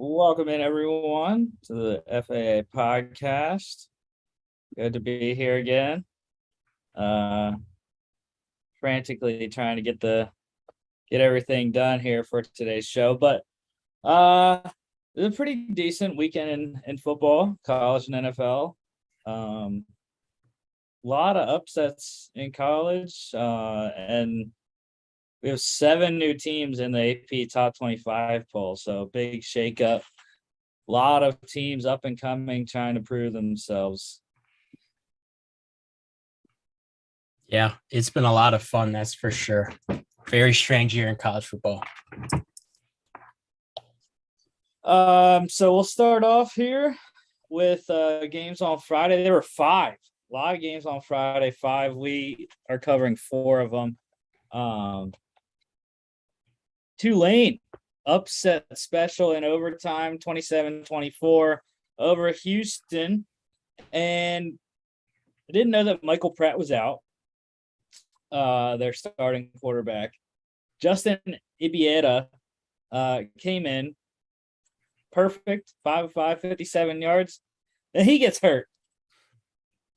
Welcome in, everyone, to the FAA podcast. Good to be here again. Frantically trying to get everything done here for today's show, but it was a pretty decent weekend in football, college and NFL. A lot of upsets in college, and we have 7 new teams in the AP Top 25 poll, so big shakeup. A lot of teams up and coming trying to prove themselves. Yeah, it's been a lot of fun, that's for sure. Very strange year in college football. So we'll start off here with games on Friday. There were 5. A lot of games on Friday. 5. We are covering 4 of them. Tulane upset special in overtime, 27-24 over Houston. And I didn't know that Michael Pratt was out, their starting quarterback. Justin Ibieta came in perfect, 5 of 5, 57 yards, and he gets hurt.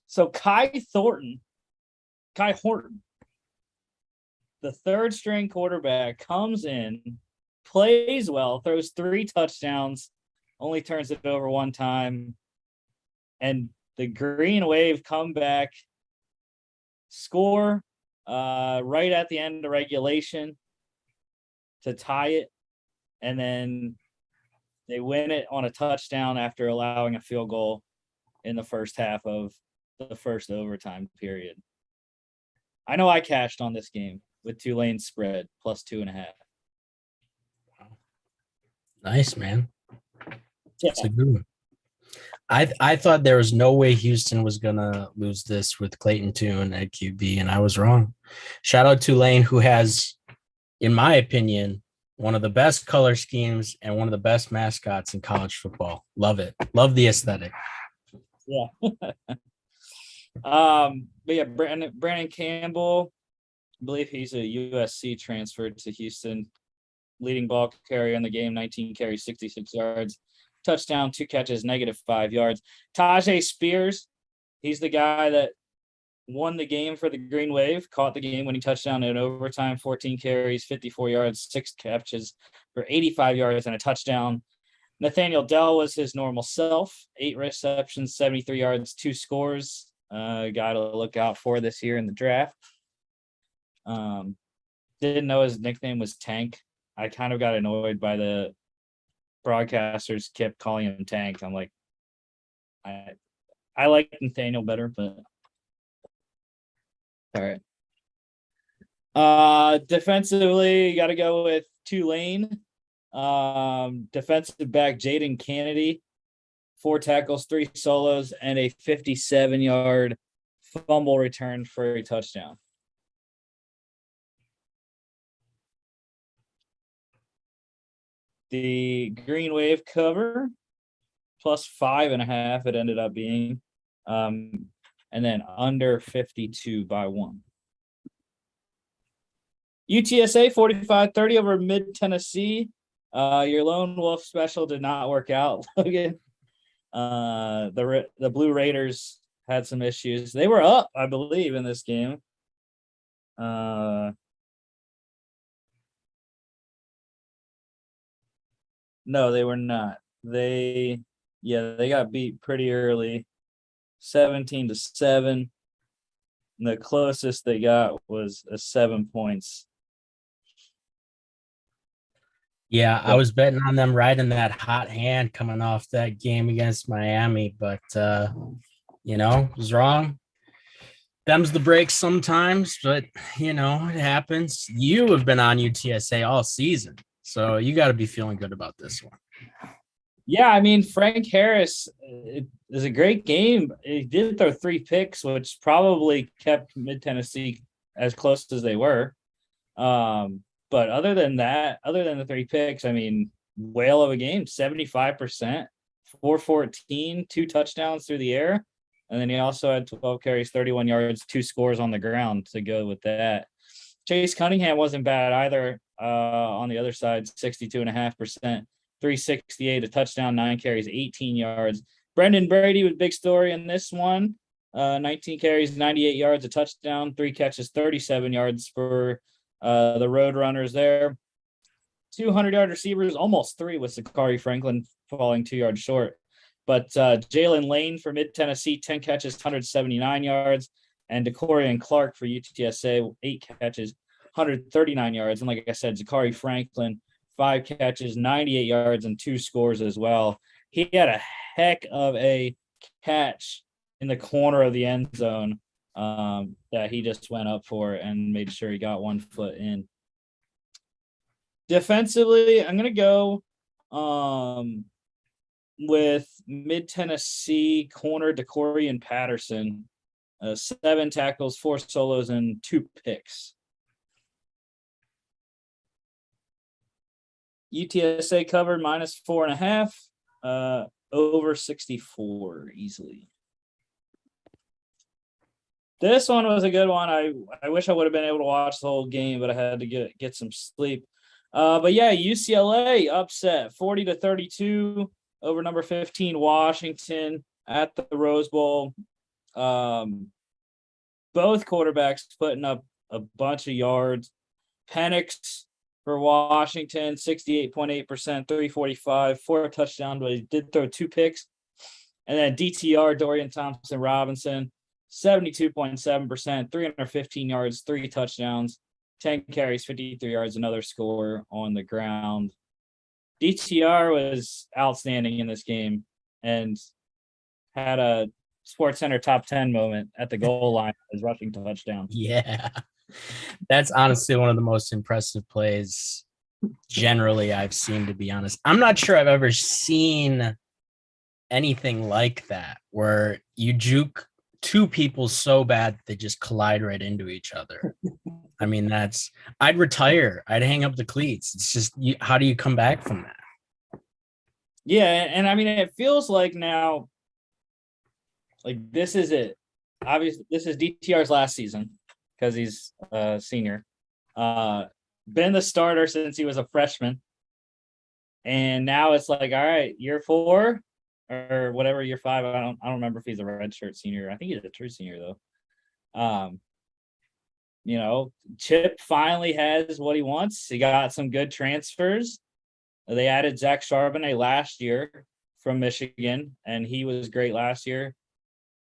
So Kai Horton, the third string quarterback, comes in, plays well, throws 3 touchdowns, only turns it over 1 time. And the Green Wave come back, score right at the end of regulation to tie it. And then they win it on a touchdown after allowing a field goal in the first half of the first overtime period. I know I cashed on this game with Tulane spread plus 2.5. Nice, man. Yeah. It's a good one. I thought there was no way Houston was gonna lose this with Clayton Tune at QB, and I was wrong. Shout out to Tulane, who has, in my opinion, one of the best color schemes and one of the best mascots in college football. Love it. Love the aesthetic. Yeah. But yeah, Brandon Campbell, I believe he's a USC transferred to Houston. Leading ball carrier in the game, 19 carries, 66 yards. Touchdown, 2 catches, -5 yards. Tajay Spears, he's the guy that won the game for the Green Wave, caught the game-winning touchdown in overtime, 14 carries, 54 yards, 6 catches for 85 yards and a touchdown. Nathaniel Dell was his normal self, 8 receptions, 73 yards, 2 scores. Guy to look out for this year in the draft. Didn't know his nickname was Tank. I kind of got annoyed by the broadcasters kept calling him Tank. I'm like, I like Nathaniel better, but all right. Defensively, you got to go with Tulane. Defensive back Jaden Kennedy, 4 tackles, 3 solos, and a 57-yard fumble return for a touchdown. The Green Wave cover plus 5.5 it ended up being, and then under 52 by 1. UTSA 45-30 over Mid Tennessee. Your lone wolf special did not work out, Logan. The Blue Raiders had some issues. They were up, I believe, in this game. No, they were not. They got beat pretty early, 17-7. And the closest they got was 7 points. Yeah, I was betting on them riding that hot hand coming off that game against Miami, but was wrong. Them's the breaks sometimes, but it happens. You have been on UTSA all season, so you got to be feeling good about this one. Yeah, I mean, Frank Harris, it was a great game. He did throw 3 picks, which probably kept Mid Tennessee as close as they were. But other than the 3 picks, I mean, whale of a game, 75%, 414, 2 touchdowns through the air. And then he also had 12 carries, 31 yards, 2 scores on the ground to go with that. Chase Cunningham wasn't bad either. On the other side, 62.5%. 368, a touchdown, 9 carries, 18 yards. Brendan Brady was big story in this one. 19 carries, 98 yards, a touchdown, 3 catches, 37 yards for the Roadrunners there. 200-yard receivers, almost 3 with Zachary Franklin falling 2 yards short. But Jalen Lane for Mid-Tennessee, 10 catches, 179 yards. And DeCorian Clark for UTSA, 8 catches, 139 yards. And like I said, Zachary Franklin, 5 catches, 98 yards, and 2 scores as well. He had a heck of a catch in the corner of the end zone that he just went up for and made sure he got 1 foot in. Defensively, I'm going to go with Mid-Tennessee corner DeCorian Patterson. 7 tackles, 4 solos, and 2 picks. UTSA covered -4.5, over 64 easily. This one was a good one. I wish I would have been able to watch the whole game, but I had to get some sleep. But yeah, UCLA upset 40-32 over number 15 Washington at the Rose Bowl. Both quarterbacks putting up a bunch of yards. Penix for Washington, 68.8%, 345, 4 touchdowns, but he did throw 2 picks. And then DTR, Dorian Thompson-Robinson, 72.7%, 315 yards, 3 touchdowns, 10 carries, 53 yards, another score on the ground. DTR was outstanding in this game and had a SportsCenter top 10 moment at the goal line, his rushing touchdown. Yeah, that's honestly one of the most impressive plays generally I've seen, to be honest. I'm not sure I've ever seen anything like that where you juke 2 people so bad that they just collide right into each other. I mean, I'd retire. I'd hang up the cleats. It's just, how do you come back from that? Yeah, and I mean, it feels like now, like this is it. Obviously, this is DTR's last season because he's a senior. Been the starter since he was a freshman. And now it's like, all right, year 4 or whatever, year 5. I don't remember if he's a redshirt senior. I think he's a true senior though. You know, Chip finally has what he wants. He got some good transfers. They added Zach Charbonnet last year from Michigan, and he was great last year.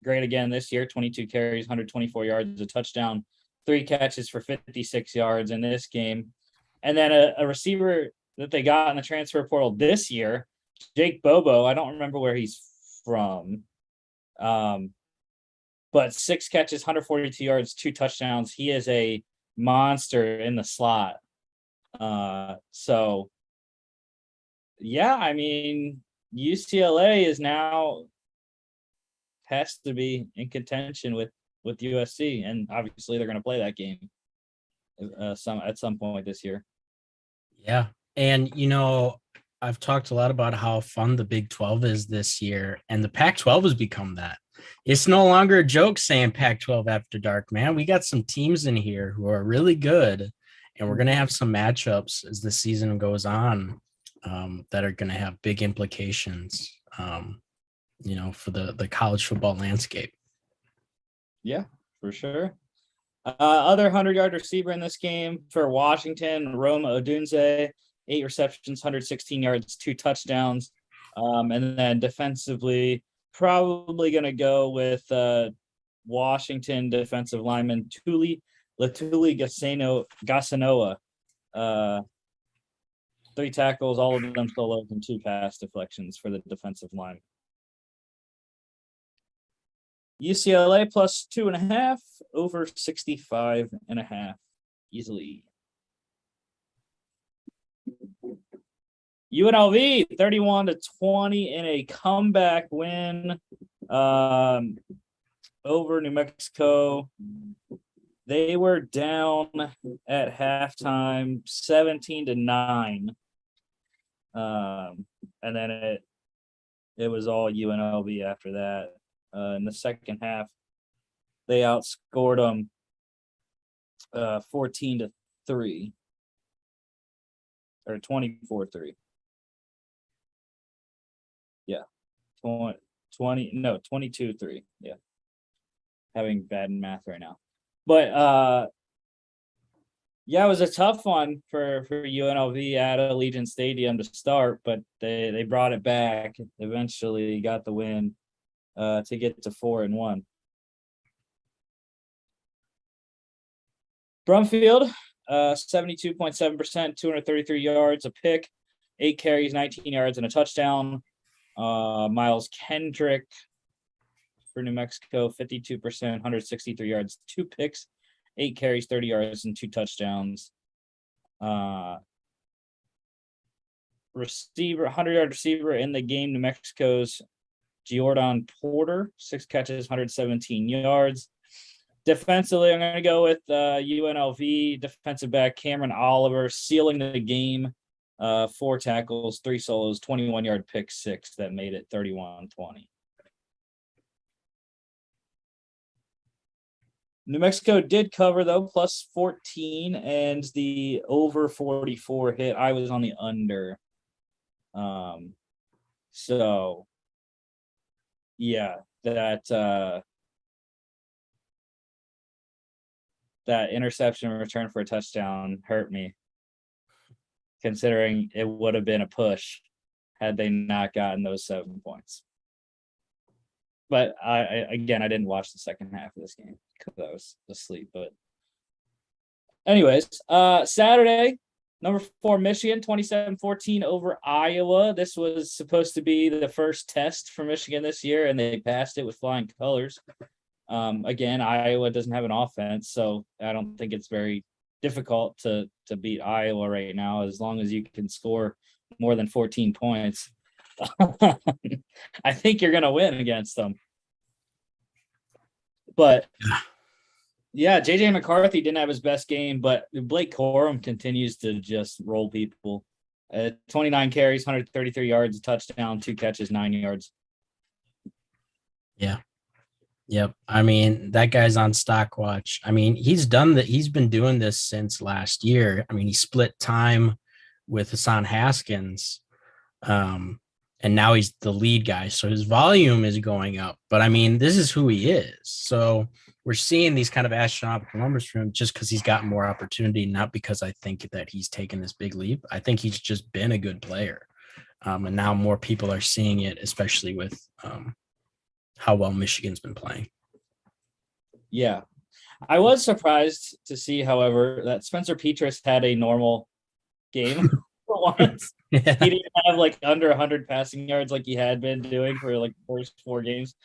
Great again this year, 22 carries, 124 yards, a touchdown, 3 catches for 56 yards in this game. And then a receiver that they got in the transfer portal this year, Jake Bobo. I don't remember where he's from. But 6 catches, 142 yards, 2 touchdowns. He is a monster in the slot. So, yeah, I mean, UCLA is now has to be in contention with USC, and obviously they're going to play that game at some point this year. Yeah, and I've talked a lot about how fun the Big 12 is this year, and the Pac-12 has become that. It's no longer a joke saying Pac-12 after dark, man. We got some teams in here who are really good, and we're going to have some matchups as the season goes on that are going to have big implications, for the college football landscape. Yeah, for sure. Other 100-yard receiver in this game for Washington, Roma Odunze, 8 receptions, 116 yards, 2 touchdowns. And then defensively, probably going to go with Washington defensive lineman Latuli Gasanoa. 3 tackles, all of them solos, and 2 pass deflections for the defensive line. UCLA plus 2.5, over 65.5 easily. UNLV 31-20 in a comeback win over New Mexico. They were down at halftime 17-9. And then it was all UNLV after that. In the second half, they outscored them 14-3 or 24-3. 22-3. Yeah. Having bad math right now. But yeah, it was a tough one for UNLV at Allegiant Stadium to start, but they brought it back. Eventually got the win to get to 4-1. Brumfield, 72.7%, 233 yards, a pick, 8 carries, 19 yards, and a touchdown. Miles Kendrick for New Mexico, 52%, 163 yards, 2 picks, 8 carries, 30 yards, and 2 touchdowns. Receiver, 100-yard receiver in the game, New Mexico's Jordan Porter, 6 catches, 117 yards. Defensively, I'm going to go with UNLV defensive back Cameron Oliver, sealing the game. 4 tackles, 3 solos, 21-yard pick 6 that made it 31-20. New Mexico did cover, though, plus 14, and the over 44 hit. I was on the under. So, yeah, that interception return for a touchdown hurt me, considering it would have been a push had they not gotten those 7 points. But I didn't watch the second half of this game because I was asleep. But anyways, Saturday, number 4 Michigan, 27-14 over Iowa. This was supposed to be the first test for Michigan this year, and they passed it with flying colors. Again, Iowa doesn't have an offense, so I don't think it's very difficult to beat Iowa right now, as long as you can score more than 14 points. I think you're going to win against them. But yeah, JJ McCarthy didn't have his best game, but Blake Corum continues to just roll people. 29 carries, 133 yards, a touchdown, 2 catches, 9 yards. Yeah. Yep. I mean, that guy's on stock watch. I mean, he's been doing this since last year. I mean, he split time with Hassan Haskins. And now he's the lead guy. So his volume is going up. But I mean, this is who he is. So we're seeing these kind of astronomical numbers from him just because he's got more opportunity, not because I think that he's taken this big leap. I think he's just been a good player. And now more people are seeing it, especially with how well Michigan's been playing. Yeah. I was surprised to see, however, that Spencer Petras had a normal game for once. Yeah. He didn't have like under 100 passing yards like he had been doing for like the first 4 games.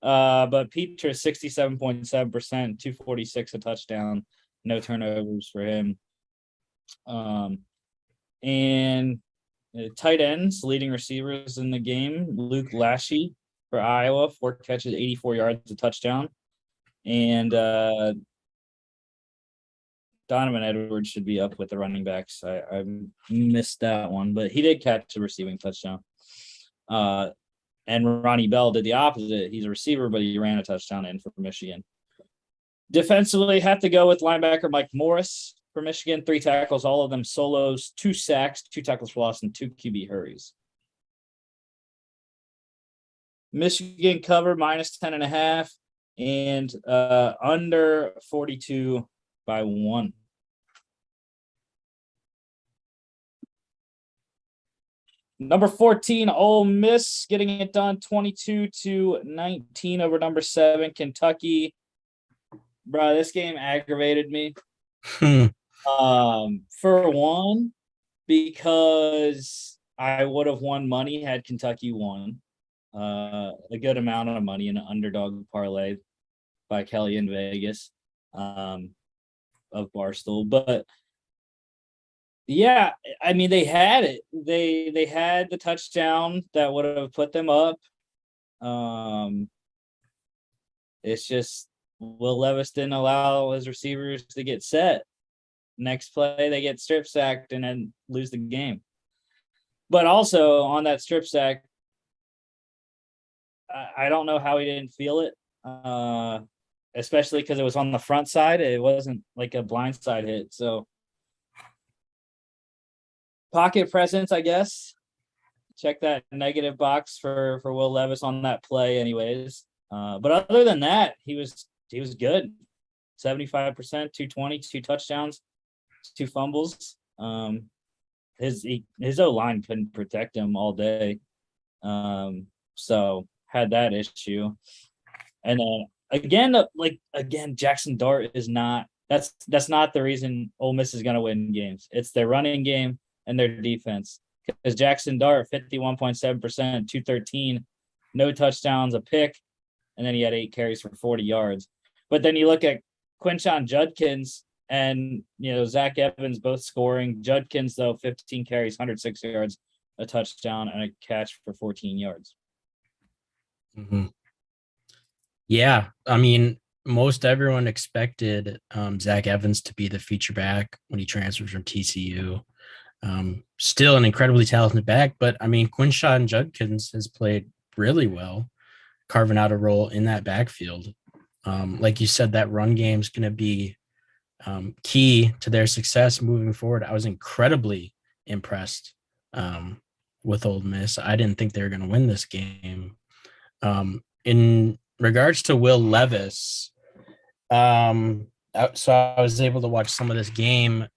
But Petras, 67.7%, 246 a touchdown, no turnovers for him. And tight ends, leading receivers in the game, Luke Lachey for Iowa, 4 catches, 84 yards, a touchdown. And Donovan Edwards should be up with the running backs. I missed that one, but he did catch a receiving touchdown. And Ronnie Bell did the opposite. He's a receiver, but he ran a touchdown in for Michigan. Defensively, have to go with linebacker Mike Morris for Michigan. 3 tackles, all of them solos, 2 sacks, 2 tackles for loss, and 2 QB hurries. Michigan cover minus 10.5 and under 42 by 1. Number 14, Ole Miss getting it done 22-19 over number 7, Kentucky. Bro, this game aggravated me. For one, because I would have won money had Kentucky won. A good amount of money in an underdog parlay by Kelly in Vegas of Barstool. But yeah, I mean, they had it. They had the touchdown that would have put them up. It's just Will Levis didn't allow his receivers to get set. Next play, they get strip sacked and then lose the game. But also on that strip sack, I don't know how he didn't feel it, especially because it was on the front side. It wasn't like a blindside hit. So pocket presence, I guess. check that negative box for Will Levis on that play, anyways. But other than that, he was good. 75%, 220, 2 touchdowns, 2 fumbles. His O-line couldn't protect him all day. So had that issue. And again, Jackson Dart is not that's not the reason Ole Miss is going to win games. It's their running game and their defense. Because Jackson Dart, 51.7%, 213, no touchdowns, a pick, and then he had 8 carries for 40 yards. But then you look at Quinshon Judkins and Zach Evans both scoring. Judkins, though, 15 carries, 106 yards, a touchdown, and a catch for 14 yards. Mm-hmm. Yeah, I mean, most everyone expected Zach Evans to be the feature back when he transferred from TCU. Still an incredibly talented back, but I mean, Quinshon Judkins has played really well, carving out a role in that backfield. Like you said, that run game is going to be key to their success moving forward. I was incredibly impressed with Ole Miss. I didn't think they were going to win this game. In regards to Will Levis, so I was able to watch some of this game.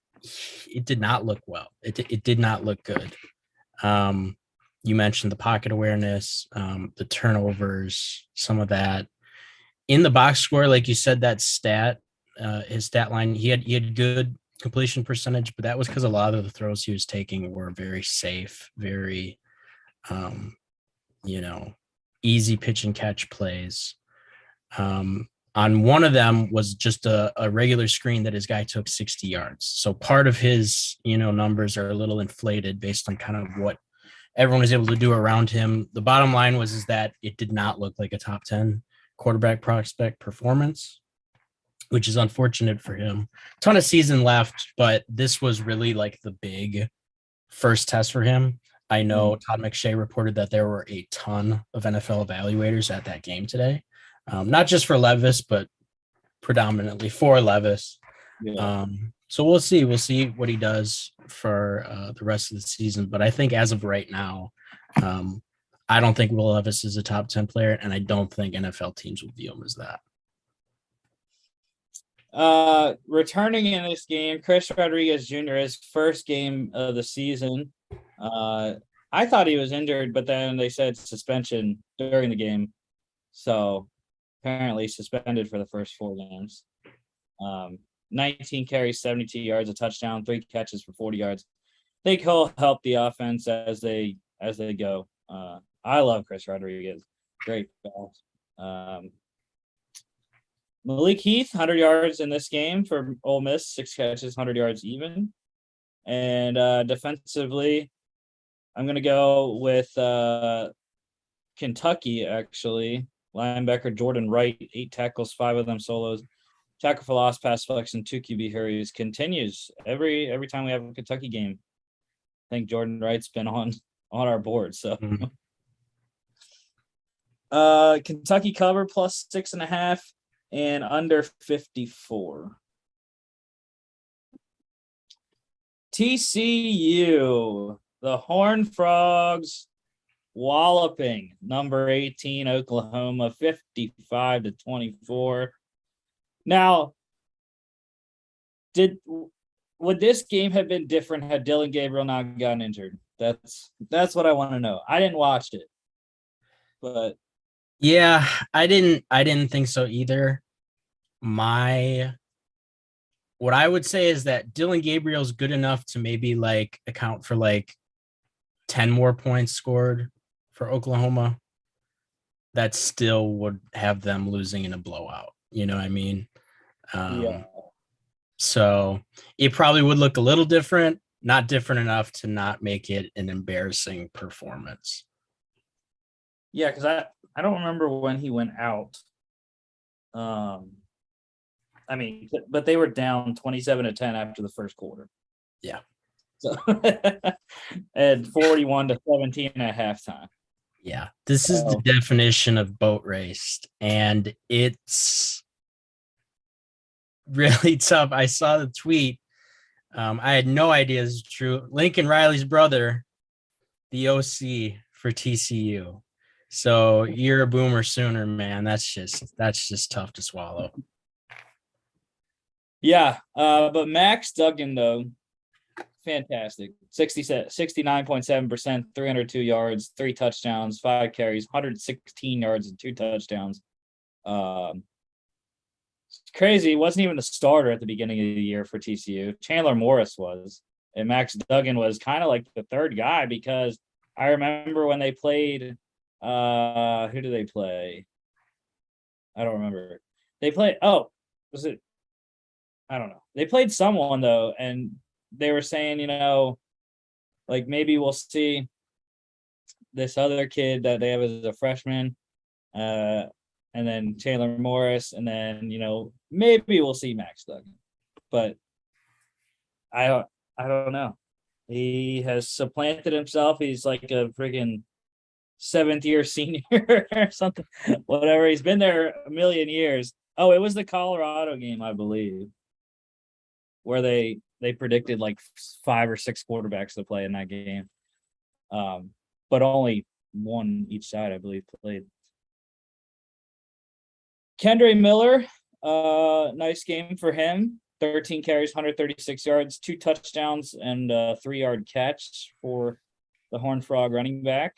It did not look well. It did not look good. You mentioned the pocket awareness, the turnovers, some of that. In the box score, like you said, that his stat line, he had good completion percentage, but that was because a lot of the throws he was taking were very safe, very, easy pitch and catch plays. On one of them was just a regular screen that his guy took 60 yards. So part of his, numbers are a little inflated based on kind of what everyone was able to do around him. The bottom line is that it did not look like a top 10 quarterback prospect performance, which is unfortunate for him. Ton of season left, but this was really like the big first test for him. I know Todd McShay reported that there were a ton of NFL evaluators at that game today. Not just for Levis, but predominantly for Levis. Yeah. So we'll see. We'll see what he does for the rest of the season. But I think as of right now, I don't think Will Levis is a top 10 player, and I don't think NFL teams will view him as that. Returning in this game, Chris Rodriguez Jr., his first game of the season. I thought he was injured, but then they said suspension during the game. So apparently suspended for the first 4 games. 19 carries, 72 yards, a touchdown, 3 catches for 40 yards. I think he'll help the offense as they go. I love Chris Rodriguez. Great ball. Malik Heath, 100 yards in this game for Ole Miss, 6 catches, 100 yards even. And defensively, I'm going to go with Kentucky, actually. Linebacker Jordan Wright, 8 tackles, 5 of them solos. Tackle for loss, pass deflection, 2 QB hurries. Continues every time we have a Kentucky game. I think Jordan Wright's been on our board. So, Kentucky cover plus 6.5 and under 54. TCU, the Horned Frogs, walloping number 18 Oklahoma 55-24. Now, would this game have been different had Dylan Gabriel not gotten injured? That's what I want to know. I didn't watch it, but yeah, I didn't think so either. What I would say is that Dylan Gabriel's good enough to maybe like account for like 10 more points scored for Oklahoma. That still would have them losing in a blowout. You know what I mean? Yeah. So it probably would look a little different, not different enough to not make it an embarrassing performance. Yeah, because I don't remember when he went out. I mean, but they were down 27-10 after the first quarter. Yeah. So and 41-17 at halftime. Yeah, this is the definition of boat raced, and it's really tough. I saw the tweet. I had no idea this is true. Lincoln Riley's brother the OC for TCU. So you're a boomer sooner, man. That's just tough to swallow. Yeah, but Max Duggan, though, fantastic. 69.7%, 302 yards, 3 touchdowns, 5 carries, 116 yards, and 2 touchdowns. It's crazy. He wasn't even the starter at the beginning of the year for TCU. Chandler Morris was, and Max Duggan was kind of like the third guy, because I remember when they played. Who do they play? I don't remember. They played. Oh, was it? I don't know. They played someone though, and they were saying, like maybe we'll see this other kid that they have as a freshman, and then Chandler Morris, and then maybe we'll see Max Duggan, but I don't know. He has supplanted himself. He's like a friggin' 7th-year senior or something. Whatever. He's been there a million years. Oh, it was the Colorado game, I believe, where they predicted like 5 or 6 quarterbacks to play in that game. But only one each side, I believe, played. Kendre Miller, nice game for him. 13 carries, 136 yards, 2 touchdowns, and a 3-yard catch for the Horned Frog running back.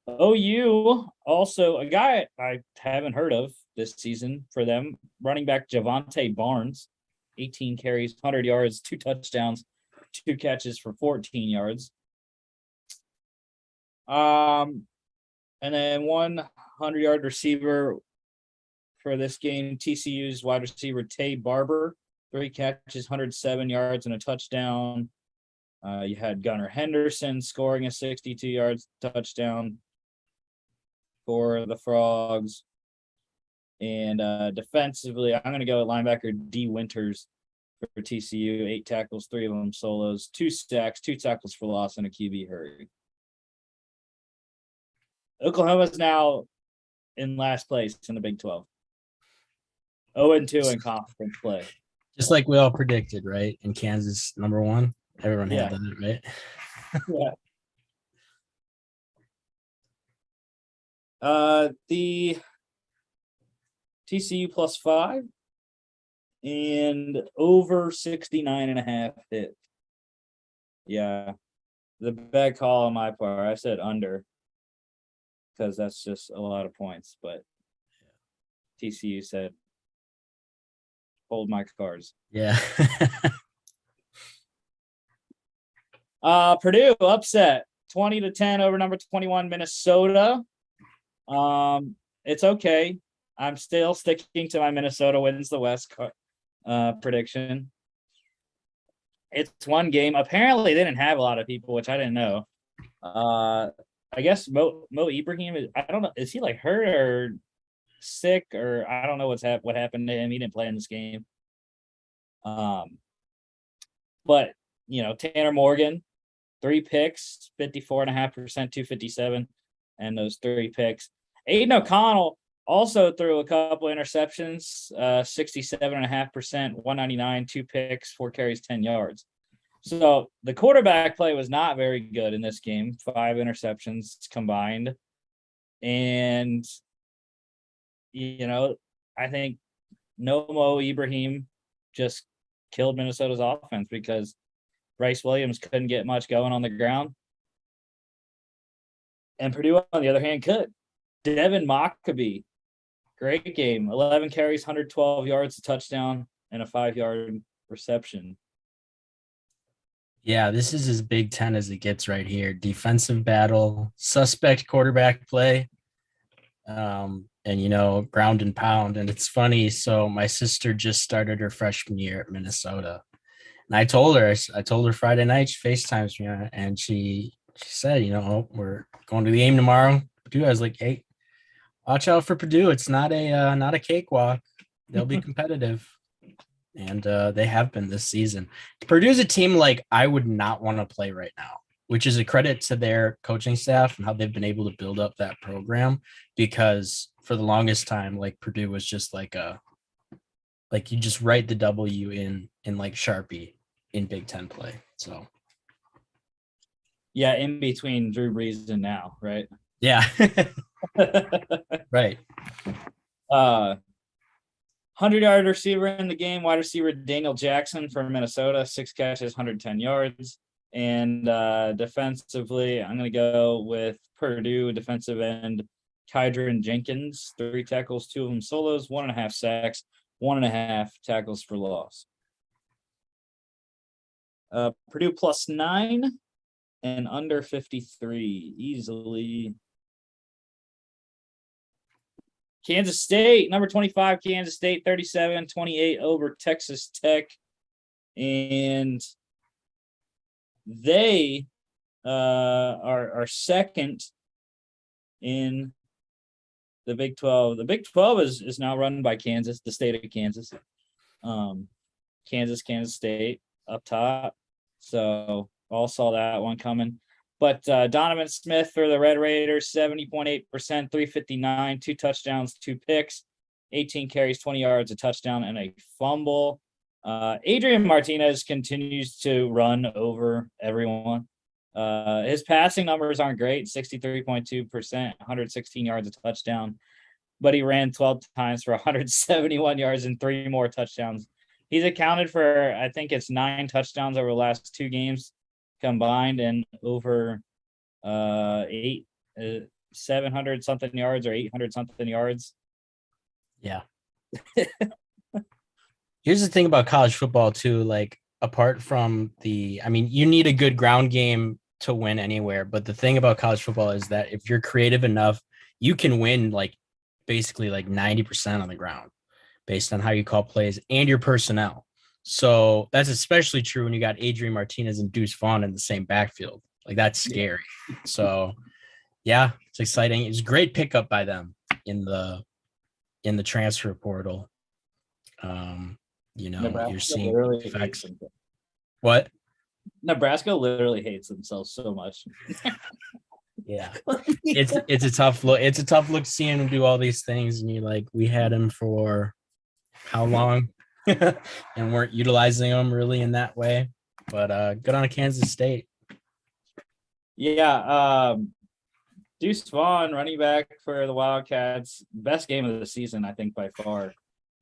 OU, also a guy I haven't heard of this season for them, running back Javante Barnes, 18 carries, 100 yards, 2 touchdowns, 2 catches for 14 yards. And then 100-yard receiver for this game, TCU's wide receiver Tay Barber, 3 catches, 107 yards, and a touchdown. You had Gunnar Henderson scoring a 62 yards touchdown for the Frogs. And defensively, I'm going to go with linebacker D. Winters for TCU. 8 tackles, 3 of them solos, 2 sacks, 2 tackles for loss, and a QB hurry. Oklahoma's now in last place in the Big 12. 0-2 in conference play. Just like we all predicted, right? In Kansas, number 1. Everyone had that, right? Yeah. The TCU +5 and over 69.5 hit. Yeah. The bad call on my part. I said under, because that's just a lot of points, but TCU said hold my cards. Yeah. Purdue upset 20-10 over number 21 Minnesota. It's okay. I'm still sticking to my Minnesota wins the West prediction. It's one game. Apparently, they didn't have a lot of people, which I didn't know. I guess Mo Ibrahim, I don't know. Is he like hurt or sick, or I don't know what happened to him. He didn't play in this game. But Tanner Morgan, 3 picks, 54.5%, 257, and those 3 picks. Aiden O'Connell also threw a couple interceptions, 67.5%, 199, 2 picks, 4 carries, 10 yards. So the quarterback play was not very good in this game, 5 interceptions combined. And, I think Mo Ibrahim just killed Minnesota's offense because Bryce Williams couldn't get much going on the ground. And Purdue, on the other hand, could. Devin Mockabee, great game. 11 carries, 112 yards, a touchdown, and a 5-yard reception. Yeah, this is as Big Ten as it gets right here. Defensive battle, suspect quarterback play, and, ground and pound. And it's funny. So my sister just started her freshman year at Minnesota. And I told her Friday night, she FaceTimes me, and she said, we're going to the game tomorrow. Purdue. I was like, hey, watch out for Purdue. It's not a cakewalk. They'll be competitive. And they have been this season. Purdue's a team like I would not want to play right now, which is a credit to their coaching staff and how they've been able to build up that program, because for the longest time, like Purdue was just like you just write the W in like Sharpie in Big Ten play. So Yeah, in between Drew Brees and now, right? Yeah. Right. 100-yard receiver in the game, wide receiver Daniel Jackson from Minnesota, 6 catches, 110 yards. And defensively, I'm going to go with Purdue defensive end Kydron Jenkins, 3 tackles, 2 of them solos, 1.5 sacks, 1.5 tackles for loss. Purdue +9 and under 53 easily. Kansas State, number 25, Kansas State, 37-28 over Texas Tech. And they are second in the Big 12. The Big 12 is now run by Kansas, the state of Kansas. Kansas State up top. So all saw that one coming. But Donovan Smith for the Red Raiders, 70.8%, 359, 2 touchdowns, 2 picks, 18 carries, 20 yards, a touchdown, and a fumble. Adrian Martinez continues to run over everyone. His passing numbers aren't great, 63.2%, 116 yards, a touchdown. But he ran 12 times for 171 yards and 3 more touchdowns. He's accounted for, I think it's 9 touchdowns over the last 2 games combined, and over 700 something yards or 800 something yards. Yeah. Here's the thing about college football too, like apart from you need a good ground game to win anywhere, but the thing about college football is that if you're creative enough, you can win like basically like 90% on the ground based on how you call plays and your personnel. So that's especially true when you got Adrian Martinez and Deuce Vaughn in the same backfield. Like that's scary. Yeah. So yeah, it's exciting. It's a great pickup by them in the transfer portal. Nebraska you're seeing literally effects. hates What? Nebraska literally hates themselves so much. Yeah. It's a tough look. It's a tough look seeing them do all these things, and you're like, we had him for how long? And weren't utilizing them really in that way. But good on Kansas State. Yeah, Deuce Vaughn, running back for the Wildcats, best game of the season, I think, by far.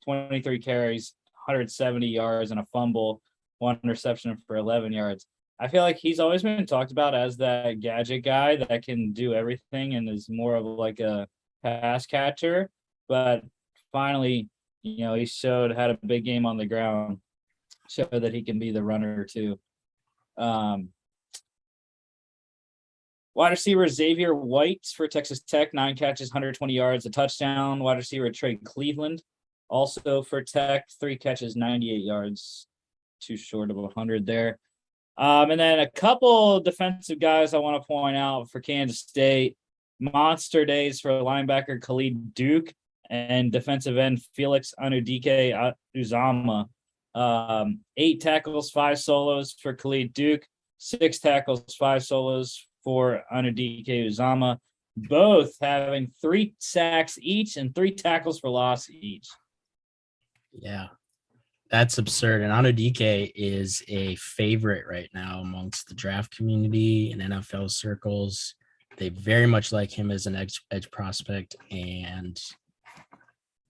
23 carries, 170 yards, and a fumble, 1 interception for 11 yards. I feel like he's always been talked about as that gadget guy that can do everything and is more of like a pass catcher. But finally, he had a big game on the ground, showed that he can be the runner too. Wide receiver Xavier White for Texas Tech, 9 catches, 120 yards, a touchdown. Wide receiver Trey Cleveland, also for Tech, 3 catches, 98 yards, too short of 100 there. And then a couple defensive guys I want to point out for Kansas State. Monster days for linebacker Khalid Duke and defensive end Felix Anudike Uzama. 8 tackles, 5 solos for Khalid Duke, 6 tackles, 5 solos for Anudike Uzama, both having 3 sacks each and 3 tackles for loss each. Yeah, that's absurd. And Anudike is a favorite right now amongst the draft community and NFL circles. They very much like him as an edge prospect, and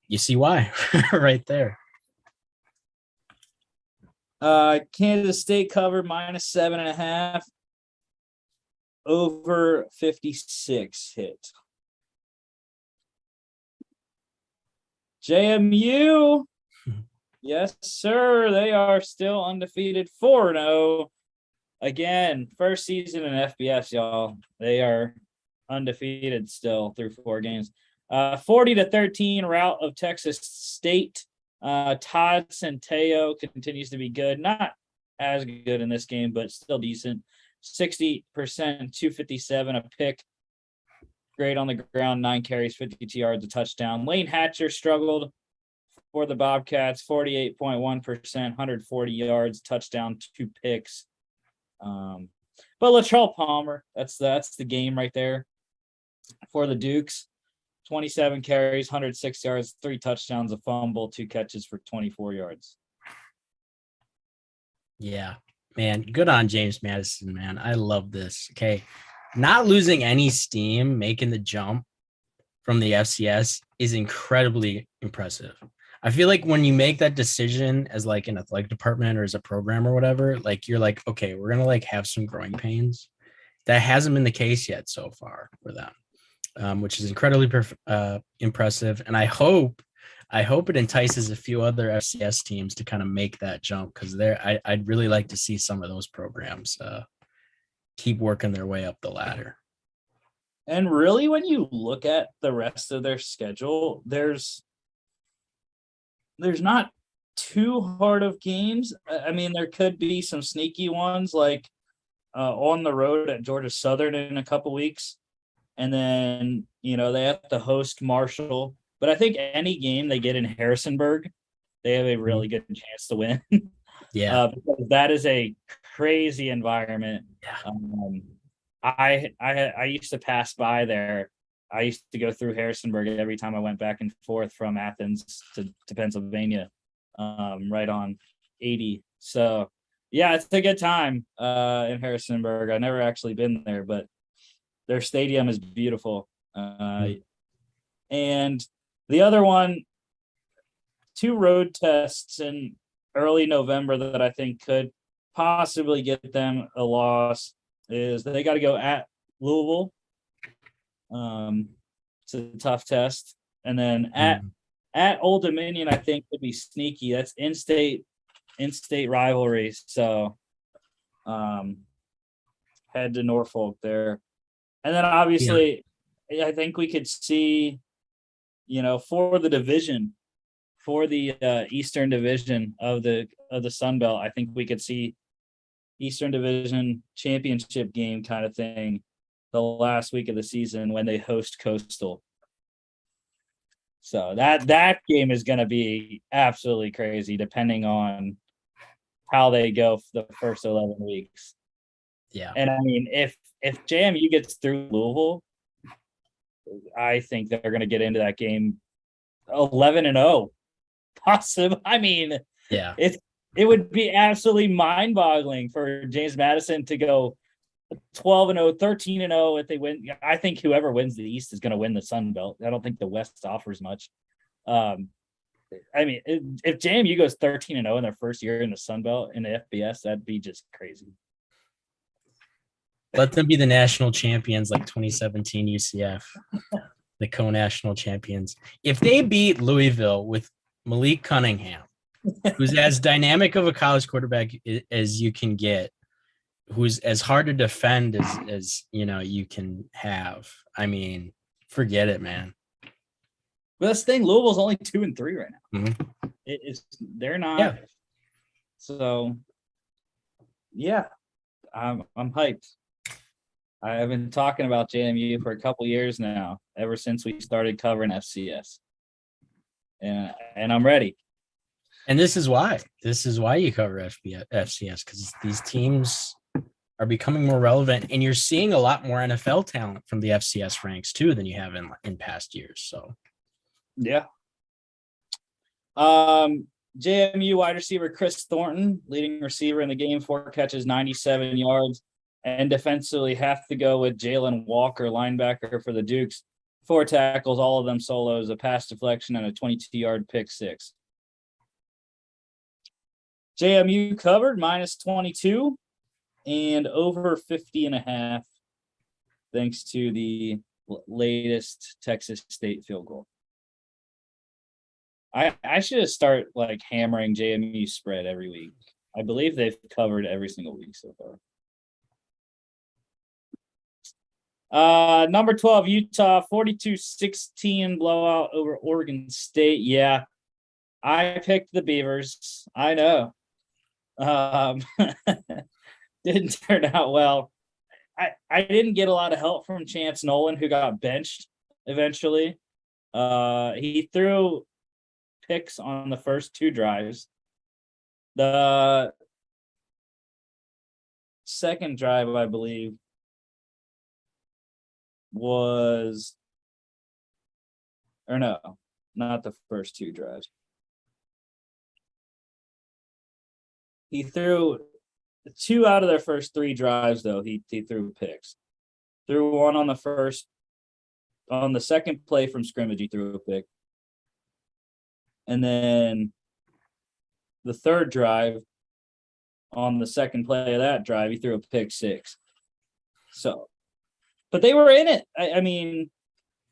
you see why right there. Kansas State covered -7.5. Over 56 hit. JMU. Yes, sir. They are still undefeated, 4-0. Again, first season in FBS, y'all. They are undefeated still through 4 games. 40-13 rout of Texas State. Todd Centeio continues to be good. Not as good in this game, but still decent. 60%, 257, a pick. Great on the ground, 9 carries, 52 yards, a touchdown. Lane Hatcher struggled for the Bobcats, 48.1%, 140 yards, touchdown, 2 picks. But Latrell Palmer, that's the game right there for the Dukes. 27 carries, 106 yards, 3 touchdowns, a fumble, 2 catches for 24 yards. Yeah. man, good on James Madison, man. I love this. Okay. Not losing any steam, making the jump from the FCS is incredibly impressive. I feel like when you make that decision as like an athletic department or as a program or whatever, like you're like, okay, we're gonna like have some growing pains. That hasn't been the case yet so far for them, which is incredibly impressive. And I hope it entices a few other FCS teams to kind of make that jump because I'd really like to see some of those programs keep working their way up the ladder. And really, when you look at the rest of their schedule, there's not too hard of games. I mean, there could be some sneaky ones like on the road at Georgia Southern in a couple weeks. And then, they have to host Marshall. But I think any game they get in Harrisonburg, they have a really good chance to win. Yeah. Because that is a crazy environment. Yeah. I used to pass by there. I used to go through Harrisonburg every time I went back and forth from Athens to Pennsylvania, right on 80. So, yeah, it's a good time in Harrisonburg. I've never actually been there, but their stadium is beautiful. And the other one, 2 road tests in early November that I think could possibly get them a loss is they got to go at Louisville. It's a tough test. And then at Old Dominion, I think would be sneaky. That's in-state rivalry. So head to Norfolk there. And then obviously I think we could see, for the division, for the Eastern Division of the Sun Belt, I think we could see Eastern Division championship game kind of thing the last week of the season when they host Coastal. So that game is going to be absolutely crazy depending on how they go for the first 11 weeks. Yeah. And I mean, if JMU gets through Louisville, I think they're going to get into that game 11-0. Possible. I mean, yeah, it would be absolutely mind-boggling for James Madison to go 12-0, 13-0 if they win. I think whoever wins the East is going to win the Sun Belt. I don't think the West offers much. I mean, if JMU goes 13-0 in their first year in the Sun Belt in the FBS, that'd be just crazy. Let them be the national champions like 2017 UCF, the co-national champions. If they beat Louisville with Malik Cunningham, who's as dynamic of a college quarterback as you can get, who's as hard to defend as you can have. I mean, forget it, man. But this thing, Louisville's only 2-3 right now. Mm-hmm. They're not. Yeah. So, yeah, I'm hyped. I've been talking about JMU for a couple years now, ever since we started covering FCS, and I'm ready. And this is why you cover FCS, because these teams are becoming more relevant, and you're seeing a lot more NFL talent from the FCS ranks too than you have in past years. So, yeah. JMU wide receiver Chris Thornton, leading receiver in the game, 4 catches, 97 yards, and defensively have to go with Jalen Walker, linebacker for the Dukes, 4 tackles, all of them solos, a pass deflection, and a 22-yard pick six. JMU covered -22 and over 50.5, thanks to the latest Texas State field goal. I should start like hammering JMU spread every week. I believe they've covered every single week so far. Number 12, Utah, 42-16 blowout over Oregon State. Yeah, I picked the Beavers. I know. Didn't turn out well. I didn't get a lot of help from Chance Nolan, who got benched eventually. He threw picks on the first 2 drives. The second drive, I believe, was, or no, not the first 2 drives. He threw 2 out of their first 3 drives, though, he threw picks. Threw one on the second play from scrimmage, he threw a pick. And then the third drive, on the second play of that drive, he threw a pick 6. So, but they were in it. I mean,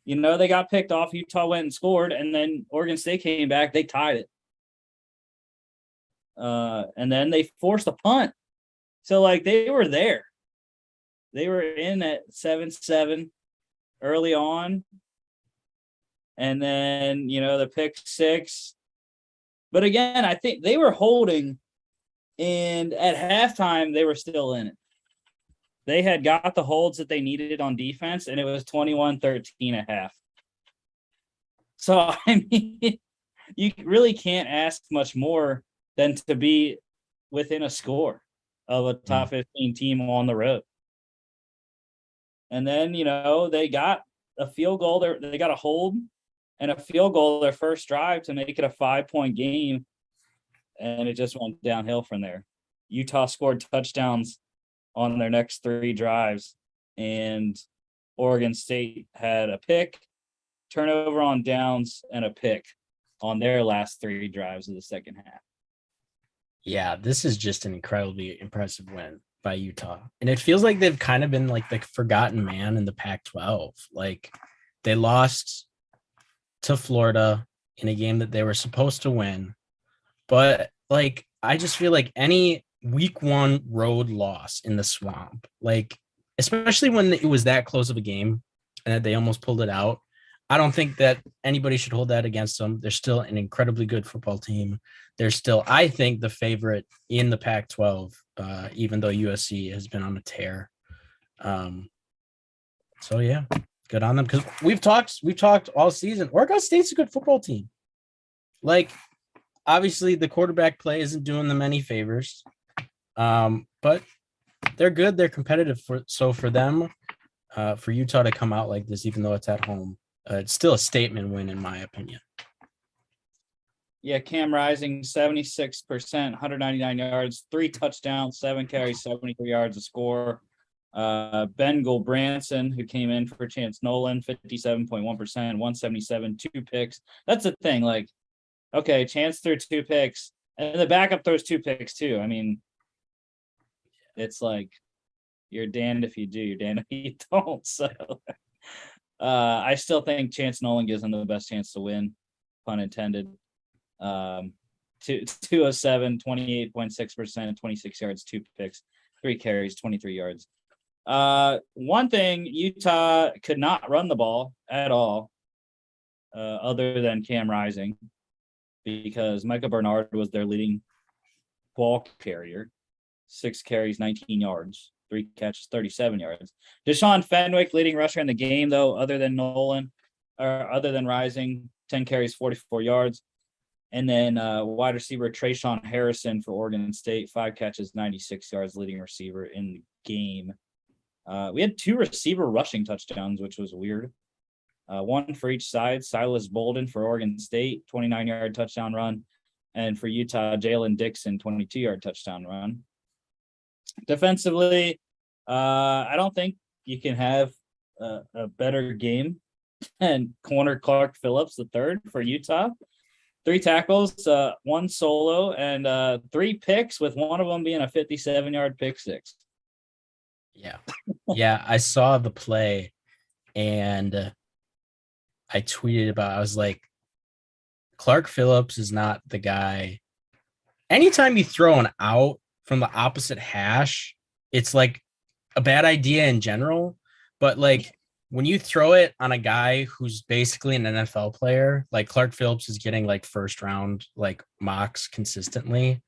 they got picked off. Utah went and scored, and then Oregon State came back. They tied it. And then they forced a punt. So, they were there. They were in at 7-7 early on. And then, the pick 6. But again, I think they were holding, and at halftime, they were still in it. They had got the holds that they needed on defense, and it was 21-13 at half. So, I mean, you really can't ask much more than to be within a score of a top 15 team on the road. And then, they got a field goal. They got a hold and a field goal their first drive to make it a 5-point game. And it just went downhill from there. Utah scored touchdowns on their next 3 drives. And Oregon State had a pick, turnover on downs, and a pick on their last 3 drives of the second half. Yeah, this is just an incredibly impressive win by Utah. And it feels like they've kind of been like the forgotten man in the Pac-12. They lost to Florida in a game that they were supposed to win. But I just feel like any week 1 road loss in the swamp, especially when it was that close of a game and that they almost pulled it out, I don't think that anybody should hold that against them. They're still an incredibly good football team. They're still, I think, the favorite in the Pac-12, even though USC has been on a tear. So yeah, good on them, because we've talked all season. Oregon State's a good football team. Obviously, the quarterback play isn't doing them any favors, but they're good. They're competitive. For them, for Utah to come out like this, even though it's at home, it's still a statement win, in my opinion. Yeah, Cam Rising, 76%, 199 yards, 3 touchdowns, 7 carries, 73 yards to score. Ben Gulbranson, who came in for Chance Nolan, 57.1%, 177, 2 picks. That's the thing. Okay, Chance threw 2 picks, and the backup throws 2 picks too. I mean, it's you're damned if you do, you're damned if you don't. So, I still think Chance Nolan gives them the best chance to win, pun intended. 207, 28.6%, 26 yards, 2 picks, 3 carries, 23 yards. One thing, Utah could not run the ball at all, other than Cam Rising, because Micah Bernard was their leading ball carrier. 6 carries, 19 yards, 3 catches, 37 yards. Deshaun Fenwick, leading rusher in the game, though, other than Rising, 10 carries, 44 yards. And then wide receiver Trayshawn Harrison for Oregon State, 5 catches, 96 yards, leading receiver in the game. We had 2 receiver rushing touchdowns, which was weird. 1 for each side. Silas Bolden for Oregon State, 29-yard touchdown run. And for Utah, Jalen Dixon, 22-yard touchdown run. Defensively, I don't think you can have a better game than corner Clark Phillips III for Utah. 3 tackles, 1 solo, and 3 picks, with one of them being a 57-yard pick 6. Yeah. Yeah, I saw the play, and I tweeted about it. I was like, Clark Phillips is not the guy. Anytime you throw an out from the opposite hash, it's a bad idea in general. But when you throw it on a guy who's basically an NFL player, Clark Phillips is getting first round mocks consistently,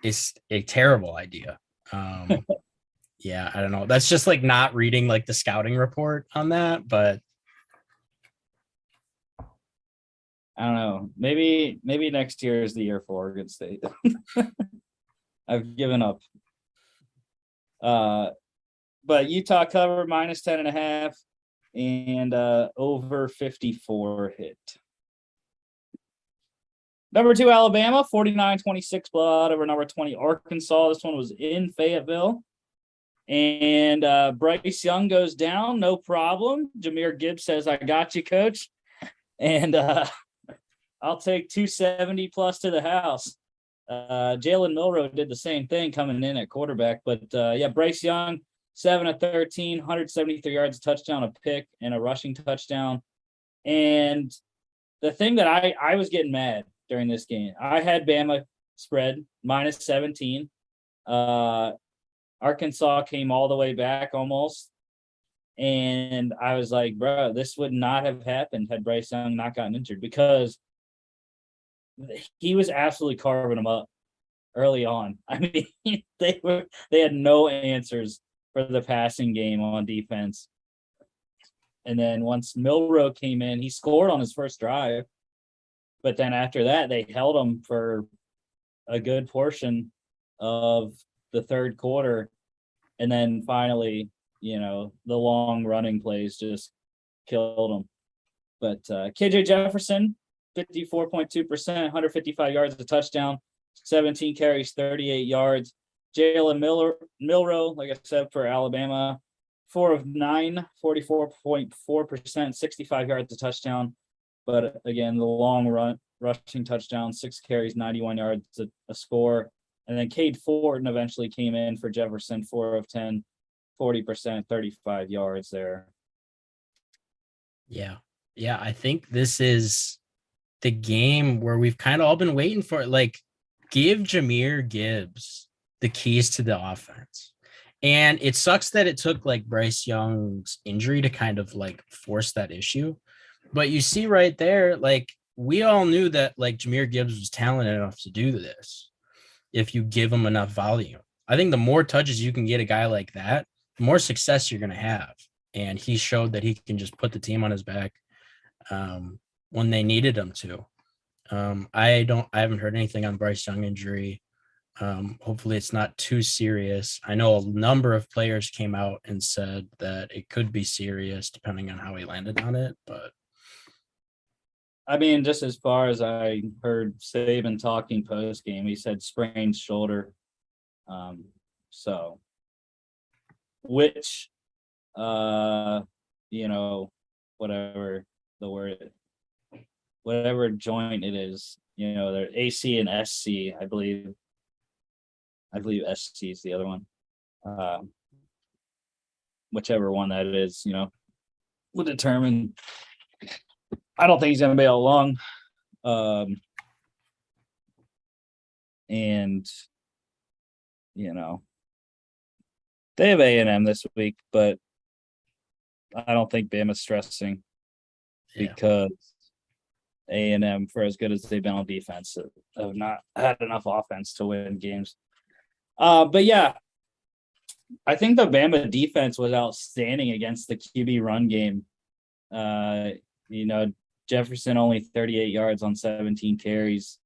is a terrible idea. Yeah, I don't know. That's just not reading the scouting report on that, but I don't know. Maybe next year is the year for Oregon State. I've given up. But Utah cover minus 10.5 and over 54 hit. Number 2, Alabama, 49-26 blowout over number 20, Arkansas. This one was in Fayetteville. And Bryce Young goes down, no problem. Jahmyr Gibbs says, I got you, coach. And I'll take 270 plus to the house. Jalen Milroe did the same thing coming in at quarterback. But, yeah, Bryce Young, 7 of 13, 173 yards, a touchdown, a pick, and a rushing touchdown. And the thing that I was getting mad during this game, I had Bama spread minus 17. Arkansas came all the way back almost. And I was like, bro, this would not have happened had Bryce Young not gotten injured, because he was absolutely carving them up early on. I mean, they had no answers for the passing game on defense. And then once Milroe came in, he scored on his first drive. But then after that, they held him for a good portion of the third quarter. And then finally, you know, the long running plays just killed him. But KJ Jefferson, 54.2%, 155 yards, a touchdown, 17 carries, 38 yards. Jalen Milroe, like I said, for Alabama, 4 of 9, 44.4%, 65 yards, a touchdown. But again, the long rushing touchdown, 6 carries, 91 yards, a score. And then Cade Fortin eventually came in for Jefferson, 4 of 10, 40%, 35 yards there. Yeah. Yeah. I think this is the game where we've kind of all been waiting for it. Like, give Jahmyr Gibbs the keys to the offense. And it sucks that it took like Bryce Young's injury to kind of like force that issue. But you see right there, like, we all knew that like Jahmyr Gibbs was talented enough to do this if you give him enough volume. I think the more touches you can get a guy like that, the more success you're going to have. And he showed that he can just put the team on his back when they needed him to. I haven't heard anything on Bryce Young injury. Hopefully it's not too serious. I know a number of players came out and said that it could be serious depending on how he landed on it, but I mean, just as far as I heard Saban talking post game, he said sprained shoulder. So, which, you know, whatever the word, whatever joint it is, you know, they're AC and SC, I believe. I believe SC is the other one. Whichever one that is, you know, will determine. I don't think he's going to be out long. And, you know, they have A&M this week, but I don't think Bama's stressing because A&M, for as good as they've been on defense, have not had enough offense to win games. But yeah, I think the Bama defense was outstanding against the QB run game. You know, Jefferson only 38 yards on 17 carries.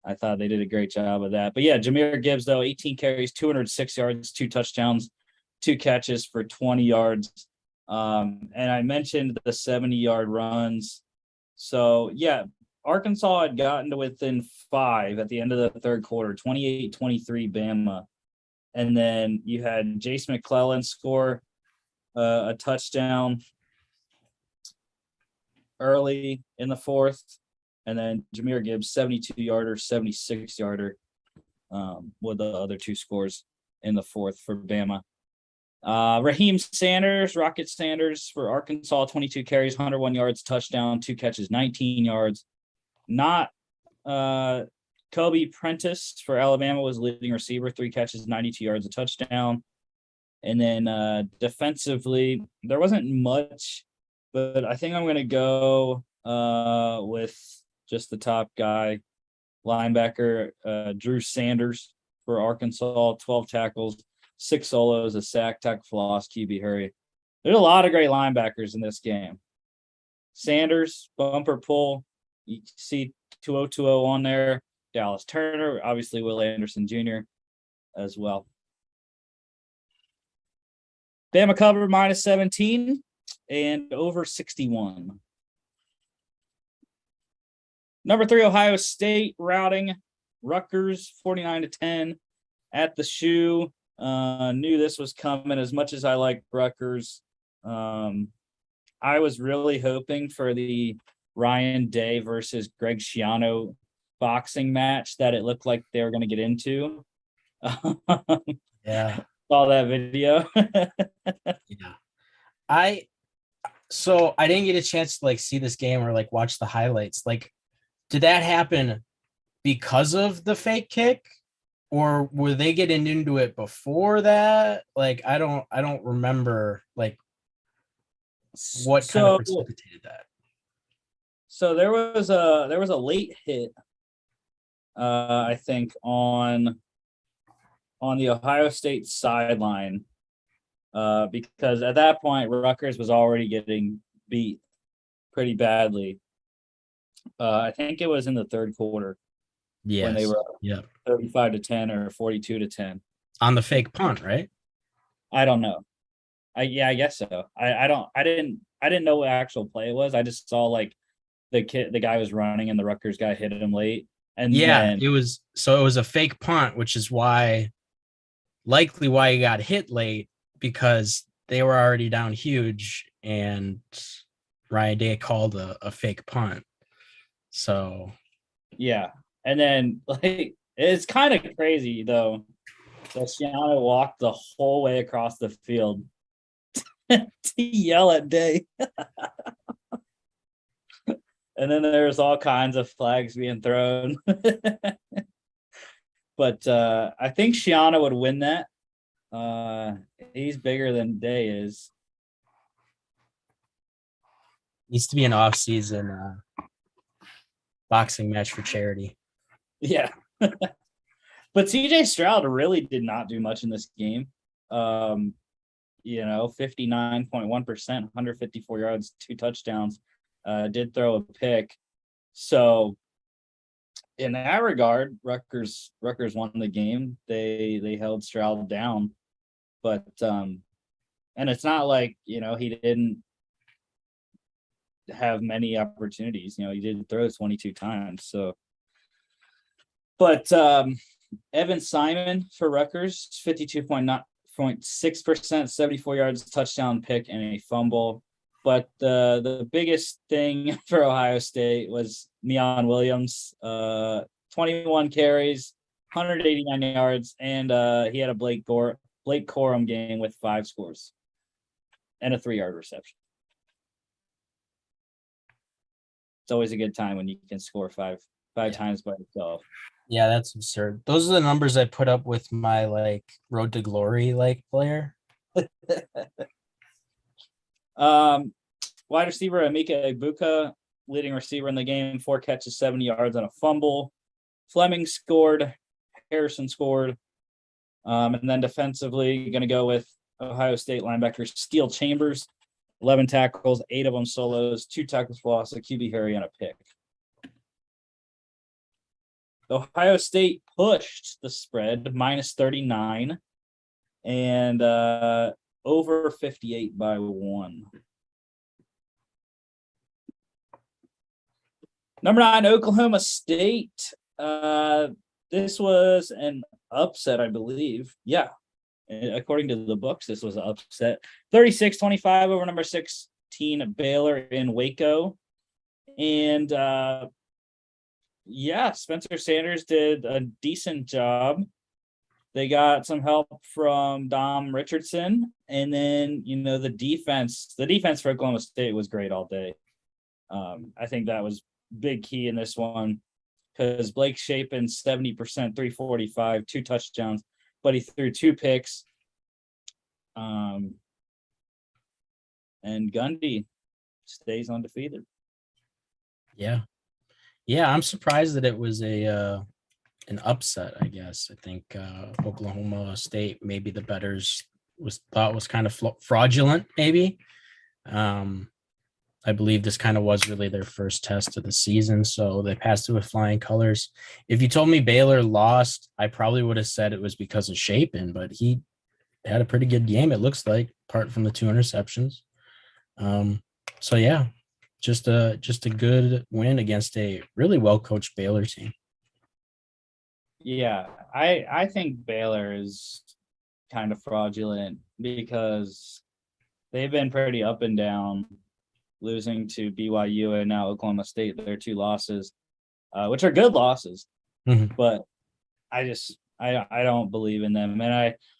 I thought they did a great job of that. But yeah, Jahmyr Gibbs, though, 18 carries, 206 yards, 2 touchdowns, 2 catches for 20 yards. And I mentioned the 70-yard runs. So, yeah, Arkansas had gotten to within 5 at the end of the third quarter, 28-23 Bama. And then you had Jace McClellan score a touchdown early in the fourth, and then Jahmyr Gibbs 72-yarder, 76-yarder with the other 2 scores in the fourth for Bama. Raheem Sanders, Rocket Sanders for Arkansas, 22 carries, 101 yards, touchdown, 2 catches, 19 yards. Not Kobe Prentice for Alabama was leading receiver, 3 catches, 92 yards, a touchdown. And then defensively, there wasn't much, but I think I'm going to go with just the top guy, linebacker, Drew Sanders for Arkansas, 12 tackles, 6 solos, a sack, tackle for loss, QB hurry. There's a lot of great linebackers in this game. Sanders, bumper pull. You see 2020 on there. Dallas Turner, obviously Will Anderson Jr. as well. Bama cover minus 17 and over 61. Number 3, Ohio State routing Rutgers 49-10 at the shoe. Knew this was coming as much as I like Rutgers. I was really hoping for the Ryan Day versus Greg Schiano boxing match that it looked like they were going to get into. Yeah. Saw that video. Yeah. I didn't get a chance to see this game or watch the highlights. Did that happen because of the fake kick, or were they getting into it before that? I don't remember what kind of precipitated that. So there was a late hit, I think on the Ohio State sideline, because at that point Rutgers was already getting beat pretty badly. I think it was in the third quarter. Yes. When they were 35-10 or 42-10 on the fake punt, right? I don't know. I guess so. I didn't know what actual play it was. I just saw the guy was running and the Rutgers guy hit him late. And it was a fake punt, which is likely why he got hit late, because they were already down huge and Ryan Day called a fake punt. So yeah. And then it's kind of crazy though that Schiano walked the whole way across the field to yell at Day. And then there's all kinds of flags being thrown. But I think Schiano would win that. He's bigger than Day is. Needs to be an off-season boxing match for charity. Yeah. But CJ Stroud really did not do much in this game. 59.1%, 154 yards, 2 touchdowns. Did throw a pick. So in that regard, Rutgers won the game. They held Stroud down. But and it's not like, he didn't have many opportunities. He did throw 22 times. So but Evan Simon for Rutgers, 52.6%, 74 yards, touchdown, pick, and a fumble. But the biggest thing for Ohio State was Neon Williams, 21 carries, 189 yards, and he had a Blake Corum game with 5 scores and a 3-yard reception. It's always a good time when you can score five times by yourself. Yeah, that's absurd. Those are the numbers I put up with my Road to Glory player. Wide receiver Emeka Egbuka, leading receiver in the game, 4 catches, 70 yards, and a fumble. Fleming scored. Harrison scored. And then defensively, going to go with Ohio State linebacker Steele Chambers, 11 tackles, 8 of them solos, 2 tackles for loss, a QB hurry, and a pick. Ohio State pushed the spread -39 and over 58 by 1. Number 9, Oklahoma State. This was an upset, I believe. Yeah. According to the books, this was an upset. 36-25 over number 16, Baylor in Waco. And Spencer Sanders did a decent job. They got some help from Dom Richardson. And then, the defense for Oklahoma State was great all day. I think that was big key in this one because Blake Shapen, 70%, 345, 2 touchdowns, but he threw 2 picks. And Gundy stays undefeated. Yeah. Yeah, I'm surprised that it was an upset, I guess. I think Oklahoma State, maybe the bettors thought was kind of fraudulent, maybe. I believe this kind of was really their first test of the season, so they passed it with flying colors. If you told me Baylor lost, I probably would have said it was because of Shapen, but he had a pretty good game, it looks like, apart from the 2 interceptions. So, yeah, just a good win against a really well coached Baylor team. Yeah, I think Baylor is kind of fraudulent because they've been pretty up and down, losing to BYU and now Oklahoma State. Their two losses, which are good losses, but I don't believe in them. And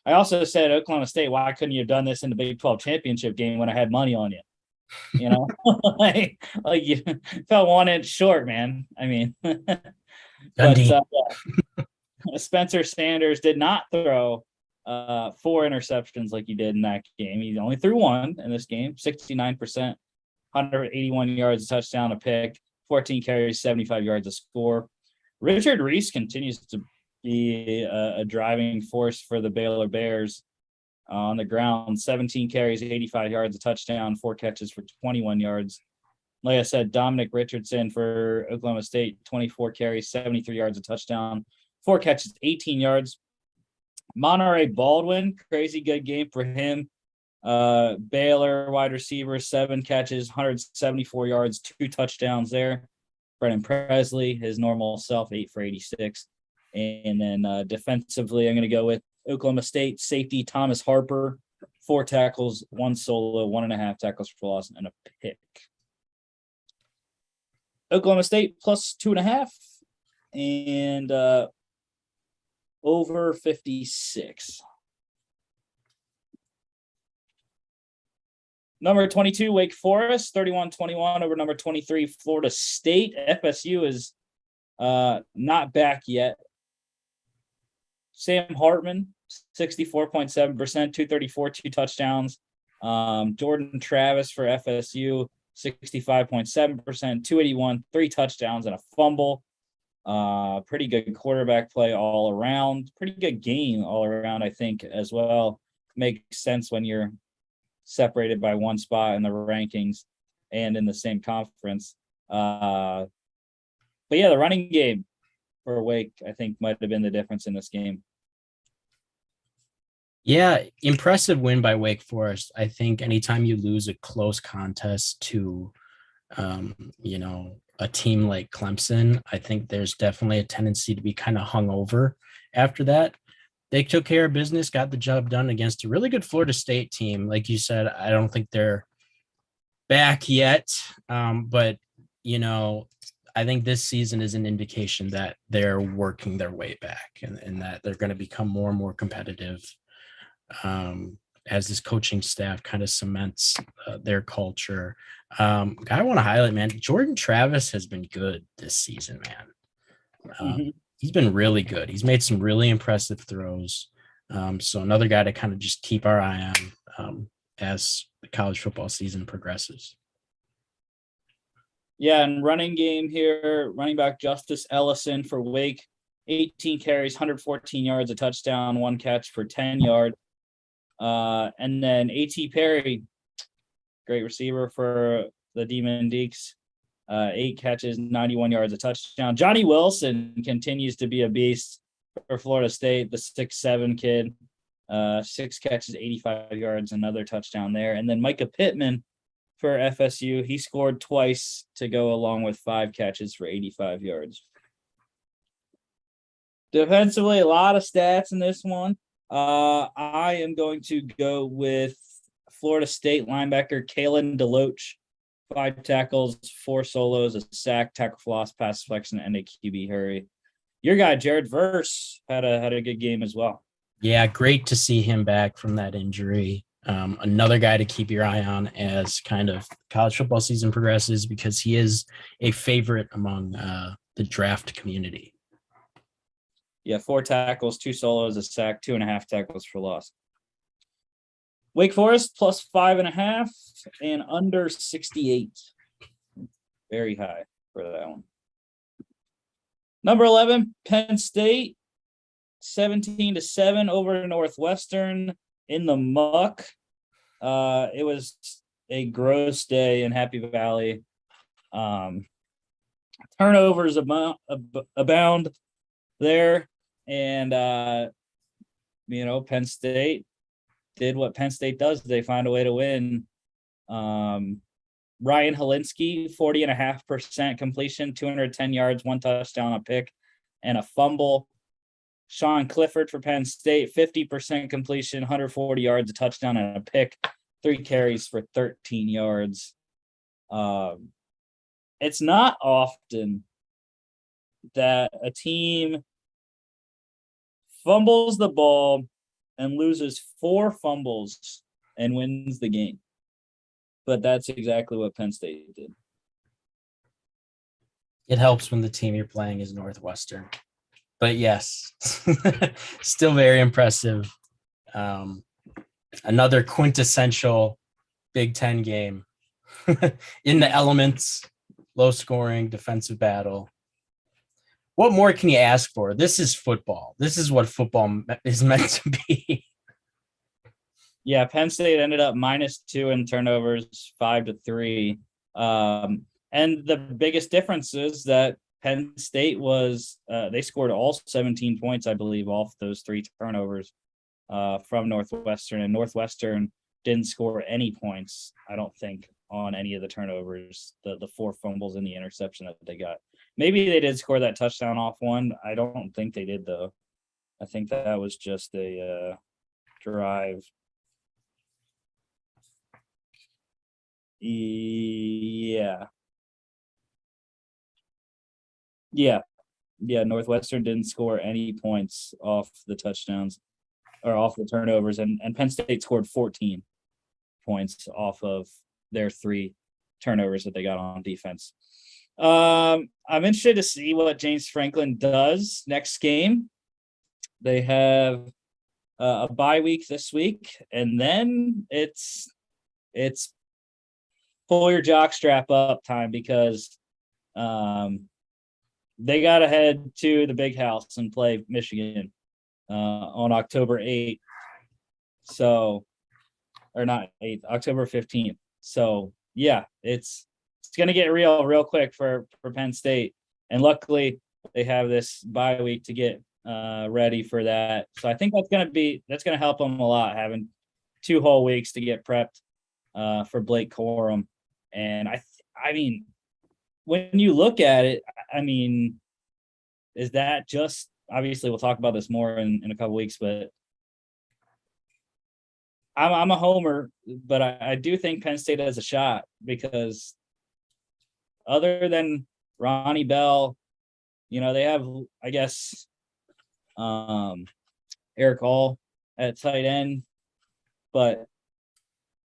I also said Oklahoma State, why couldn't you have done this in the Big 12 championship game when I had money on you? You know, like you fell 1 inch short, man. I mean, but Spencer Sanders did not throw 4 interceptions like he did in that game. He only threw 1 in this game, 69%, 181 yards, a touchdown, a pick, 14 carries, 75 yards, a score. Richard Reese continues to be a driving force for the Baylor Bears on the ground. 17 carries, 85 yards, a touchdown, 4 catches for 21 yards. Like I said, Dominic Richardson for Oklahoma State, 24 carries, 73 yards, a touchdown, 4 catches, 18 yards. Monterey Baldwin, crazy good game for him. Baylor wide receiver, 7 catches, 174 yards, 2 touchdowns there. Brennan Presley, his normal self, 8 for 86. And then defensively, I'm going to go with Oklahoma State safety Thomas Harper, 4 tackles, 1 solo, 1.5 tackles for loss, and a pick. Oklahoma State plus 2.5 and over 56. Number 22, Wake Forest, 31-21 over number 23, Florida State. FSU is not back yet. Sam Hartman, 64.7%, 234, 2 touchdowns. Jordan Travis for FSU, 65.7%, 281, 3 touchdowns, and a fumble. Pretty good quarterback play all around. Pretty good game all around, I think, as well. Makes sense when you're separated by 1 spot in the rankings and in the same conference. But yeah, the running game for Wake, I think, might have been the difference in this game. Yeah, impressive win by Wake Forest. I think anytime you lose a close contest to, a team like Clemson, I think there's definitely a tendency to be kind of hung over after that. They took care of business, got the job done against a really good Florida State team. Like you said, I don't think they're back yet, but, I think this season is an indication that they're working their way back and that they're going to become more and more competitive as this coaching staff kind of cements their culture. I want to highlight, man, Jordan Travis has been good this season, man. He's been really good. He's made some really impressive throws. So another guy to kind of just keep our eye on as the college football season progresses. Yeah, and running game here, running back Justice Ellison for Wake, 18 carries, 114 yards, a touchdown, 1 catch for 10 yards. And then A.T. Perry, great receiver for the Demon Deeks, 8 catches, 91 yards, a touchdown. Johnny Wilson continues to be a beast for Florida State, the 6'7" kid, 6 catches, 85 yards, another touchdown there. And then Micah Pittman for FSU, he scored twice to go along with 5 catches for 85 yards. Defensively, a lot of stats in this one. I am going to go with Florida State linebacker Kalen DeLoach, 5 tackles, 4 solos, a sack, tackle for loss, pass deflection, and a QB hurry. Your guy Jared Verse had a good game as well. Yeah, great to see him back from that injury. Another guy to keep your eye on as kind of college football season progresses because he is a favorite among the draft community. Yeah, 4 tackles, 2 solos, a sack, 2.5 tackles for loss. Wake Forest plus 5.5 and under 68. Very high for that one. Number 11, Penn State, 17-7 over Northwestern in the muck. It was a gross day in Happy Valley. Turnovers abound there, and Penn State did what Penn State does. They find a way to win. Ryan Helinski, 40.5% completion, 210 yards, 1 touchdown, a pick, and a fumble. Sean Clifford for Penn State, 50% completion, 140 yards, a touchdown, and a pick, 3 carries for 13 yards. It's not often that a team fumbles the ball and loses 4 fumbles and wins the game. But that's exactly what Penn State did. It helps when the team you're playing is Northwestern. But yes, still very impressive. Another quintessential Big Ten game in the elements, low scoring, defensive battle. What more can you ask for? This is football. This is what football is meant to be. Yeah, Penn State ended up -2 in turnovers, 5-3. And the biggest difference is that Penn State was they scored all 17 points, I believe, off those 3 turnovers from Northwestern, and Northwestern didn't score any points, I don't think, on any of the turnovers, the 4 fumbles and the interception that they got. Maybe they did score that touchdown off one. I don't think they did, though. I think that was just a drive. Yeah. Northwestern didn't score any points off the touchdowns or off the turnovers, and Penn State scored 14 points off of their 3 turnovers that they got on defense. I'm interested to see what James Franklin does next game. They have a bye week this week, and then it's pull your jock strap up time, because they got to head to the Big House and play Michigan on October 8th. So, or not 8th, October 15th. So, yeah, it's going to get real quick for Penn State. And luckily, they have this bye week to get ready for that. So I think that's going to help them a lot, having 2 whole weeks to get prepped for Blake Corum. And I mean, when you look at it, I mean, is that just, obviously we'll talk about this more in a couple weeks, but I'm a homer, but I do think Penn State has a shot, because other than Ronnie Bell, they have, I guess, Eric Hall at tight end, but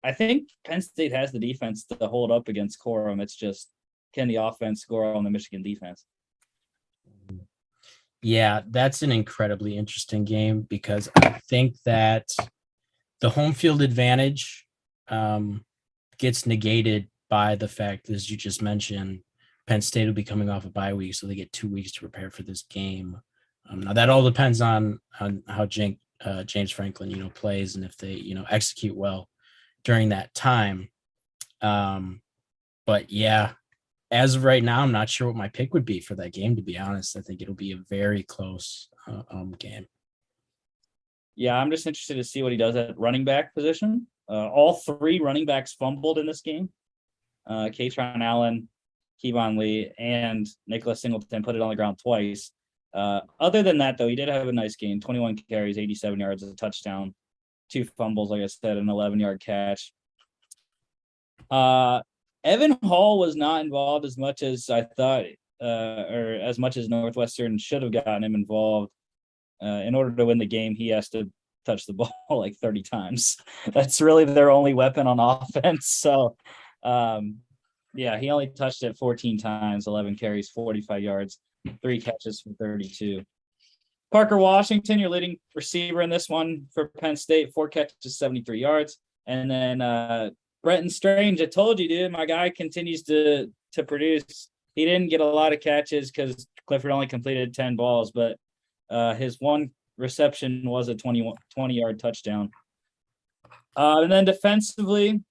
I think Penn State has the defense to hold up against Corum. It's just, can the offense score on the Michigan defense? Yeah, that's an incredibly interesting game, because I think that the home field advantage gets negated by the fact, as you just mentioned, Penn State will be coming off a bye week, so they get 2 weeks to prepare for this game. Now that all depends on how James Franklin, plays, and if they, execute well during that time. But yeah, as of right now, I'm not sure what my pick would be for that game, to be honest. I think it'll be a very close game. Yeah, I'm just interested to see what he does at running back position. All 3 running backs fumbled in this game. Katron Allen, Kevon Lee, and Nicholas Singleton put it on the ground twice. Other than that, though, he did have a nice game. 21 carries, 87 yards, a touchdown, 2 fumbles, like I said, an 11-yard catch. Evan Hall was not involved as much as I thought, or as much as Northwestern should have gotten him involved. In order to win the game, he has to touch the ball like 30 times. That's really their only weapon on offense. So, yeah, he only touched it 14 times, 11 carries, 45 yards, 3 catches for 32. Parker Washington, your leading receiver in this one for Penn State, 4 catches, 73 yards. And then Brenton Strange, I told you, dude, my guy continues to produce. He didn't get a lot of catches because Clifford only completed 10 balls, but his 1 reception was a 20-yard touchdown. And then defensively, I'm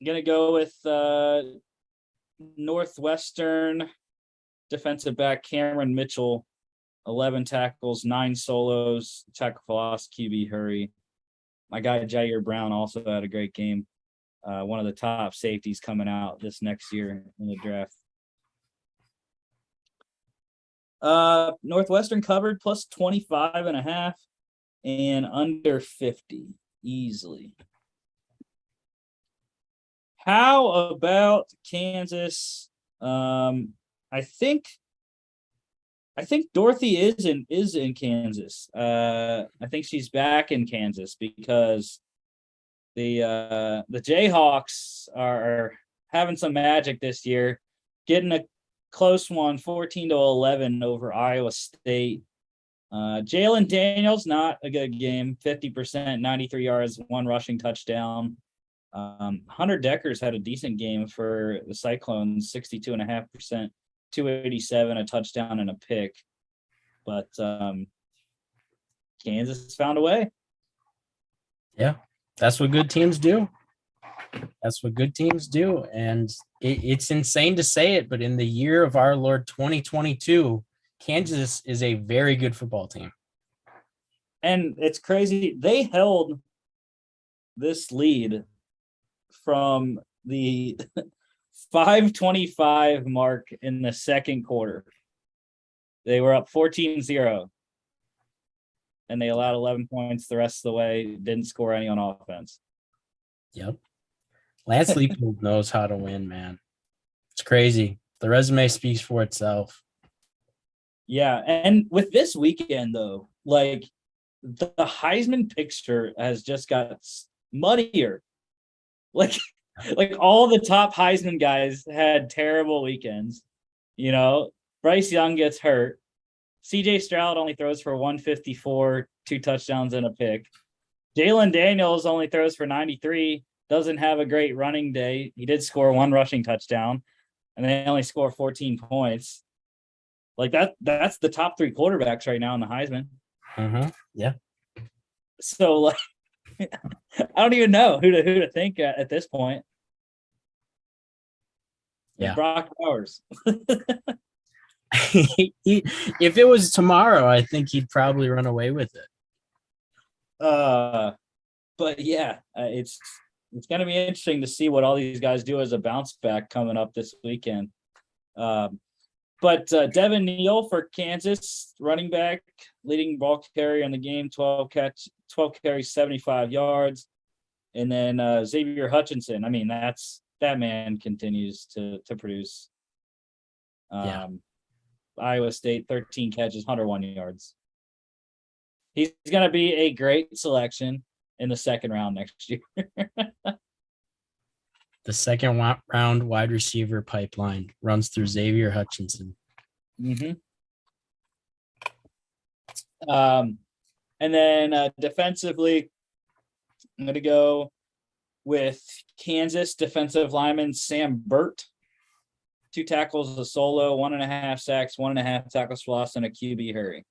going to go with Northwestern defensive back Cameron Mitchell, 11 tackles, 9 solos, tackle for loss, QB hurry. My guy Jair Brown also had a great game. one of the top safeties coming out this next year in the draft. Northwestern covered plus 25.5 and under 50 easily. How about Kansas? I think Dorothy is in Kansas. I think she's back in Kansas because the Jayhawks are having some magic this year, getting a close one, 14-11 over Iowa State. Jalen Daniels, not a good game, 50%, 93 yards, 1 rushing touchdown. Hunter Deckers had a decent game for the Cyclones, 62.5%, 287, a touchdown and a pick. But Kansas found a way. Yeah, that's what good teams do. And it's insane to say it, but in the year of our Lord 2022, Kansas is a very good football team. And it's crazy. They held this lead from the 5:25 mark in the second quarter. They were up 14-0. And they allowed 11 points the rest of the way. Didn't score any on offense. Yep. Lance Leipold knows how to win, man. It's crazy. The resume speaks for itself. Yeah, and with this weekend, though, like the Heisman picture has just got muddier. Like all the top Heisman guys had terrible weekends. You know, Bryce Young gets hurt. CJ Stroud only throws for 154, 2 touchdowns and a pick. Jalen Daniels only throws for 93, doesn't have a great running day. He did score 1 rushing touchdown, and they only score 14 points. Like that's the top 3 quarterbacks right now in the Heisman. Mm-hmm. Yeah. So like I don't even know who to think at this point. Yeah. Brock Bowers. If it was tomorrow, I think he'd probably run away with it. But yeah, it's going to be interesting to see what all these guys do as a bounce back coming up this weekend. But Devin Neal for Kansas, running back, leading ball carrier in the game, 12 carries, 75 yards. And then Xavier Hutchinson. I mean, that man continues to produce. Yeah. Iowa State, 13 catches, 101 yards. He's going to be a great selection in the second round next year. The second round wide receiver pipeline runs through Xavier Hutchinson. Mm-hmm. And then defensively, I'm going to go with Kansas defensive lineman Sam Burt. 2 tackles, a solo, 1.5 sacks, 1.5 tackles for loss, and a QB hurry.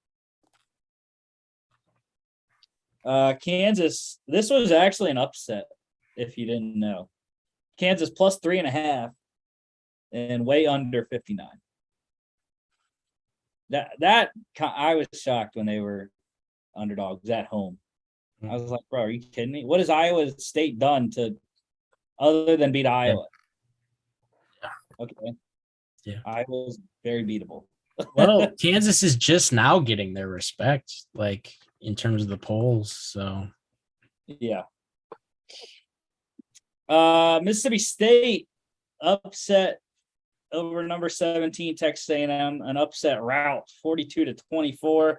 Kansas, this was actually an upset, if you didn't know. Kansas plus 3.5 and way under 59. That I was shocked when they were underdogs at home. I was like, bro, are you kidding me? What has Iowa State done to other than beat Iowa? Okay. Yeah. Iowa's very beatable. Well, Kansas is just now getting their respect, like in terms of the polls. So yeah. Mississippi State upset over number 17 Texas A&M, an upset rout, 42-24.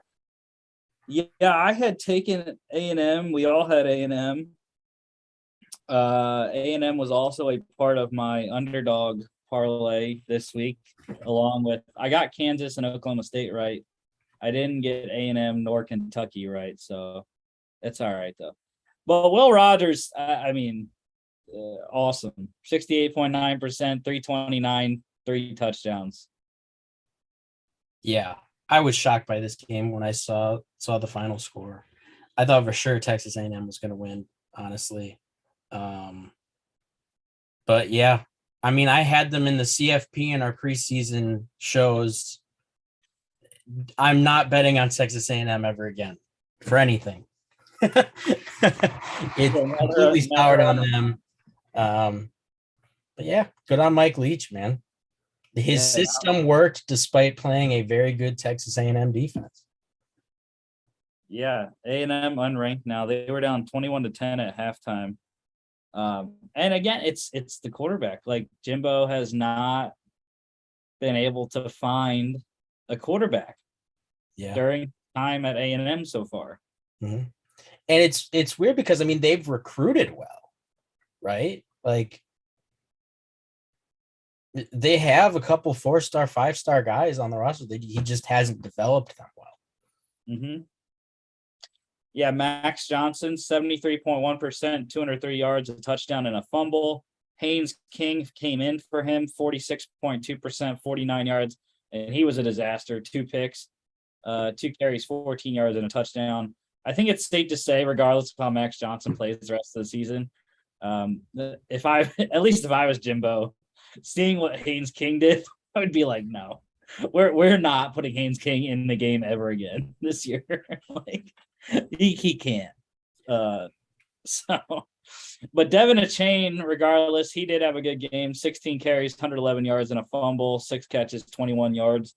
Yeah, I had taken A&M. We all had A&M. A&M was also a part of my underdog parlay this week, along with I got Kansas and Oklahoma State right. I didn't get A&M nor Kentucky right, so it's all right though. But Will Rogers, I mean, awesome, 68.9%, 329, 3 touchdowns. Yeah, I was shocked by this game when I saw the final score. I thought for sure Texas A&M was going to win, honestly. But yeah, I mean, I had them in the CFP in our preseason shows. I'm not betting on Texas A&M ever again for anything. It completely soured on them. But yeah, good on Mike Leach, man. His Yeah. system worked despite playing a very good Texas A&M defense. Yeah, A&M unranked now. They were down 21-10 at halftime. And again, it's the quarterback. Like Jimbo has not been able to find a quarterback during time at A&M so far. Mm-hmm. And it's weird because I mean they've recruited well, right? Like they have a couple 4-star, 5-star guys on the roster. He just hasn't developed them well. Mm-hmm. Yeah, Max Johnson, 73.1%, 203 yards, a touchdown, and a fumble. Haynes King came in for him, 46.2%, 49 yards, and he was a disaster. 2 picks, 2 carries, 14 yards, and a touchdown. I think it's safe to say, regardless of how Max Johnson plays the rest of the season, if I was Jimbo, seeing what Haynes King did, I would be like, no, we're not putting Haynes King in the game ever again this year. Like he can't. But Devin Achane, regardless, he did have a good game. 16 carries, 111 yards, and a fumble. 6 catches, 21 yards.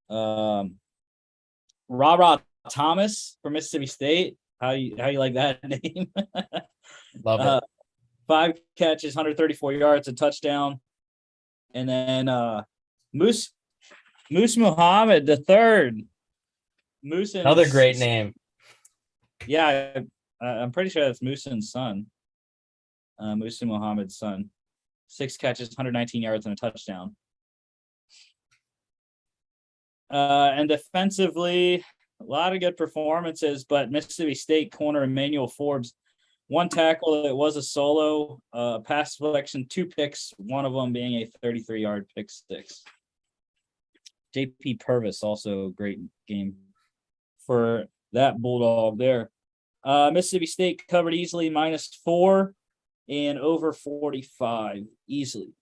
Ra Thomas from Mississippi State. How you like that name? Love it. 5 catches, 134 yards, a touchdown. And then Moose Muhammad the third. Another great name. Yeah, I'm pretty sure that's Moosin's son. Musa Muhammad's son. 6 catches, 119 yards, and a touchdown. And defensively, a lot of good performances, but Mississippi State corner Emmanuel Forbes, 1 tackle. It was a solo, pass selection, 2 picks, one of them being a 33-yard pick 6. JP Purvis, also a great game for that Bulldog there. Mississippi State covered easily, -4 and over 45 easily.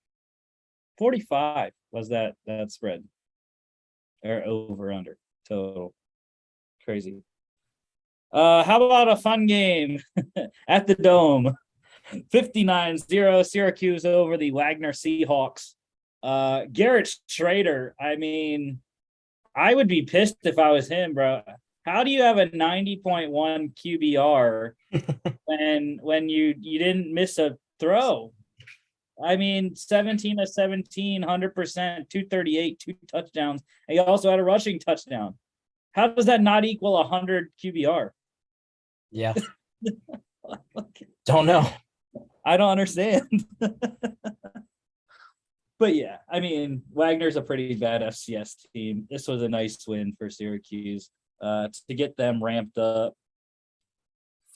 45 was that spread, or over under total. Crazy. How about a fun game at the Dome? 59-0 Syracuse over the Wagner Seahawks. Garrett Schrader, I mean, I would be pissed if I was him, bro. How do you have a 90.1 QBR when you didn't miss a throw? I mean, 17 of 17, 100%, 238, 2 touchdowns. And he also had a rushing touchdown. How does that not equal 100 QBR? Yeah. Don't know. I don't understand. But yeah, I mean, Wagner's a pretty bad FCS team. This was a nice win for Syracuse to get them ramped up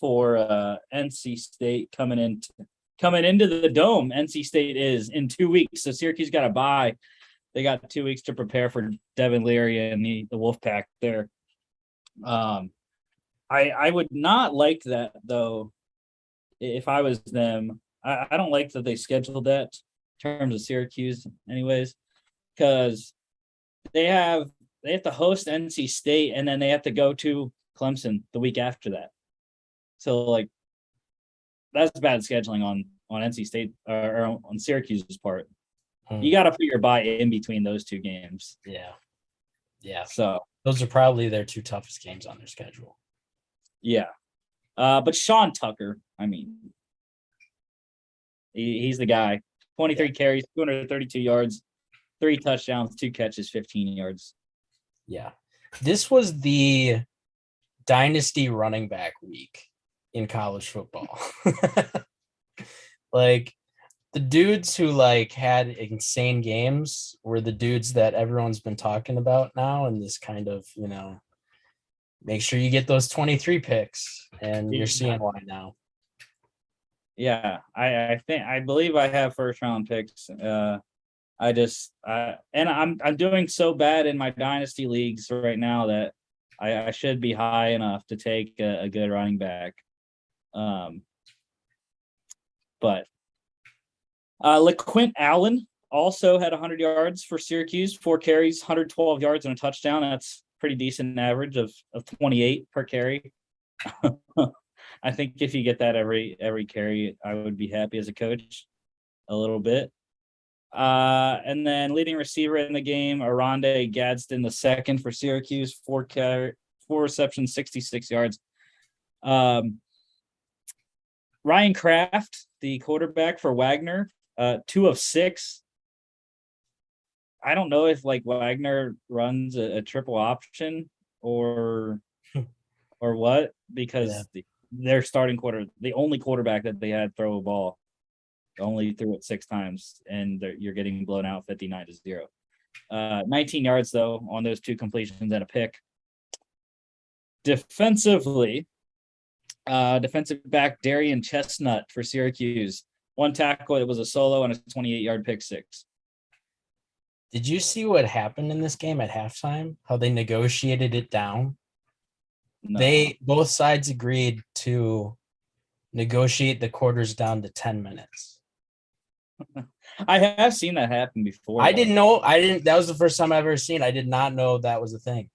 for NC State coming into the Dome. NC State is in 2 weeks, so Syracuse got a bye. They got 2 weeks to prepare for Devin Leary and the Wolfpack there. I would not like that though. If I was them, I don't like that they scheduled that in terms of Syracuse, anyways, because they have to host NC State and then they have to go to Clemson the week after that. So like, that's bad scheduling on NC State or on Syracuse's part. You got to put your bye in between those 2 games. Yeah. So those are probably their 2 toughest games on their schedule. Yeah. But Sean Tucker, I mean, he's the guy. 23 carries, 232 yards, 3 touchdowns, 2 catches, 15 yards. Yeah. This was the dynasty running back week in college football. Like the dudes who like had insane games were the dudes that everyone's been talking about now, and this kind of, make sure you get those 23 picks, and you're seeing why now. Yeah, I believe I have 1st round picks. And I'm doing so bad in my dynasty leagues right now that I should be high enough to take a good running back. But LeQuint Allen also had 100 yards for Syracuse, 4 carries, 112 yards and a touchdown. That's pretty decent average of 28 per carry. I think if you get that every carry, I would be happy as a coach a little bit. And then leading receiver in the game, Aronde Gadsden the second for Syracuse, 4 receptions, 66 yards. Ryan Kraft, the quarterback for Wagner, 2 of 6. I don't know if like Wagner runs a triple option or what, because their starting the only quarterback that they had throw a ball, only threw it 6 times, and you're getting blown out 59-0. 19 yards though on those 2 completions and a pick. Defensively, defensive back Darian Chestnut for Syracuse, 1 tackle. It was a solo and a 28-yard pick 6. Did you see what happened in this game at halftime? How they negotiated it down? No. Both sides agreed to negotiate the quarters down to 10 minutes. I have seen that happen before. I didn't know. That was the first time I've ever seen. I did not know that was a thing.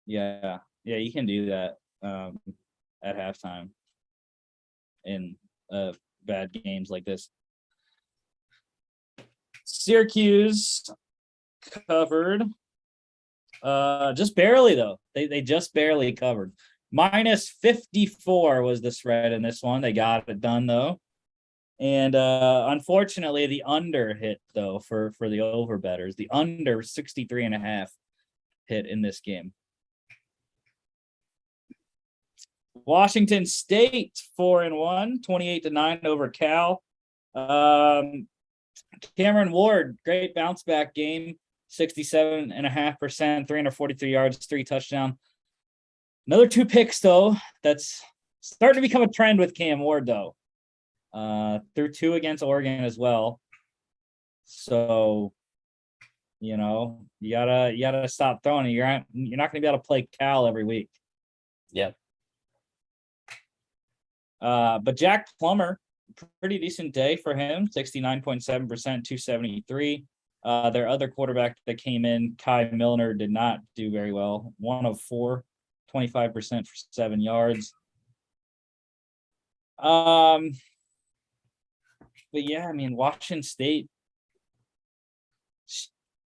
Yeah, you can do that at halftime in bad games like this. Syracuse covered just barely though. They just barely covered. -54 was the spread in this one. They got it done though. And unfortunately the under hit though for the over bettors. The under 63.5 hit in this game. Washington State 4-1, 28-9 over Cal. Cameron Ward, great bounce back game, 67.5%, 343 yards, 3 touchdowns. Another 2 picks though. That's starting to become a trend with Cam Ward though. Threw 2 against Oregon as well. So, you gotta stop throwing. You're not going to be able to play Cal every week. Yep. But Jack Plummer, pretty decent day for him, 69.7%, 273. Their other quarterback that came in, Kai Milner, did not do very well. 1 of 4, 25% for 7 yards. But yeah, I mean, Washington State,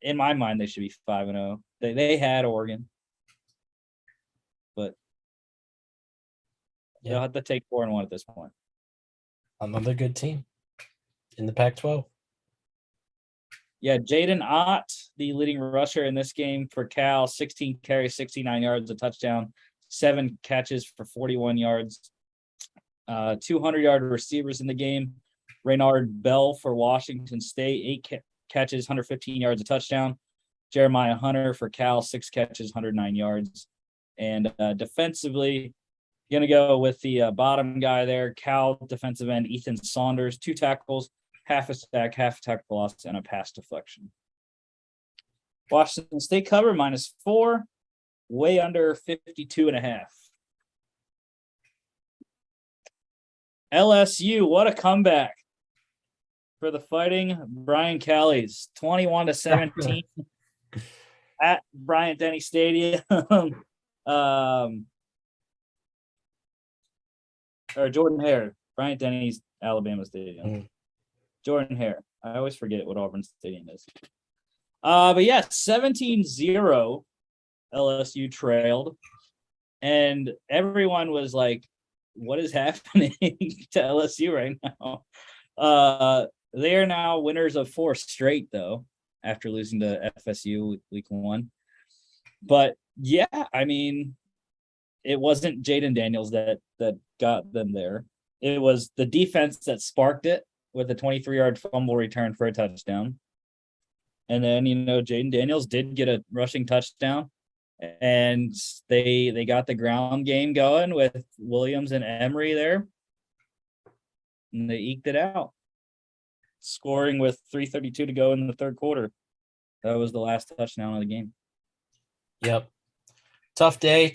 in my mind, they should be 5-0. They had Oregon, but they'll have to take 4-1 at this point. Another good team in the Pac-12. Yeah, Jaden Ott, the leading rusher in this game for Cal, 16 carries, 69 yards, a touchdown, 7 catches for 41 yards. 200-yard receivers in the game. Raynard Bell for Washington State, 8 catches, 115 yards, a touchdown. Jeremiah Hunter for Cal, 6 catches, 109 yards. And defensively, going to go with the bottom guy there, Cal defensive end Ethan Saunders, 2 tackles, half a sack, half a tackle loss, and a pass deflection. Washington State cover -4, way under 52.5. LSU, what a comeback for the Fighting Brian Kelly's, 21-17 at Bryant-Denny Stadium. Or Jordan Hare, Bryant-Denny's Alabama Stadium. Mm-hmm. Jordan Hare. I always forget what Auburn Stadium is. But yeah, 17-0 LSU trailed. And everyone was like, what is happening to LSU right now? They are now winners of 4 straight, though, after losing to FSU week 1. But yeah, I mean, it wasn't Jaden Daniels that got them there. It was the defense that sparked it with a 23-yard fumble return for a touchdown. And then, Jaden Daniels did get a rushing touchdown. And they got the ground game going with Williams and Emery there. And they eked it out, scoring with 3:32 to go in the third quarter. That was the last touchdown of the game. Yep. Tough day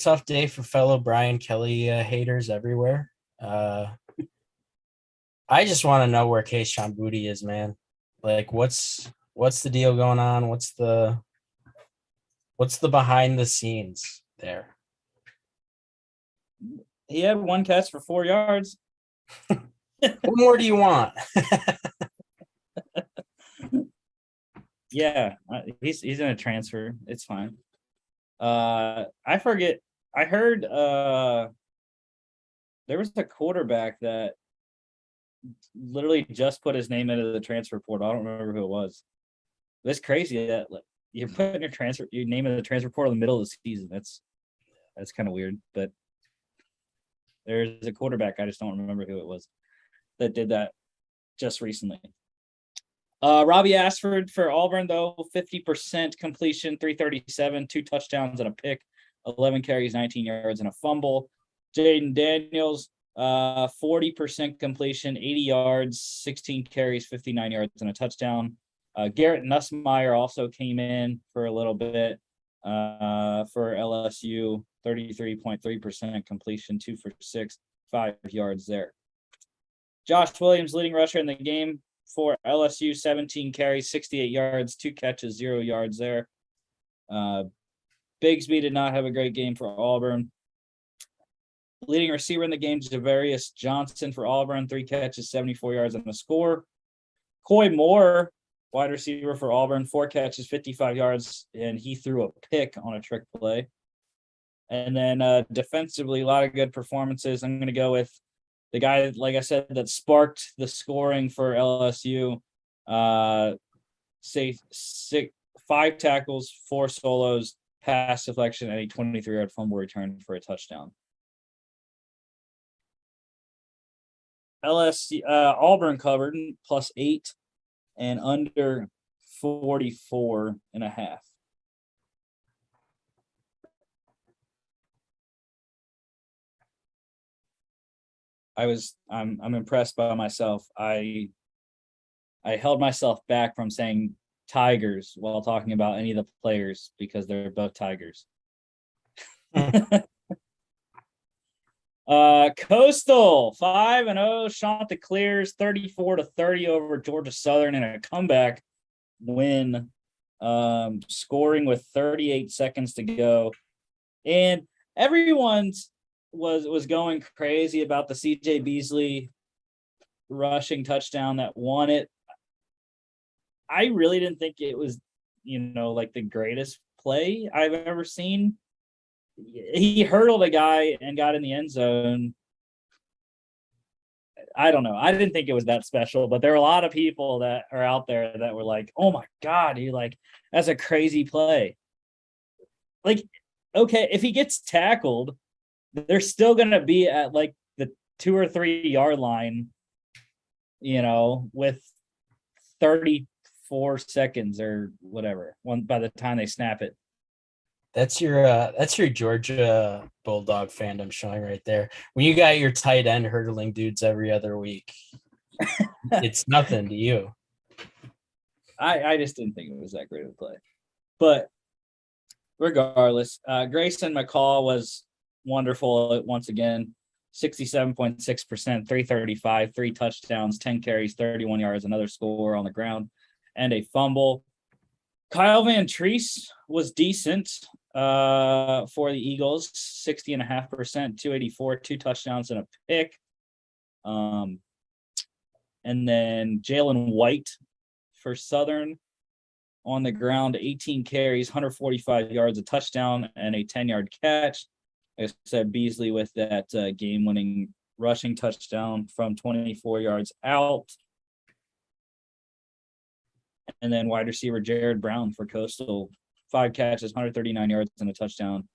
for fellow Brian Kelly haters everywhere. I just want to know where Keyshawn Booty is, man. Like, what's the deal going on? What's the behind the scenes there? He had one catch for 4 yards. What more do you want? Yeah, he's gonna transfer. It's fine. I forget. I heard there was a quarterback that literally just put his name into the transfer portal. I don't remember who it was. It's crazy that you're putting your name in the transfer portal in the middle of the season. That's kind of weird. But there's a quarterback, I just don't remember who it was, that did that just recently. Robbie Ashford for Auburn, though, 50% completion, 337, 2 touchdowns and a pick, 11 carries, 19 yards and a fumble. Jaden Daniels, 40% completion, 80 yards, 16 carries, 59 yards and a touchdown. Garrett Nussmeier also came in for a little bit for LSU, 33.3% completion, 2 for 6, 5 yards there. Josh Williams, leading rusher in the game for LSU, 17 carries, 68 yards, 2 catches, 0 yards there. Bigsby did not have a great game for Auburn. Leading receiver in the game, Javarius Johnson for Auburn, 3 catches, 74 yards and a score. Coy Moore, wide receiver for Auburn, 4 catches, 55 yards, and he threw a pick on a trick play. And then defensively, a lot of good performances. I'm going to go with the guy, like I said, that sparked the scoring for LSU. Say 5 tackles, 4 solos, pass deflection, and a 23-yard fumble return for a touchdown. Auburn covered +8 and under 44.5. I'm impressed by myself. I held myself back from saying Tigers while talking about any of the players because they're both Tigers. Coastal 5-0, Chanticleers 34-30 over Georgia Southern in a comeback win, scoring with 38 seconds to go. And everyone's was going crazy about the CJ Beasley rushing touchdown that won it. I really didn't think it was, like the greatest play I've ever seen. He hurdled a guy and got in the end zone. I don't know. I didn't think it was that special, but there are a lot of people that are out there that were like, "Oh my God, that's a crazy play." Like, okay, if he gets tackled, they're still going to be at like the 2 or 3 yard line, with 34 seconds or whatever by the time they snap it. That's your Georgia Bulldog fandom showing right there. When you got your tight end hurdling dudes every other week, it's nothing to you. I just didn't think it was that great of a play. But regardless, Grayson McCall was wonderful once again. 67.6%, 335, 3 touchdowns, 10 carries, 31 yards, another score on the ground, and a fumble. Kyle Van Treese was decent for the Eagles, 60.5%, 284, 2 touchdowns and a pick. And then Jalen White for Southern on the ground, 18 carries, 145 yards, a touchdown, and a 10-yard catch. Like I said, Beasley with that game-winning rushing touchdown from 24 yards out. And then wide receiver Jared Brown for Coastal, 5 catches, 139 yards, and a touchdown,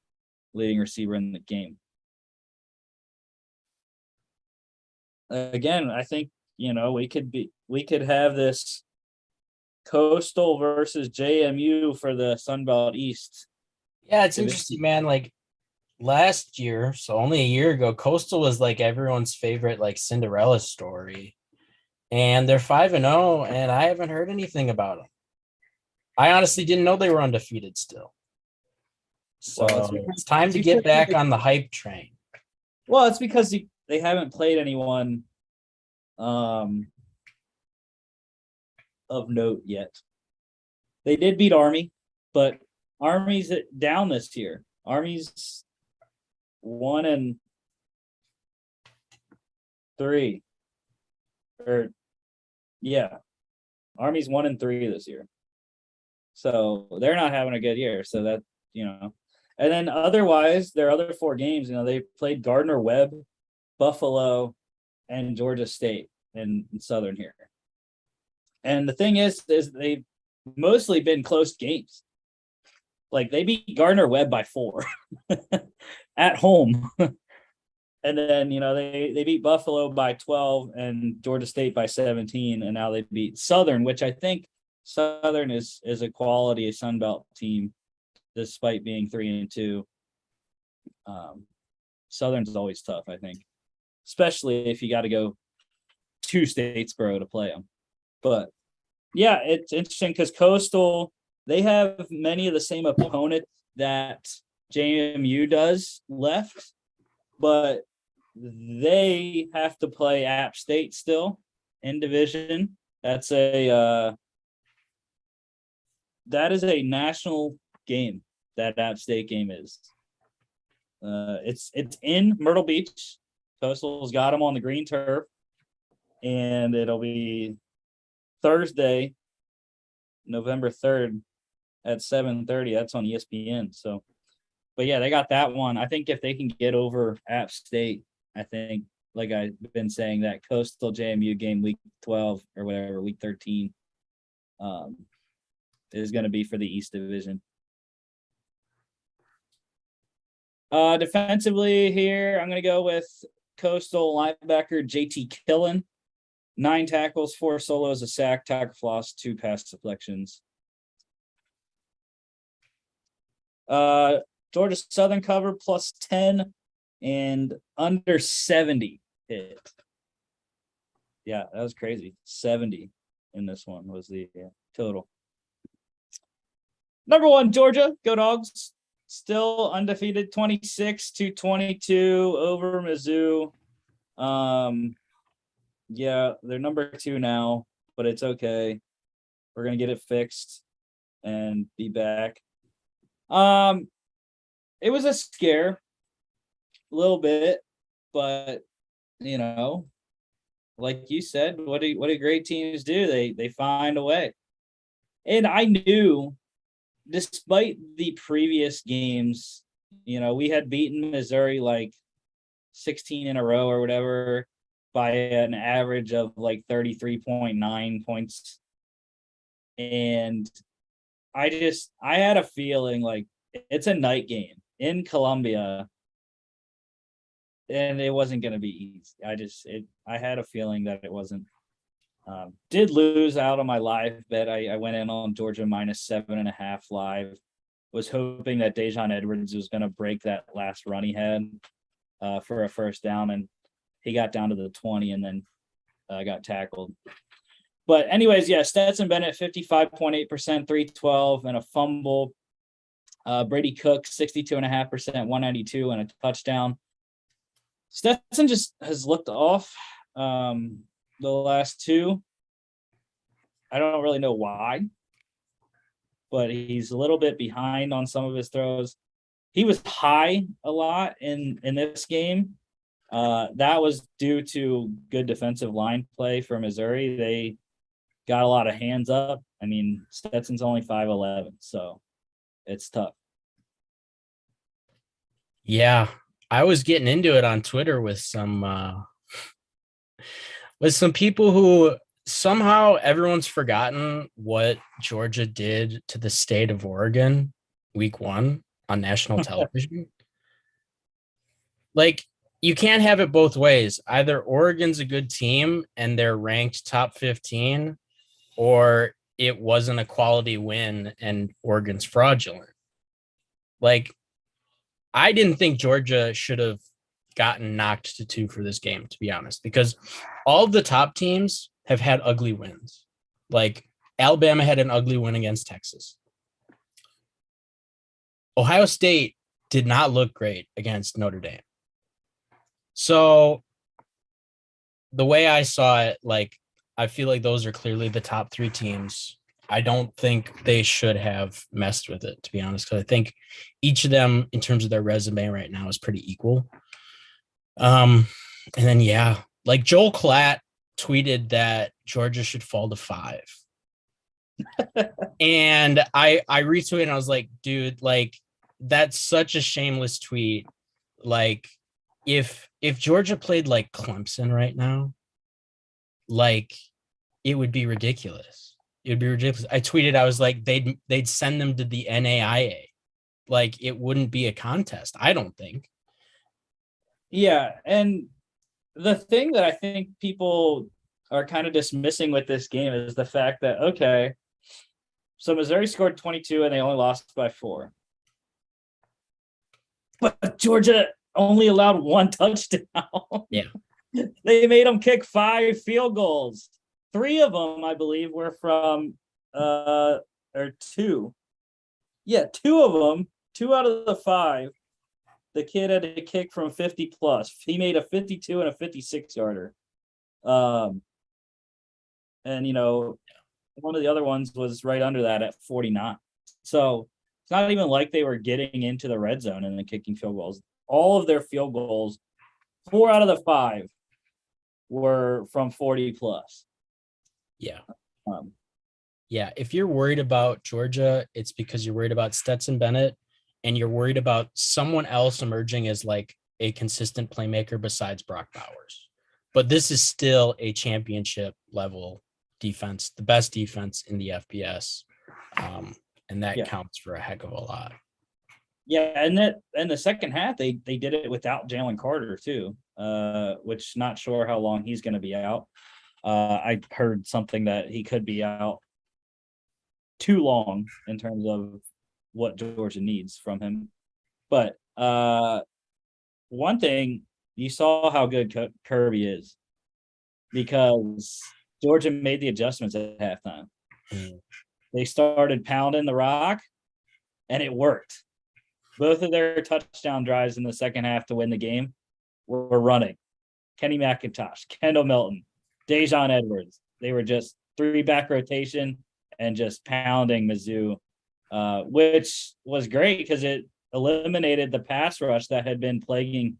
leading receiver in the game. Again, I think, we could have this Coastal versus JMU for the Sun Belt East. Yeah, it's interesting, man. Like last year, so only a year ago, Coastal was like everyone's favorite like Cinderella story. And they're 5-0, and I haven't heard anything about them. I honestly didn't know they were undefeated still. So it's time to get back on the hype train. Well, it's because they haven't played anyone of note yet. They did beat Army, but Army's down this year. Army's 1-4 3. Or yeah, Army's 1-3 this year. So they're not having a good year. So that, and then otherwise, their other 4 games, they played Gardner-Webb, Buffalo, and Georgia State in Southern here. And the thing is they've mostly been close games. Like they beat Gardner-Webb by 4 at home. And then, they beat Buffalo by 12 and Georgia State by 17. And now they beat Southern, which I think Southern is a quality Sun Belt team, despite being 3-2. Southern's always tough, I think, especially if you got to go to Statesboro to play them. But yeah, it's interesting because Coastal, they have many of the same opponents that JMU does left, but they have to play App State still in division. That is a national game. That App State game is. It's in Myrtle Beach. Coastal's got them on the green turf, and it'll be Thursday, November 3rd at 7:30. That's on ESPN. So, but yeah, they got that one. I think if they can get over App State, I think, like I've been saying, that Coastal JMU game week 12 or whatever, week 13, is going to be for the East Division. Defensively here, I'm going to go with Coastal linebacker JT Killen. 9 tackles, 4 solos, a sack, tackle for loss, 2 pass deflections. Georgia Southern cover +10 and under 70 hit. Yeah, that was crazy. 70 in this one was the total. Number 1, Georgia, go Dogs. Still undefeated, 26-22 over Mizzou. Yeah, they're number 2 now, but it's okay. We're gonna get it fixed and be back. It was a scare, a little bit, but like you said, what do great teams do? They find a way. And I knew, despite the previous games, we had beaten Missouri like 16 in a row or whatever by an average of like 33.9 points. And I had a feeling like it's a night game in Columbia and it wasn't going to be easy. I had a feeling that it wasn't. Did lose out on my live bet. I went in on Georgia -7.5 live. Was hoping that Dejon Edwards was going to break that last run he had for a first down, and he got down to the 20 and then got tackled. But anyways, yeah, Stetson Bennett 55.8%, 312 and a fumble. Brady Cook 62.5%, 192 and a touchdown. Stetson just has looked off the last 2. I don't really know why, but he's a little bit behind on some of his throws. He was high a lot in this game. That was due to good defensive line play for Missouri. They got a lot of hands up. I mean, Stetson's only 5'11", so it's tough. Yeah, I was getting into it on Twitter with some people who somehow everyone's forgotten what Georgia did to the state of Oregon week 1 on national television. Like, you can't have it both ways. Either Oregon's a good team and they're ranked top 15, or it wasn't a quality win and Oregon's fraudulent. Like, I didn't think Georgia should have gotten knocked to 2 for this game, to be honest, because all of the top teams have had ugly wins. Like, Alabama had an ugly win against Texas. Ohio State did not look great against Notre Dame. So the way I saw it, like, I feel like those are clearly the top 3 teams. I don't think they should have messed with it, to be honest, because I think each of them, in terms of their resume right now, is pretty equal. And then, yeah, Like Joel Klatt tweeted that Georgia should fall to 5. And I retweeted and I was like, dude, like that's such a shameless tweet. Like if Georgia played like Clemson right now, like it would be ridiculous. It would be ridiculous. I tweeted, I was like, they'd send them to the NAIA. Like it wouldn't be a contest, I don't think. Yeah, and the thing that I think people are kind of dismissing with this game is the fact that, okay, so Missouri scored 22 and they only lost by 4. But Georgia only allowed 1 touchdown. Yeah. They made them kick 5 field goals. 3 of them, I believe, were from or 2. Yeah, 2 of them, 2 out of the 5. The kid had to kick from 50 plus. He made a 52 and a 56 yarder. And one of the other ones was right under that at 49. So it's not even like they were getting into the red zone and then kicking field goals. All of their field goals, 4 out of the 5 were from 40 plus. Yeah. Yeah. If you're worried about Georgia, it's because you're worried about Stetson Bennett and you're worried about someone else emerging as like a consistent playmaker besides Brock Bowers. But this is still a championship level defense, the best defense in the FBS. And that counts for a heck of a lot. Yeah, and that in the second half, they did it without Jalen Carter too, which not sure how long he's going to be out. I heard something that he could be out too long in terms of what Georgia needs from him. But one thing, you saw how good Kirby is because Georgia made the adjustments at halftime. They started pounding the rock, and it worked. Both of their touchdown drives in the second half to win the game were running. Kenny McIntosh, Kendall Milton, Dejon Edwards. They were just 3-back rotation and just pounding Mizzou, which was great because it eliminated the pass rush that had been plaguing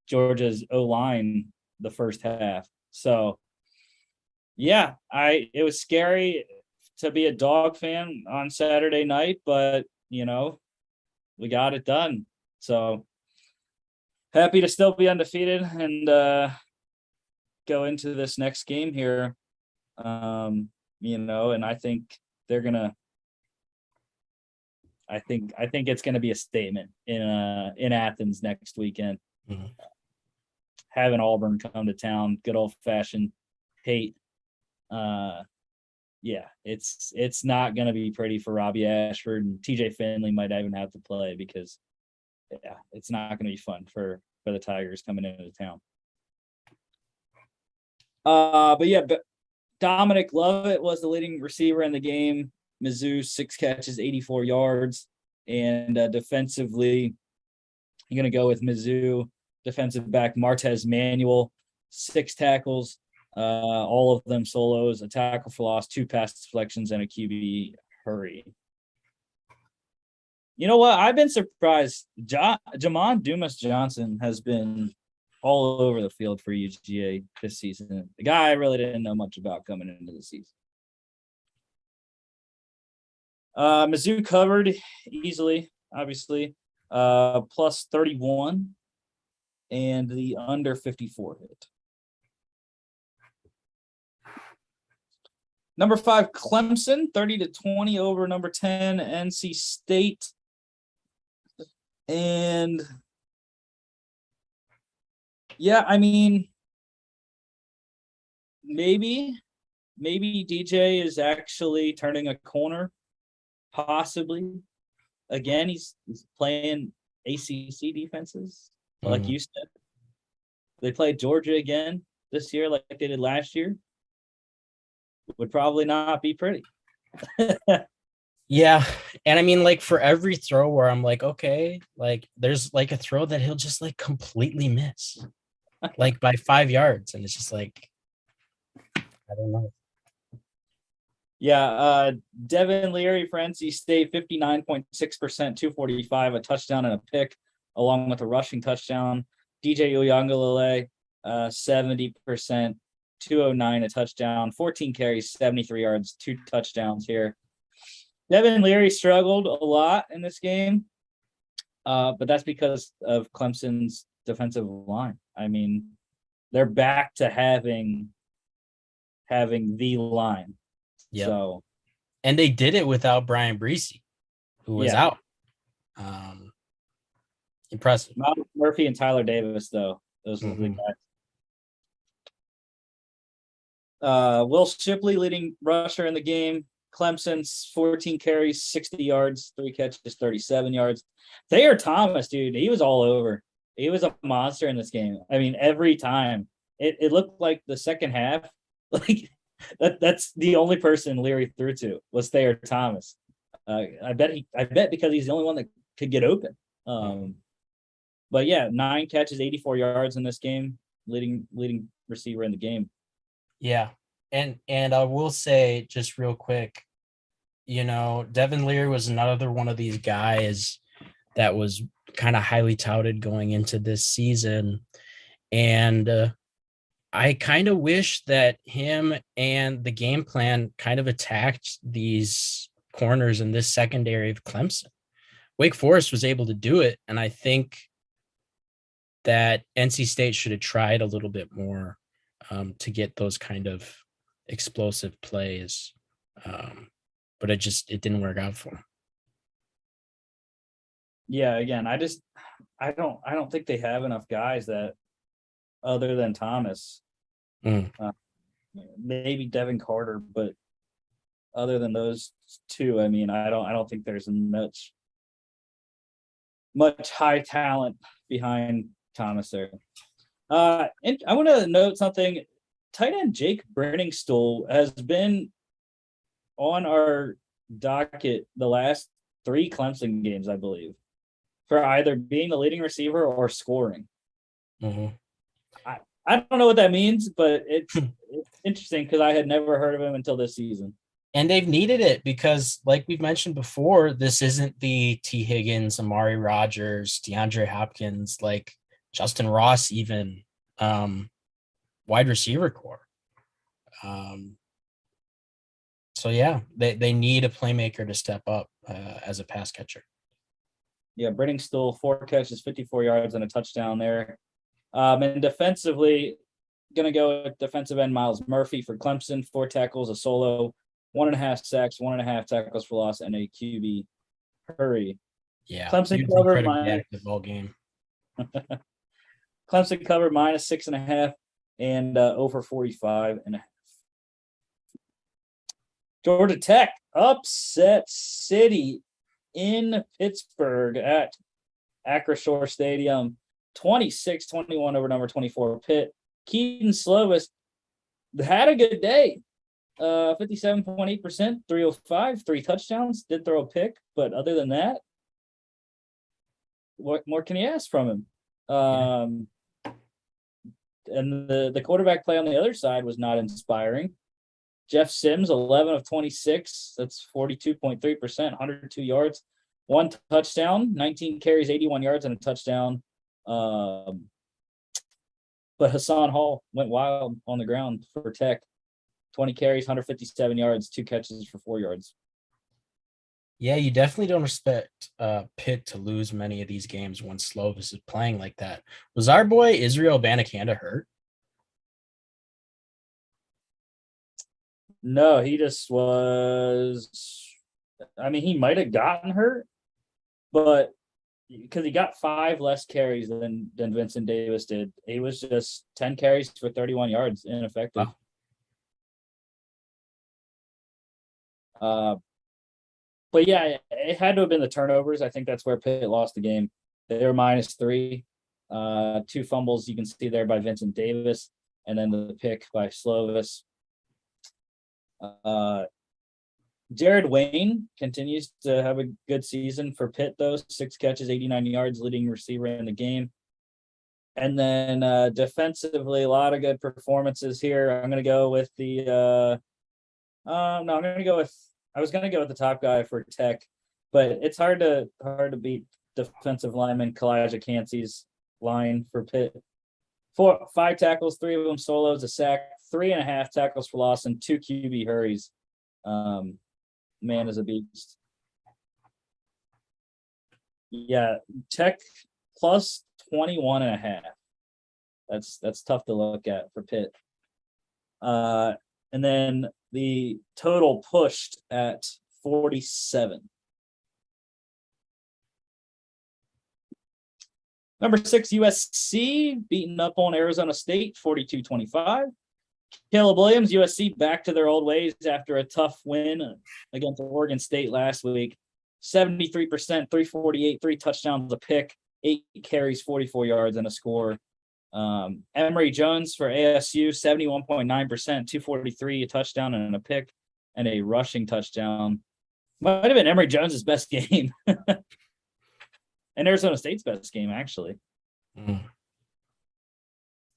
Georgia's O-line the first half. So, yeah, it was scary to be a Dog fan on Saturday night, but, we got it done. So happy to still be undefeated and go into this next game here. And I think they're gonna. I think it's gonna be a statement in Athens next weekend. Mm-hmm. Having Auburn come to town, good old fashioned hate. Yeah, it's not going to be pretty for Robbie Ashford, and TJ Finley might even have to play because, it's not going to be fun for the Tigers coming into town. But Dominic Lovett was the leading receiver in the game. Mizzou 6 catches, 84 yards, and defensively, you're going to go with Mizzou defensive back Martez Manuel, 6 tackles. All of them solos, a tackle for loss, 2 pass deflections, and a QB hurry. You know what? I've been surprised. Jamon Dumas Johnson has been all over the field for UGA this season. The guy I really didn't know much about coming into the season. Mizzou covered easily, obviously, plus 31, and the under 54 hit. Number 5, Clemson, 30-20 over number 10, NC State. And maybe DJ is actually turning a corner, possibly. Again, he's playing ACC defenses, like you said. They played Georgia again this year, like they did last year. Would probably not be pretty. Yeah. And like for every throw where I'm like, okay, like there's like a throw that he'll just like completely miss, like by 5 yards. And it's just like, I don't know. Yeah. Devin Leary for NC State, 59.6%, 245, a touchdown and a pick, along with a rushing touchdown. DJ Uiagalelei, 70%, 209 a touchdown, 14 carries, 73 yards, 2 touchdowns here. Devin Leary struggled a lot in this game, but that's because of Clemson's defensive line. I mean, they're back to having the line. Yep. So, and they did it without Brian Breesy, who was out. Impressive. Murphy and Tyler Davis, though. Those are the guys. Will Shipley leading rusher in the game. Clemson's 14 carries, 60 yards, 3 catches, 37 yards. Thayer Thomas, dude, he was all over. He was a monster in this game. I mean, every time. It looked like the second half, like that's the only person Leary threw to was Thayer Thomas. I bet because he's the only one that could get open. But yeah, 9 catches, 84 yards in this game, leading receiver in the game. Yeah. And I will say just real quick, Devin Leary was another one of these guys that was kind of highly touted going into this season. And I kind of wish that him and the game plan kind of attacked these corners in this secondary of Clemson. Wake Forest was able to do it. And I think that NC State should have tried a little bit more to get those kind of explosive plays. But it didn't work out for them. Yeah, again, I don't think they have enough guys that other than Thomas. Maybe Devin Carter, but other than those two, I mean, I don't think there's much high talent behind Thomas there. And I want to note something. Tight end Jake Brenningstool has been on our docket the last 3 Clemson games, I believe, for either being the leading receiver or scoring. I don't know what that means, but it's interesting because I had never heard of him until this season. And they've needed it because, like we've mentioned before, this isn't the T. Higgins, Amari Rogers, DeAndre Hopkins, like Justin Ross, even wide receiver core. So yeah, they need a playmaker to step up as a pass catcher. Yeah, Brenningstool, 4 catches, 54 yards, and a touchdown there. And defensively, going to go with defensive end Miles Murphy for Clemson, 4 tackles, a solo, 1.5 sacks, 1.5 tackles for loss, and a QB hurry. Yeah, Clemson covered all game. Clemson covered -6.5 and over 45.5. Georgia Tech upset City in Pittsburgh at Acrisure Stadium, 26-21 over number 24 Pitt. Keaton Slovis had a good day, 57.8%, 305, 3 touchdowns, did throw a pick, but other than that, what more can you ask from him? And the quarterback play on the other side was not inspiring. Jeff Sims, 11 of 26. That's 42.3%, 102 yards, 1 touchdown, 19 carries, 81 yards, and a touchdown. But Hassan Hall went wild on the ground for Tech. 20 carries, 157 yards, 2 catches for 4 yards. Yeah, you definitely don't expect Pitt to lose many of these games when Slovis is playing like that. Was our boy Israel Banakanda hurt? No, he just was. I mean, he might have gotten hurt, but because he got 5 less carries than Vincent Davis did. He was just 10 carries for 31 yards, ineffective. Wow. But yeah, it had to have been the turnovers. I think that's where Pitt lost the game. They were -3. 2 fumbles you can see there by Vincent Davis, and then the pick by Slovis. Jared Wayne continues to have a good season for Pitt, though. 6 catches, 89 yards, leading receiver in the game. And then defensively, a lot of good performances here. I'm going to go with I was going to go with the top guy for Tech, but it's hard to beat defensive lineman Kalijah Cansey's line for Pitt. 5 tackles, 3 of them solos, a sack, 3.5 tackles for loss, and 2 QB hurries. Man is a beast. Yeah, Tech plus 21.5. That's tough to look at for Pitt. And then the total pushed at 47. Number 6, USC beating up on Arizona State, 42-25. Caleb Williams, USC back to their old ways after a tough win against Oregon State last week. 73%, 348, 3 touchdowns, a pick, 8 carries, 44 yards, and a score. Emory Jones for ASU, 71.9%, 243, a touchdown and a pick, and a rushing touchdown. Might have been Emory Jones's best game. And Arizona State's best game, actually.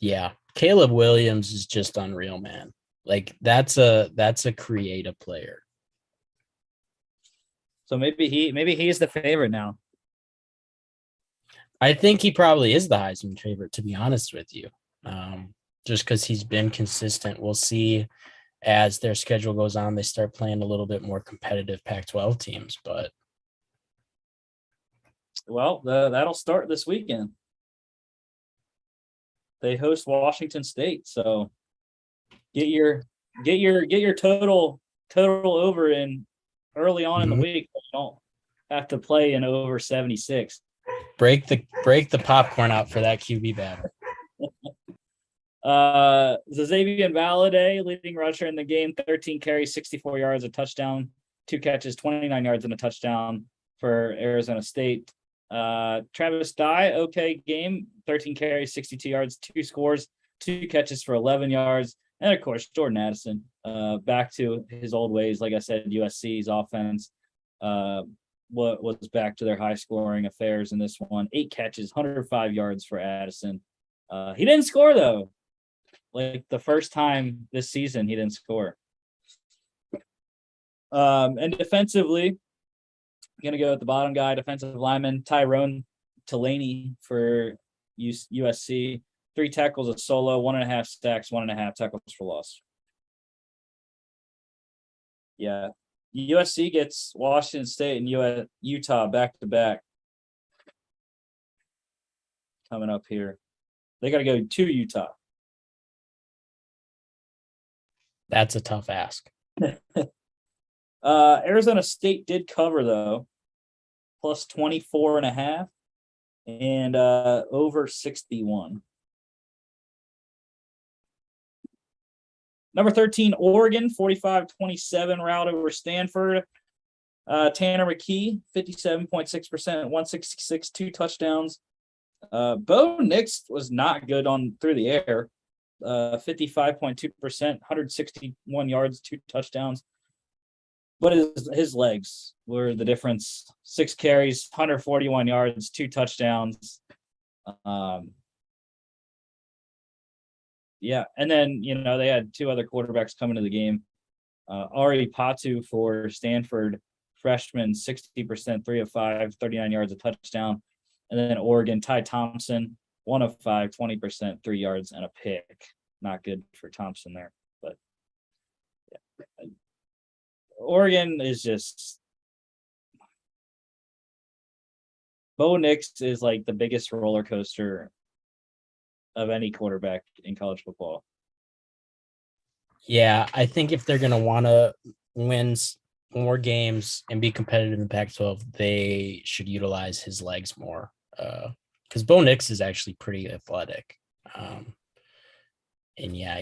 Yeah, Caleb Williams is just unreal, man. Like that's a creative player. So maybe he's the favorite now. I think he probably is the Heisman favorite, to be honest with you. Just because he's been consistent. We'll see as their schedule goes on, they start playing a little bit more competitive Pac-12 teams, but well, that'll start this weekend. They host Washington State, so get your total over in early on in the week. You don't have to play in over 76. Break the popcorn out for that QB battle. Xavier Valade, leading rusher in the game, 13 carries, 64 yards, a touchdown, 2 catches, 29 yards, and a touchdown for Arizona State. Travis Dye, okay game, 13 carries, 62 yards, 2 scores, 2 catches for 11 yards. And of course, Jordan Addison, back to his old ways. Like I said, USC's offense was back to their high scoring affairs in this one. 8 catches, 105 yards for Addison. He didn't score though. Like the first time this season, he didn't score. And defensively, going to go with the bottom guy, defensive lineman Tyrone Tulane for USC. 3 tackles, a solo, 1.5 sacks, 1.5 tackles for loss. Yeah. USC gets Washington State and Utah back to back coming up here. They got to go to Utah. That's a tough ask. Arizona State did cover though, plus 24.5 and over 61. Number 13, Oregon, 45-27 rout over Stanford. Tanner McKee, 57.6%, 166, 2 touchdowns. Bo Nix was not good through the air. 55.2%, 161 yards, 2 touchdowns. But his legs were the difference. 6 carries, 141 yards, 2 touchdowns. Yeah, and then, they had 2 other quarterbacks come into the game. Ari Patu for Stanford, freshman, 60%, 3 of 5, 39 yards, a touchdown. And then Oregon, Ty Thompson, 1 of 5, 20%, 3 yards, and a pick. Not good for Thompson there, but yeah. Oregon is just Bo Nix is like the biggest roller coaster of any quarterback in college football. Yeah, I think if they're going to want to win more games and be competitive in Pac-12, they should utilize his legs more. Because Bo Nix is actually pretty athletic. And yeah,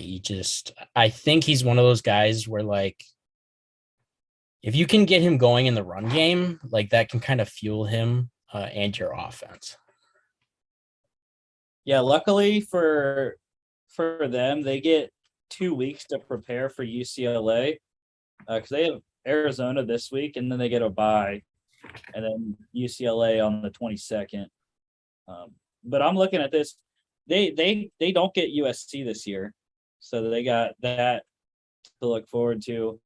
I think he's one of those guys where, like, if you can get him going in the run game, like that can kind of fuel him and your offense. Yeah, luckily for them, they get 2 weeks to prepare for UCLA because they have Arizona this week, and then they get a bye, and then UCLA on the 22nd. But I'm looking at this. They don't get USC this year, so they got that to look forward to.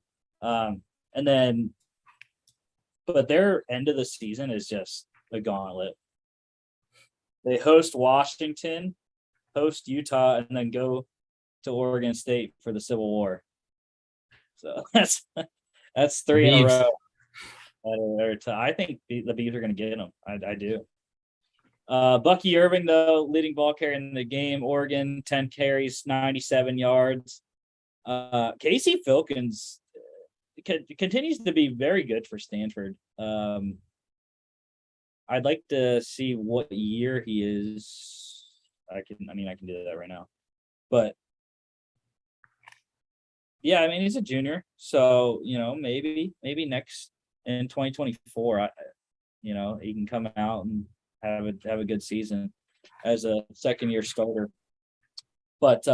And then, but their end of the season is just a gauntlet. They host Washington, host Utah, and then go to Oregon State for the Civil War. So that's 3 in a Beavs. row. I think the Beavs are going to get them. I do. Bucky Irving, though, leading ball carrier in the game. Oregon, 10 carries, 97 yards. Casey Filkins continues to be very good for Stanford. I'd like to see what year he is. I can do that right now. But yeah, I mean, he's a junior, so maybe next in 2024, he can come out and have a good season as a second-year starter. But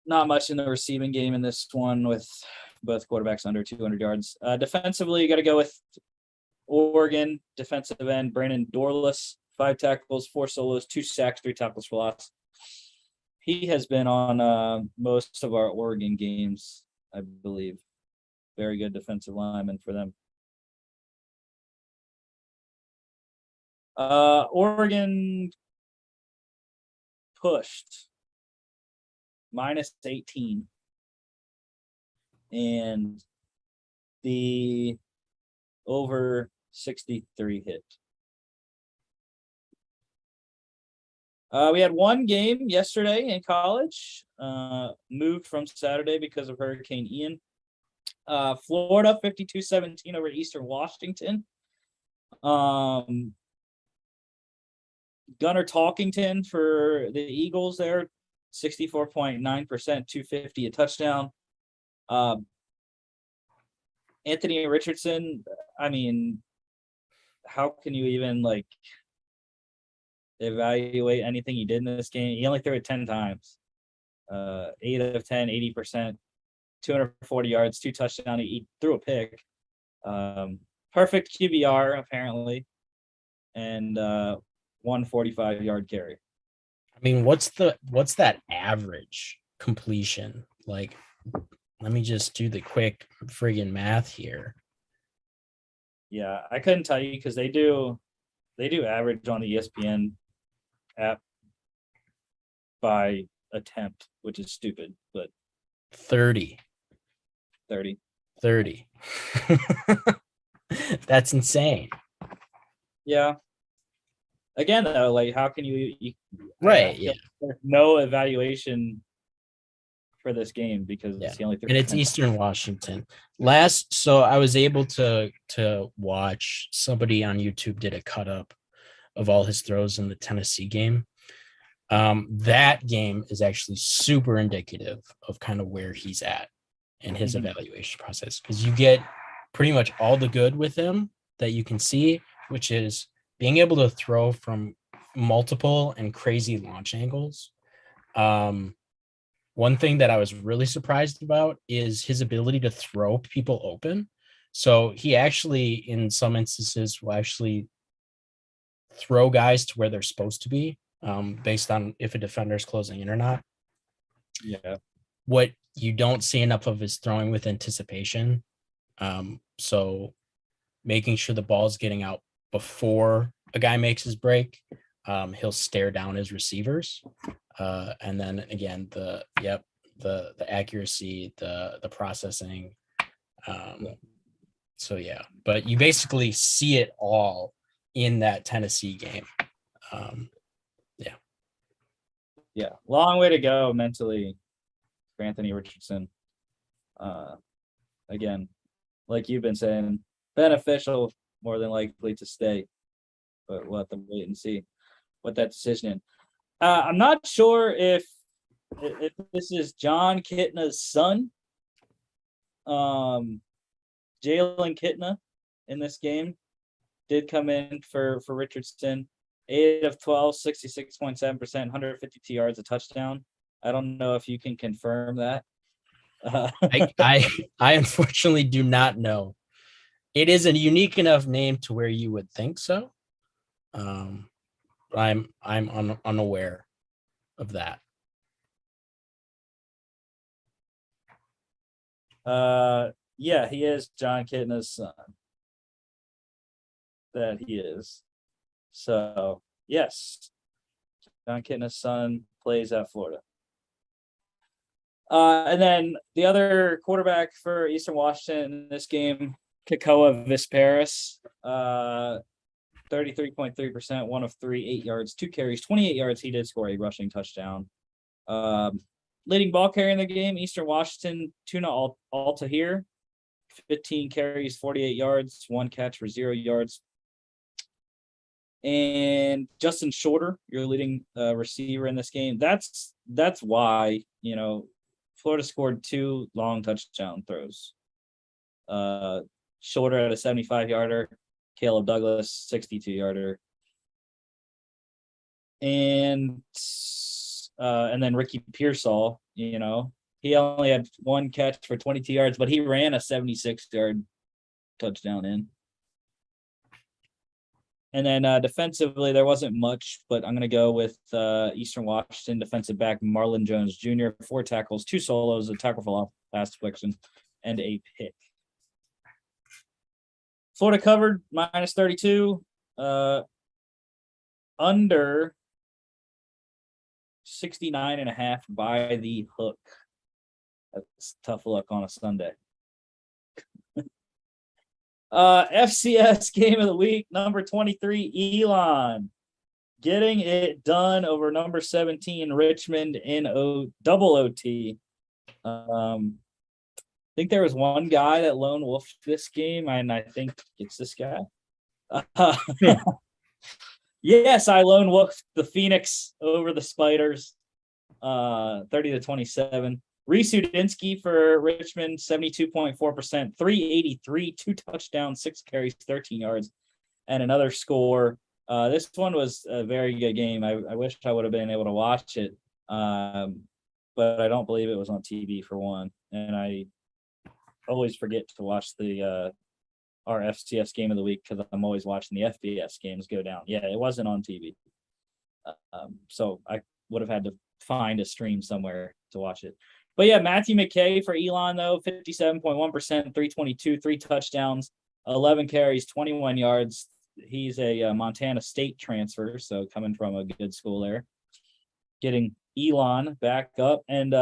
not much in the receiving game in this one with both quarterbacks under 200 yards. Defensively, you got to go with Oregon defensive end Brandon Dorless, 5 tackles, 4 solos, 2 sacks, 3 tackles for loss. He has been on most of our Oregon games, I believe. Very good defensive lineman for them. Oregon pushed -18, and the over 63 hit. We had one game yesterday in college, moved from Saturday because of Hurricane Ian. Florida 52-17 over Eastern Washington. Gunnar Talkington for the Eagles there, 64.9%, 250 a touchdown. Anthony Richardson, I mean, how can you even evaluate anything he did in this game? He only threw it 10 times. 8 of 10, 80%, 240 yards, 2 touchdowns. He threw a pick. Perfect QBR apparently, and 145-yard carry. I mean, what's that average completion? Like, let me just do the quick friggin' math here. Yeah, I couldn't tell you because they do average on the ESPN app by attempt, which is stupid, but 30. That's insane. Yeah. Again, though, how can you right? Yeah. There's no evaluation for this game because he only threw. And it's Eastern Washington. So I was able to watch, somebody on YouTube did a cut up of all his throws in the Tennessee game. That game is actually super indicative of kind of where he's at in his evaluation process, because you get pretty much all the good with him that you can see, which is being able to throw from multiple and crazy launch angles. One thing that I was really surprised about is his ability to throw people open. So he actually, in some instances, will actually throw guys to where they're supposed to be, based on if a defender is closing in or not. Yeah. What you don't see enough of is throwing with anticipation. So making sure the ball's getting out before a guy makes his break. He'll stare down his receivers. And then again, the accuracy, the processing. So yeah, but you basically see it all in that Tennessee game. Yeah. Long way to go mentally for Anthony Richardson. Again, like you've been saying, beneficial, more than likely to stay, but we'll have to wait and see what that decision is. I'm not sure if this is John Kitna's son, Jalen Kitna, in this game, did come in for Richardson. 8 of 12, 66.7%, 152 yards, a touchdown. I don't know if you can confirm that. I unfortunately do not know. It is a unique enough name to where you would think so. I'm unaware of that. Yeah, he is John Kitna's son. That he is. So yes, John Kitna's son plays at Florida. And then the other quarterback for Eastern Washington in this game, Kakoa Visparis, 33.3%, 1 of 3, 8 yards, 2 carries, 28 yards. He did score a rushing touchdown. Leading ball carrier in the game, Eastern Washington, Tuna Altahir, 15 carries, 48 yards, 1 catch for 0 yards. And Justin Shorter, your leading receiver in this game. That's why, Florida scored 2 long touchdown throws. Shorter at a 75-yarder, Caleb Douglas 62-yarder. And then Ricky Pearsall, he only had 1 catch for 22 yards, but he ran a 76-yard touchdown in. And then defensively, there wasn't much, but I'm going to go with Eastern Washington defensive back Marlon Jones Jr., 4 tackles, 2 solos, a tackle for loss, pass deflection, and a pick. Florida covered minus 32, under 69.5 by the hook. That's tough luck on a Sunday. FCS game of the week, number 23, Elon, getting it done over number 17, Richmond in double OT. I think there was one guy that lone wolfed this game, and I think it's this guy. Yes, I lone wolfed the Phoenix over the Spiders, 30-27. Reese Udinsky for Richmond, 72.4%, 383, 2 touchdowns, 6 carries, 13 yards, and another score. This one was a very good game. I wish I would have been able to watch it, but I don't believe it was on TV for one. And I always forget to watch our FCS game of the week because I'm always watching the FBS games go down. Yeah, it wasn't on TV. So I would have had to find a stream somewhere to watch it. But yeah, Matthew McKay for Elon, though, 57.1%, 322, 3 touchdowns, 11 carries, 21 yards. He's a Montana State transfer, so coming from a good school there. Getting Elon back up. And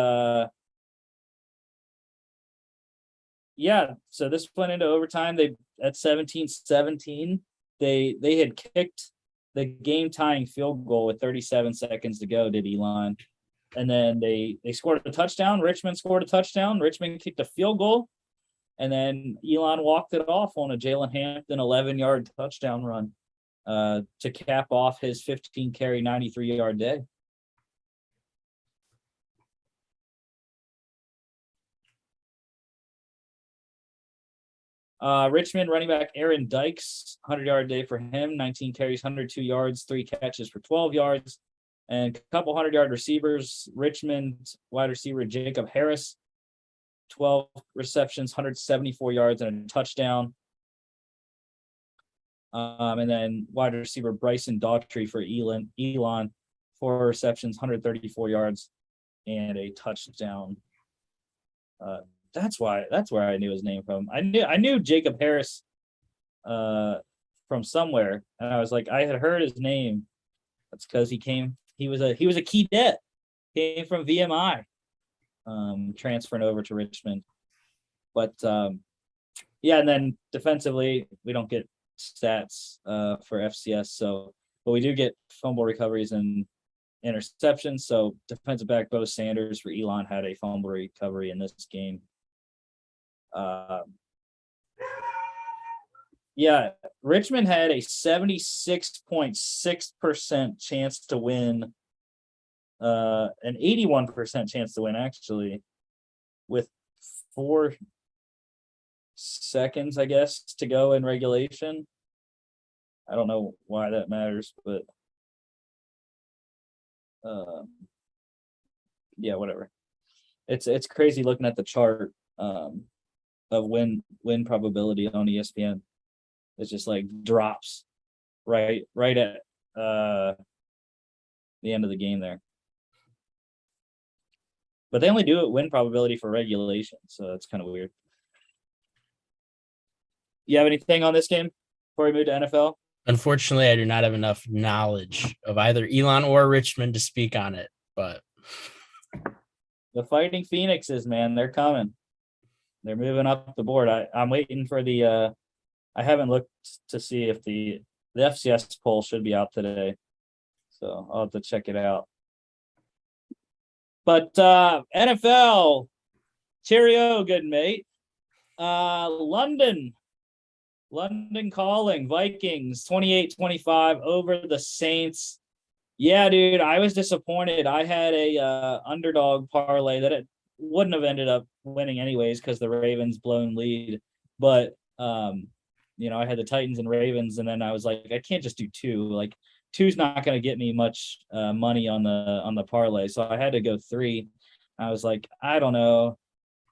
yeah, so this went into overtime. They at 17-17. They had kicked the game-tying field goal with 37 seconds to go, did Elon. And then they scored a touchdown. Richmond scored a touchdown. Richmond kicked a field goal. And then Elon walked it off on a Jalen Hampton 11-yard touchdown run to cap off his 15-carry, 93-yard day. Richmond running back Aaron Dykes, 100-yard day for him, 19 carries, 102 yards, 3 catches for 12 yards. And a couple 100-yard receivers, Richmond wide receiver Jacob Harris, 12 receptions, 174 yards, and a touchdown. And then wide receiver Bryson Daughtry for Elon, 4 receptions, 134 yards, and a touchdown. That's where I knew his name from. I knew Jacob Harris from somewhere, and I was like, I had heard his name. That's because he was a key det. Came from VMI, transferring over to Richmond. But yeah, and then defensively, we don't get stats for FCS, but we do get fumble recoveries and interceptions. So defensive back Bo Sanders for Elon had a fumble recovery in this game. Yeah, Richmond had a 76.6% chance to win, an 81% chance to win, actually, with 4 seconds, I guess, to go in regulation. I don't know why that matters, but yeah, whatever. It's crazy looking at the chart of win probability on ESPN. It's just like drops right at the end of the game there. But they only do it win probability for regulation, so that's kind of weird. You have anything on this game before we move to NFL? Unfortunately, I do not have enough knowledge of either Elon or Richmond to speak on it, but The Fighting Phoenixes, man, they're coming. They're moving up the board. I'm waiting for the I haven't looked to see if the FCS poll should be out today. So I'll have to check it out. But NFL, cheerio, good mate. London calling, Vikings 28-25 over the Saints. Yeah, dude, I was disappointed. I had a underdog parlay that it wouldn't have ended up winning anyways because the Ravens blown lead. But I had the Titans and Ravens, and then I was like, I can't just do two. Like two's not going to get me much money on the parlay, so I had to go three. I was like, I don't know,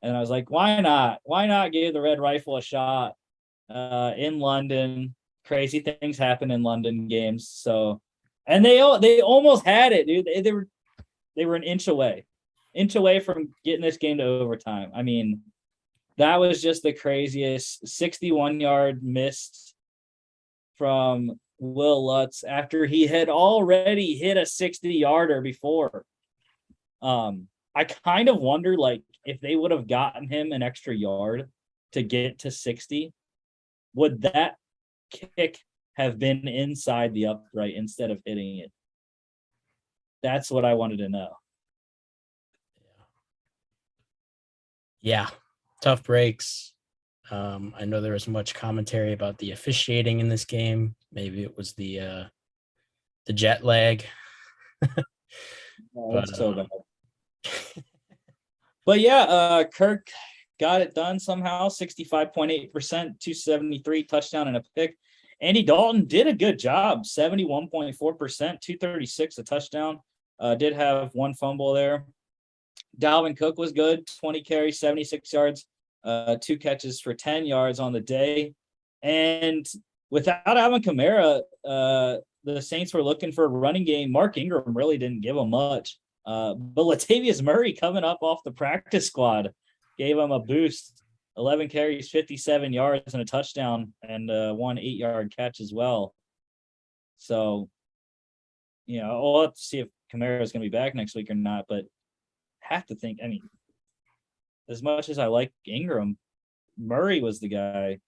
and I was like, why not? Why not give the Red Rifle a shot in London? Crazy things happen in London games, so. And they almost had it, dude. They were an inch away from getting this game to overtime. I mean, that was just the craziest 61-yard missed from Will Lutz after he had already hit a 60-yarder before. I kind of wonder, like, if they would have gotten him an extra yard to get to 60, would that kick have been inside the upright instead of hitting it? That's what I wanted to know. Yeah, tough breaks. I know there was much commentary about the officiating in this game. Maybe it was the jet lag. That's so bad. But yeah, Kirk got it done somehow. 65.8%, 273 touchdown and a pick. Andy Dalton did a good job, 71.4%, 236 a touchdown. Did have one fumble there. Dalvin Cook was good, 20 carries, 76 yards, 2 catches for 10 yards on the day. And without Alvin Kamara, the Saints were looking for a running game. Mark Ingram really didn't give them much. But Latavius Murray coming up off the practice squad gave him a boost. 11 carries, 57 yards, and a touchdown, and 1 8-yard catch as well. So, we'll have to see if Kamara is going to be back next week or not, but have to think, I mean, as much as I like Ingram, Murray was the guy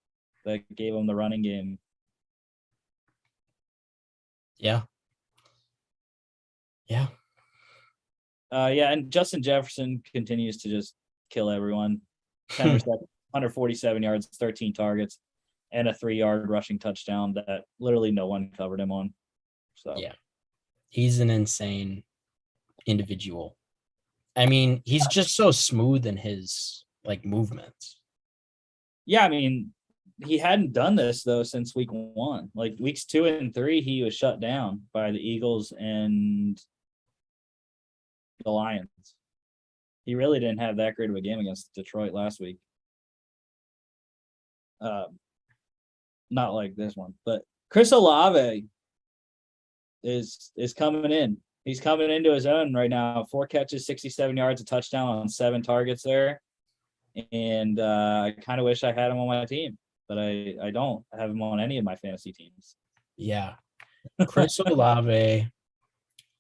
that gave him the running game. Yeah. Yeah. And Justin Jefferson continues to just kill everyone. 10 receptions, 147 yards, 13 targets, and a 3-yard rushing touchdown that literally no one covered him on. So yeah, he's an insane individual. I mean, he's just so smooth in his movements. Yeah, I mean, he hadn't done this though since week 1. Like weeks 2 and 3, he was shut down by the Eagles and the Lions. He really didn't have that great of a game against Detroit last week. Not like this one, but Chris Olave is coming in. He's coming into his own right now. 4 catches, 67 yards, a touchdown on 7 targets there. And I kind of wish I had him on my team, but I don't have him on any of my fantasy teams. Yeah. Chris Olave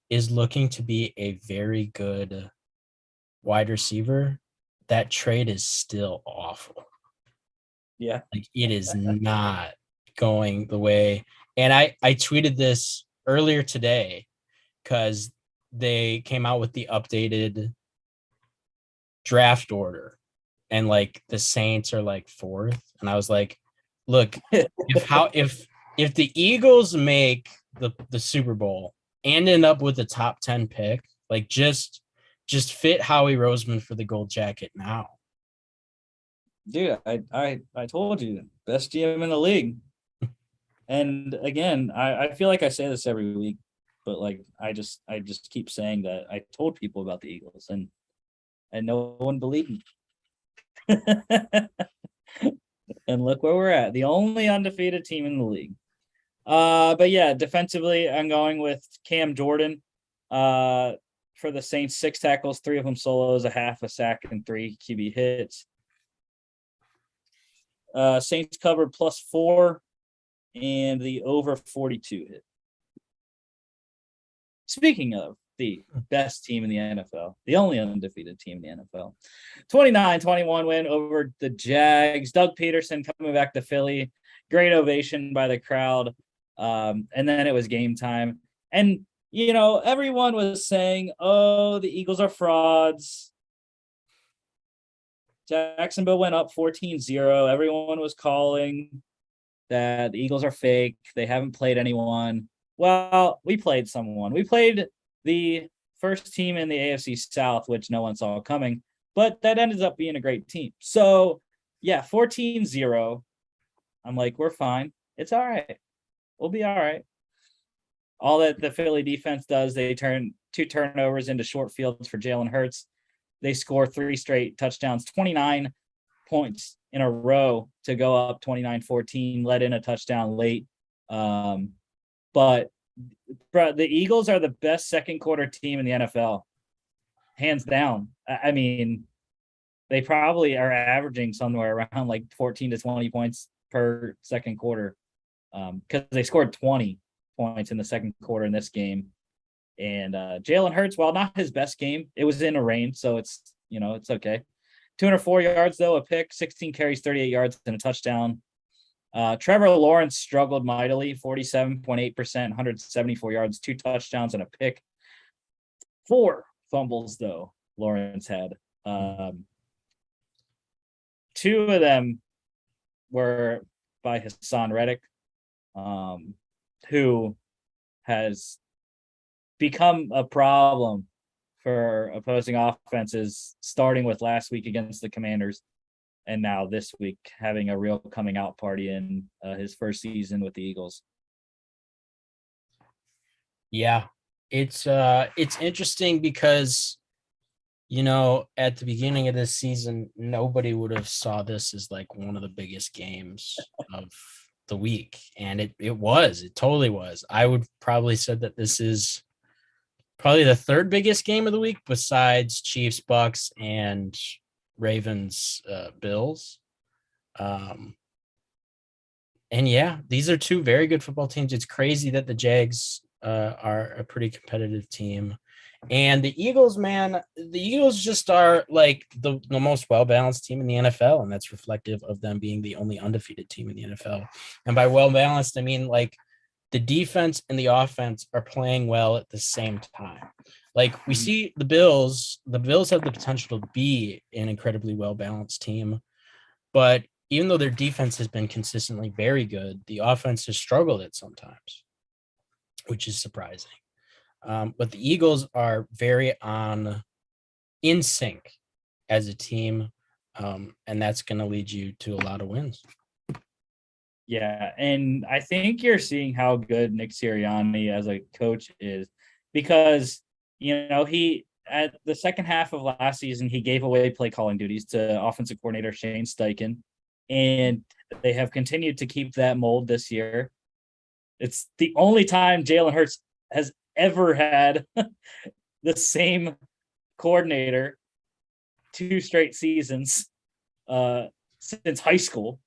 is looking to be a very good wide receiver. That trade is still awful. Yeah. It is not going the way. And I tweeted this earlier today because they came out with the updated draft order, and the Saints are 4th. And I was like, look, if the Eagles make the Super Bowl and end up with the top 10 pick, just fit Howie Roseman for the gold jacket now. Dude, I told you, best GM in the league. And again, I feel like I say this every week, but I just keep saying that I told people about the Eagles and no one believed me. And look where we're at. The only undefeated team in the league. But yeah, defensively, I'm going with Cam Jordan. For the Saints, 6 tackles, 3 of them solos, a half a sack, and 3 QB hits. Saints covered +4. and the over 42 hit. Speaking of the best team in the NFL, the only undefeated team in the NFL, 29-21 win over the Jags. Doug Peterson coming back to Philly. Great ovation by the crowd. And then it was game time. And, everyone was saying, oh, the Eagles are frauds. Jacksonville went up 14-0. Everyone was calling that the Eagles are fake. They haven't played anyone. Well, we played someone. We played the first team in the AFC South, which no one saw coming, but that ended up being a great team. So, 14-0. I'm like, we're fine. It's all right. We'll be all right. All that the Philly defense does, they turn 2 turnovers into short fields for Jalen Hurts. They score 3 straight touchdowns, 29 points in a row to go up 29-14, let in a touchdown late. But the Eagles are the best second quarter team in the NFL, hands down. I mean, they probably are averaging somewhere around like 14 to 20 points per second quarter, because they scored 20 points in the second quarter in this game. And Jalen Hurts, while not his best game, it was in a rain, so it's okay. 204 yards though, a pick, 16 carries, 38 yards, and a touchdown. Trevor Lawrence struggled mightily, 47.8%, 174 yards, 2 touchdowns, and a pick. 4 fumbles, though, Lawrence had. 2 of them were by Hassan Reddick, who has become a problem for opposing offenses, starting with last week against the Commanders. And now this week, having a real coming out party in his first season with the Eagles. Yeah, it's interesting because, at the beginning of this season, nobody would have saw this as like one of the biggest games of the week. And it totally was. I would probably said that this is probably the 3rd biggest game of the week besides Chiefs, Bucks, and Ravens, Bills. And these are 2 very good football teams. It's crazy that the Jags are a pretty competitive team. And the Eagles, man, the Eagles just are like the most well-balanced team in the NFL, and that's reflective of them being the only undefeated team in the NFL. And by well-balanced, I mean like the defense and the offense are playing well at the same time. Like we see the Bills have the potential to be an incredibly well-balanced team, but even though their defense has been consistently very good, the offense has struggled at sometimes, which is surprising. But the Eagles are very in sync as a team, and that's going to lead you to a lot of wins. Yeah, and I think you're seeing how good Nick Sirianni as a coach is, because he at the second half of last season he gave away play calling duties to offensive coordinator Shane Steichen, and they have continued to keep that mold this year. It's the only time Jalen Hurts has ever had the same coordinator 2 straight seasons since high school.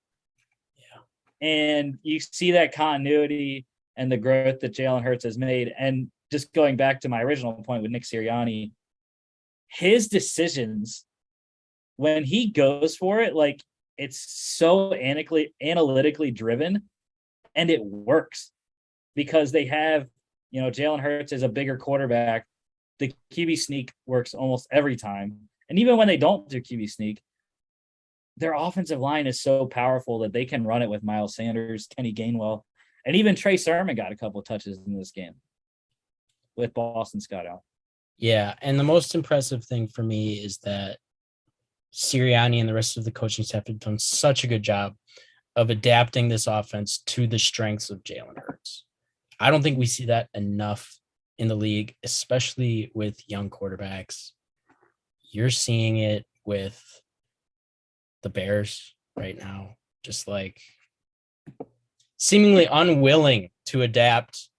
And you see that continuity and the growth that Jalen Hurts has made. And just going back to my original point with Nick Sirianni, his decisions, when he goes for it, like it's so analytically driven, and it works because they have, Jalen Hurts is a bigger quarterback. The QB sneak works almost every time. And even when they don't do QB sneak, their offensive line is so powerful that they can run it with Miles Sanders, Kenny Gainwell, and even Trey Sermon got a couple of touches in this game with Boston Scott out. Yeah, and the most impressive thing for me is that Sirianni and the rest of the coaching staff have done such a good job of adapting this offense to the strengths of Jalen Hurts. I don't think we see that enough in the league, especially with young quarterbacks. You're seeing it with the Bears right now, just like seemingly unwilling to adapt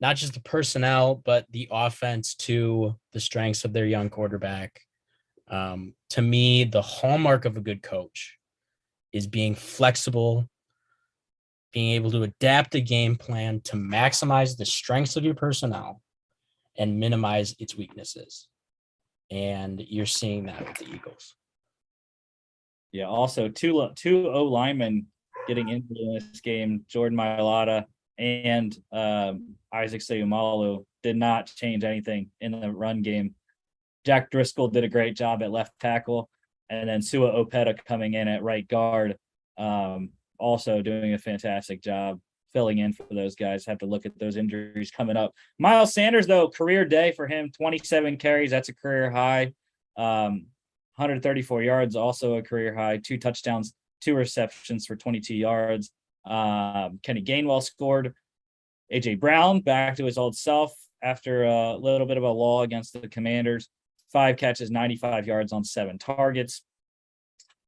not just the personnel, but the offense to the strengths of their young quarterback. To me, the hallmark of a good coach is being flexible being able to adapt a game plan to maximize the strengths of your personnel and minimize its weaknesses. And you're seeing that with the Eagles. Yeah, also two O linemen getting injured in this game, Jordan Mailata and Isaac Seumalo, did not change anything in the run game. Jack Driscoll did a great job at left tackle, and then Sua Opeta coming in at right guard, also doing a fantastic job filling in for those guys. Have to look at those injuries coming up. Miles Sanders, though, career day for him, 27 carries. That's a career high. 134 yards, also a career high. 2 touchdowns, 2 receptions for 22 yards. Kenny Gainwell scored. A.J. Brown back to his old self after a little bit of a lull against the Commanders. 5 catches, 95 yards on 7 targets.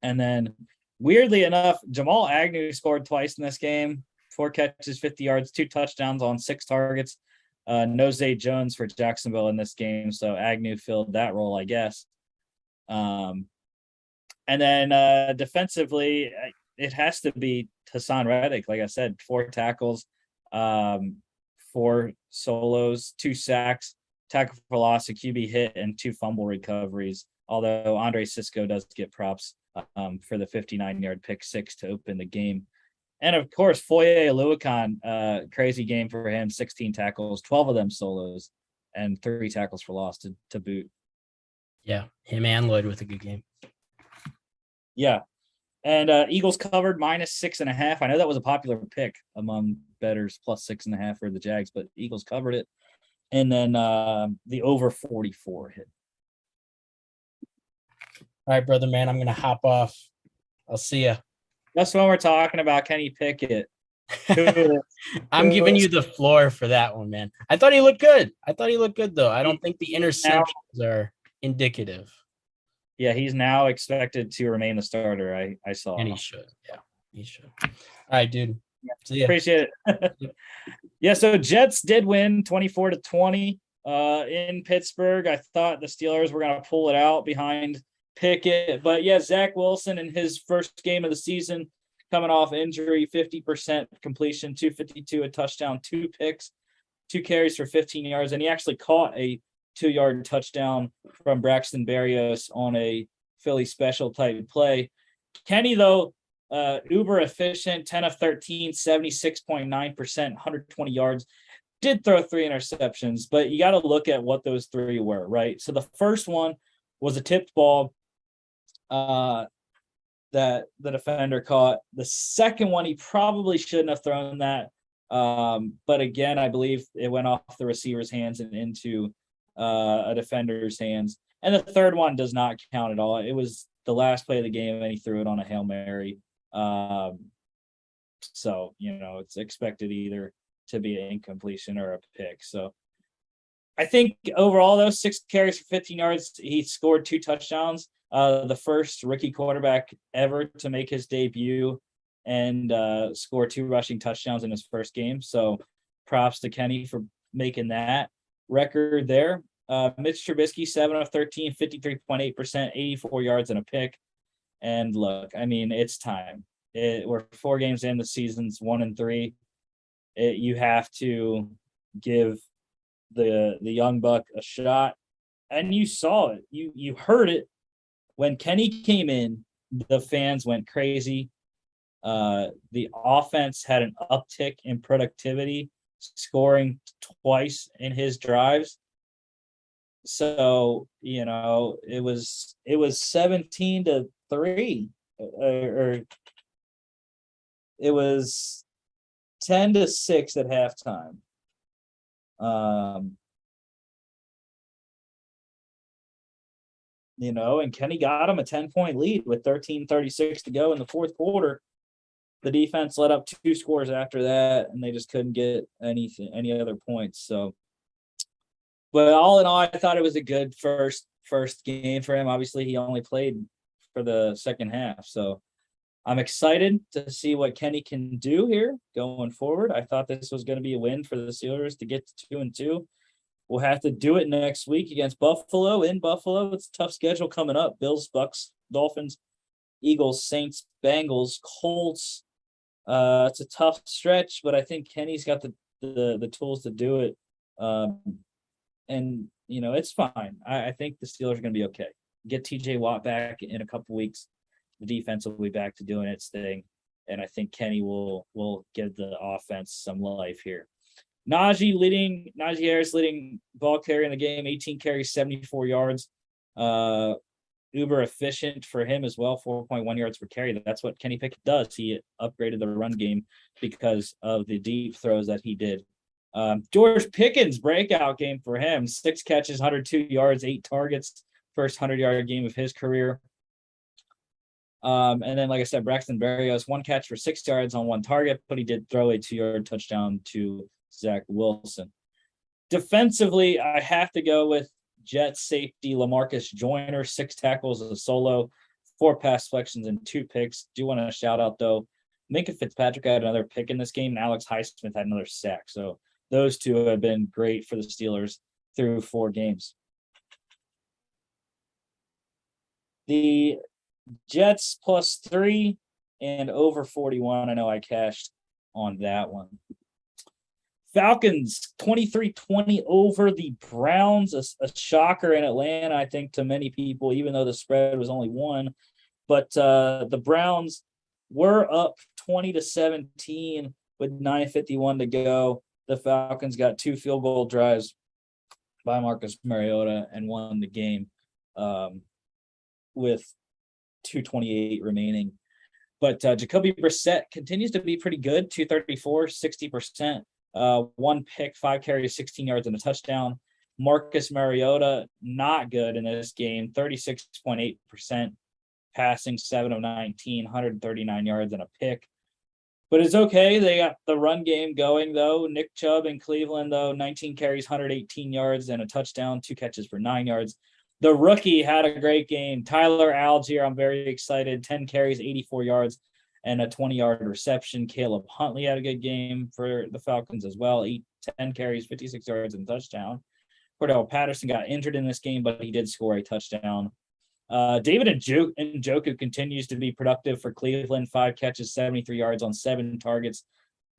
And then, weirdly enough, Jamal Agnew scored twice in this game. 4 catches, 50 yards, 2 touchdowns on 6 targets. No Zay Jones for Jacksonville in this game, so Agnew filled that role, I guess. And then defensively, it has to be Hassan Reddick. Like I said, 4 tackles, 4 solos, 2 sacks, tackle for loss, a QB hit, and 2 fumble recoveries. Although Andre Sisco does get props for the 59-yard pick 6 to open the game. And of course, Foye Oluokun, crazy game for him, 16 tackles, 12 of them solos, and 3 tackles for loss to boot. Yeah, him and Lloyd with a good game. Yeah. And Eagles covered -6.5. I know that was a popular pick among bettors, +6.5 for the Jags, but Eagles covered it. And then the over 44 hit. All right, brother, man, I'm going to hop off. I'll see ya. That's when we're talking about Kenny Pickett. I'm giving you the floor for that one, man. I thought he looked good. Though. I don't think the interceptions are indicative. Yeah, he's now expected to remain the starter. I saw. And he should. Yeah, he should. All right, dude. See ya. Appreciate it. Yeah, so Jets did win 24-20 in Pittsburgh. I thought the Steelers were going to pull it out behind Pickett. But yeah, Zach Wilson in his first game of the season, coming off injury, 50% completion, 252, a touchdown, 2 picks, 2 carries for 15 yards. And he actually caught a 2-yard touchdown from Braxton Berrios on a Philly special type play. Kenny, though, uber efficient, 10 of 13, 76.9%, 120 yards. Did throw 3 interceptions, but you got to look at what those 3 were, right? So the first one was a tipped ball that the defender caught. The second one, he probably shouldn't have thrown that. But again, I believe it went off the receiver's hands and into a defender's hands. And the third one does not count at all. It was the last play of the game, and he threw it on a Hail Mary. So, it's expected either to be an incompletion or a pick. So I think overall, those 6 carries for 15 yards, he scored 2 touchdowns. The first rookie quarterback ever to make his debut and score 2 rushing touchdowns in his first game. So props to Kenny for making that record there. Mitch Trubisky, 7 of 13, 53.8%, 84 yards and a pick. And look, I mean, it's time. We're 4 games in, the season's 1-3. You have to give the young buck a shot. And you saw it. You heard it. When Kenny came in, the fans went crazy. The offense had an uptick in productivity, scoring twice in his drives. So, it was 17-3, or it was 10-6 at halftime. And Kenny got him a 10-point lead with 13:36 to go in the fourth quarter. The defense let up 2 scores after that, and they just couldn't get any other points. So, but all in all, I thought it was a good first game for him. Obviously, he only played for the second half. So I'm excited to see what Kenny can do here going forward. I thought this was going to be a win for the Steelers to get to 2-2. We'll have to do it next week against Buffalo in Buffalo. It's a tough schedule coming up. Bills, Bucks, Dolphins, Eagles, Saints, Bengals, Colts, It's a tough stretch, but I think Kenny's got the tools to do it. And it's fine. I think the Steelers are going to be okay. Get TJ Watt back in a couple weeks. The defense will be back to doing its thing, and I think Kenny will give the offense some life here. Najee Harris leading ball carrier in the game, 18 carries, 74 yards. Uber efficient for him as well, 4.1 yards per carry. That's what Kenny Pickett does. He upgraded the run game because of the deep throws that he did. George Pickens, breakout game for him. 6 catches, 102 yards, 8 targets. First 100-yard game of his career. And then, like I said, Braxton Berrios, 1 catch for 6 yards on 1 target, but he did throw a 2-yard touchdown to Zach Wilson. Defensively, I have to go with Jets safety LaMarcus Joyner, 6 tackles as a solo, 4 pass deflections, and 2 picks. Do want to shout out, though, Minka Fitzpatrick had another pick in this game, and Alex Highsmith had another sack. So those two have been great for the Steelers through 4 games. The Jets +3 and over 41. I know I cashed on that one. Falcons 23-20 over the Browns, a shocker in Atlanta, I think, to many people, even though the spread was only 1. But the Browns were up 20-17 with 9:51 to go. The Falcons got 2 field goal drives by Marcus Mariota and won the game with 2:28 remaining. But Jacoby Brissett continues to be pretty good, 234, 60%. 1 pick, 5 carries, 16 yards, and a touchdown. Marcus Mariota, not good in this game, 36.8%, passing 7 of 19, 139 yards and a pick. But it's okay. They got the run game going, though. Nick Chubb in Cleveland, though, 19 carries, 118 yards, and a touchdown, 2 catches for 9 yards. The rookie had a great game. Tyler Algier, I'm very excited, 10 carries, 84 yards, and a 20-yard reception. Caleb Huntley had a good game for the Falcons as well. 10 carries, 56 yards, and a touchdown. Cordell Patterson got injured in this game, but he did score a touchdown. David Njoku continues to be productive for Cleveland. 5 catches, 73 yards on 7 targets,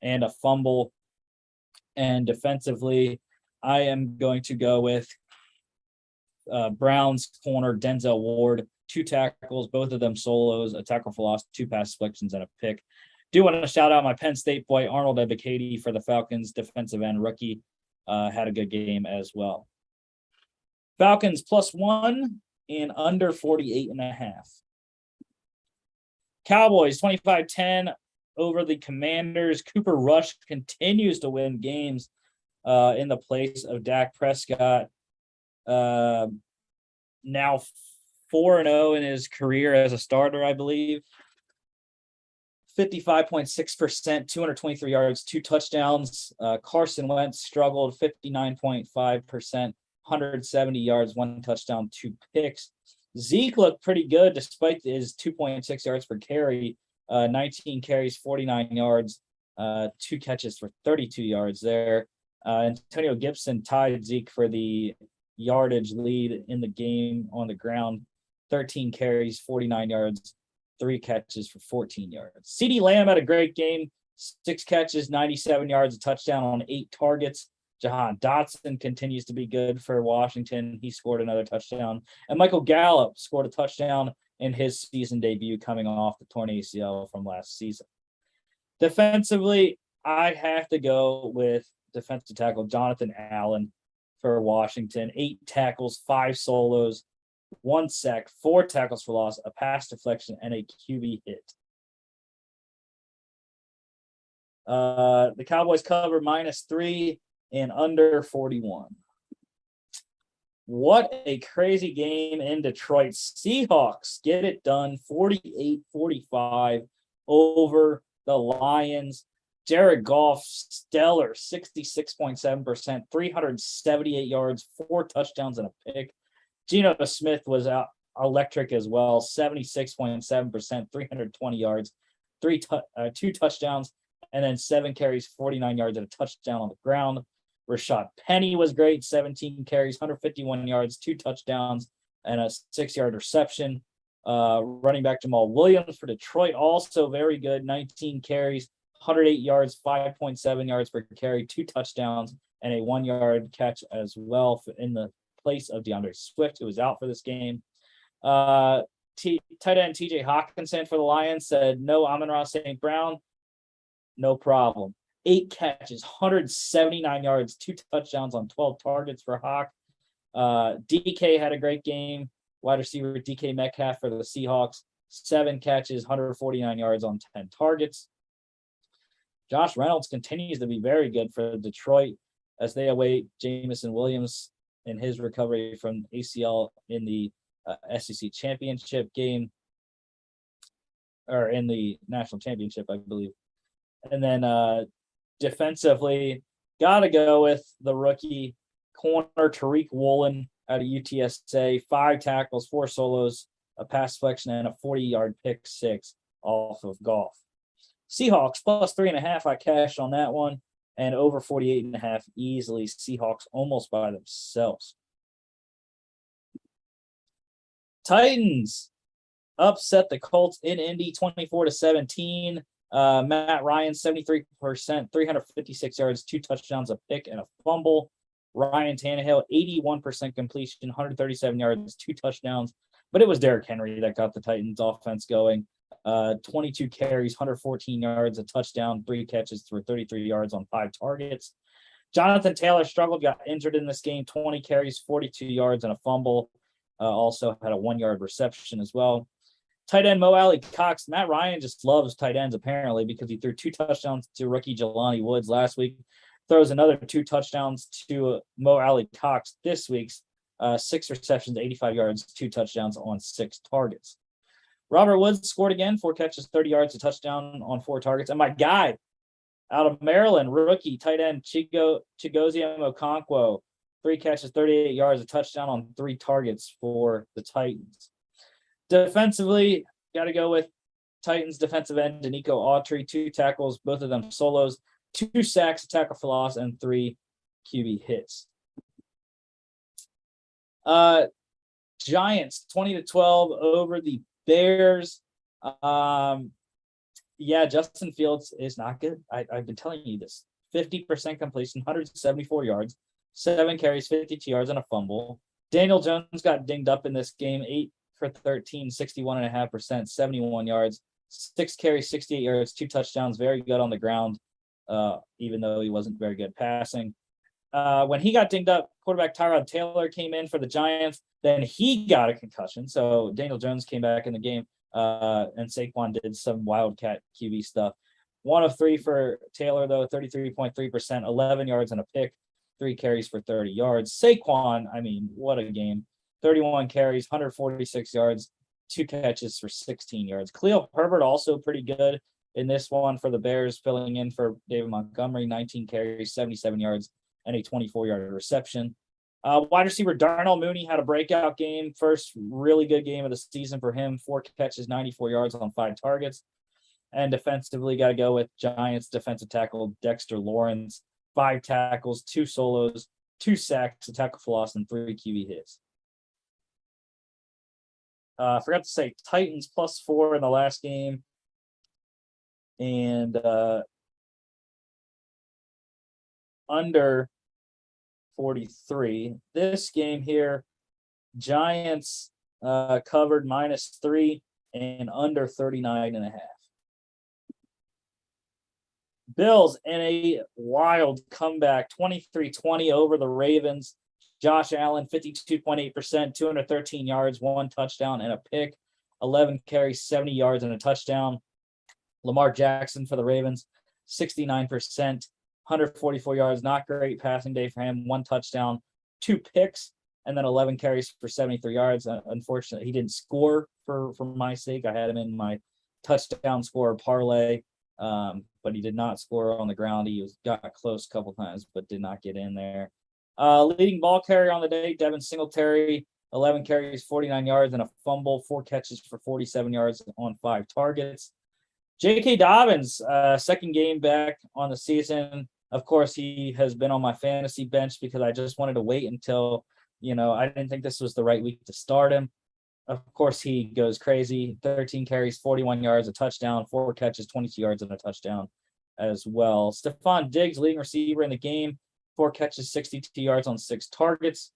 and a fumble. And defensively, I am going to go with Browns corner Denzel Ward. 2 tackles, both of them solos, a tackle for loss, 2 pass deflections, and a pick. Do want to shout out my Penn State boy, Arnold Ebiketie, for the Falcons, defensive end rookie. Had a good game as well. Falcons +1 and under 48.5. Cowboys 25-10 over the Commanders. Cooper Rush continues to win games in the place of Dak Prescott. Now 4-0 in his career as a starter, I believe. 55.6%, 223 yards, 2 touchdowns. Carson Wentz struggled, 59.5%, 170 yards, 1 touchdown, 2 picks. Zeke looked pretty good despite his 2.6 yards per carry, 19 carries, 49 yards, 2 catches for 32 yards there. Antonio Gibson tied Zeke for the yardage lead in the game on the ground. 13 carries, 49 yards, 3 catches for 14 yards. CeeDee Lamb had a great game, 6 catches, 97 yards, a touchdown on 8 targets. Jahan Dotson continues to be good for Washington. He scored another touchdown. And Michael Gallup scored a touchdown in his season debut coming off the torn ACL from last season. Defensively, I have to go with defensive tackle Jonathan Allen for Washington. 8 tackles, 5 solos, 1 sack, 4 tackles for loss, a pass deflection, and a QB hit. The Cowboys cover -3 and under 41. What a crazy game in Detroit. Seahawks get it done, 48-45 over the Lions. Jared Goff, stellar, 66.7%, 378 yards, 4 touchdowns, and a pick. Geno Smith was electric as well, 76.7%, 320 yards, 2 touchdowns, and then 7 carries, 49 yards, and a touchdown on the ground. Rashad Penny was great, 17 carries, 151 yards, 2 touchdowns, and a 6-yard reception. Running back Jamal Williams for Detroit, also very good. 19 carries, 108 yards, 5.7 yards per carry, 2 touchdowns, and a 1-yard catch as well in the place of DeAndre Swift, who was out for this game. Tight end TJ Hawkinson for the Lions said, no Amon-Ra St. Brown, no problem. 8 catches, 179 yards, 2 touchdowns on 12 targets for Hawk. DK had a great game. Wide receiver DK Metcalf for the Seahawks, 7 catches, 149 yards on 10 targets. Josh Reynolds continues to be very good for Detroit as they await Jamison Williams in his recovery from ACL in the SEC championship game, or in the national championship, I believe. And then defensively, got to go with the rookie corner Tariq Woolen out of UTSA, 5 tackles, 4 solos, a pass deflection, and a 40-yard pick 6 off of Goff. Seahawks plus 3.5. I cashed on that one, and over 48.5 easily. Seahawks almost by themselves. Titans upset the Colts in Indy 24-17. Matt Ryan, 73%, 356 yards, 2 touchdowns, a pick, and a fumble. Ryan Tannehill, 81% completion, 137 yards, 2 touchdowns. But it was Derrick Henry that got the Titans offense going. 22 carries, 114 yards, a touchdown, 3 catches for 33 yards on 5 targets. Jonathan Taylor struggled, got injured in this game, 20 carries, 42 yards, and a fumble. Also had a 1-yard reception as well. Tight end Mo Alley Cox. Matt Ryan just loves tight ends, apparently, because he threw 2 touchdowns to rookie Jelani Woods last week. Throws another 2 touchdowns to Mo Alley Cox this week's 6 receptions, 85 yards, 2 touchdowns on 6 targets. Robert Woods scored again, 4 catches, 30 yards, a touchdown on 4 targets. And my guy out of Maryland, rookie tight end Chigozie Okonkwo, 3 catches, 38 yards, a touchdown on 3 targets for the Titans. Defensively, got to go with Titans defensive end Danico Autry, 2 tackles, both of them solos, 2 sacks, a tackle for loss, and 3 QB hits. Giants 20-12 over the Bears. Justin Fields is not good. I've been telling you this. 50% completion, 174 yards, 7 carries, 52 yards, and a fumble. Daniel Jones got dinged up in this game, 8 for 13, 61.5%, 71 yards, 6 carries, 68 yards, 2 touchdowns. Very good on the ground, even though he wasn't very good passing. When he got dinged up, quarterback Tyrod Taylor came in for the Giants. Then he got a concussion. So Daniel Jones came back in the game, and Saquon did some wildcat QB stuff. 1 of 3 for Taylor, though, 33.3%, 11 yards and a pick, 3 carries for 30 yards. Saquon, I mean, what a game. 31 carries, 146 yards, 2 catches for 16 yards. Khalil Herbert also pretty good in this one for the Bears, filling in for David Montgomery, 19 carries, 77 yards, and a 24-yard reception. Wide receiver Darnell Mooney had a breakout game. First really good game of the season for him. 4 catches, 94 yards on 5 targets. And defensively, got to go with Giants defensive tackle Dexter Lawrence. 5 tackles, 2 solos, 2 sacks, a tackle for loss, and 3 QB hits. Forgot to say Titans plus 4 in the last game. And under 43. This game here, Giants covered -3 and under 39.5. Bills in a wild comeback, 23-20 over the Ravens. Josh Allen, 52.8%, 213 yards, 1 touchdown and a pick, 11 carries, 70 yards and a touchdown. Lamar Jackson for the Ravens, 69%, 144 yards, not great passing day for him, 1 touchdown, 2 picks, and then 11 carries for 73 yards. Unfortunately, he didn't score for my sake. I had him in my touchdown score parlay, but he did not score on the ground. He got close a couple times, but did not get in there. Leading ball carrier on the day, Devin Singletary, 11 carries, 49 yards, and a fumble, 4 catches for 47 yards on 5 targets. J.K. Dobbins, second game back on the season. Of course, he has been on my fantasy bench because I just wanted to wait until, I didn't think this was the right week to start him. of course, he goes crazy. 13 carries, 41 yards, a touchdown, 4 catches, 22 yards, and a touchdown as well. Stephon Diggs, leading receiver in the game, 4 catches, 62 yards on 6 targets.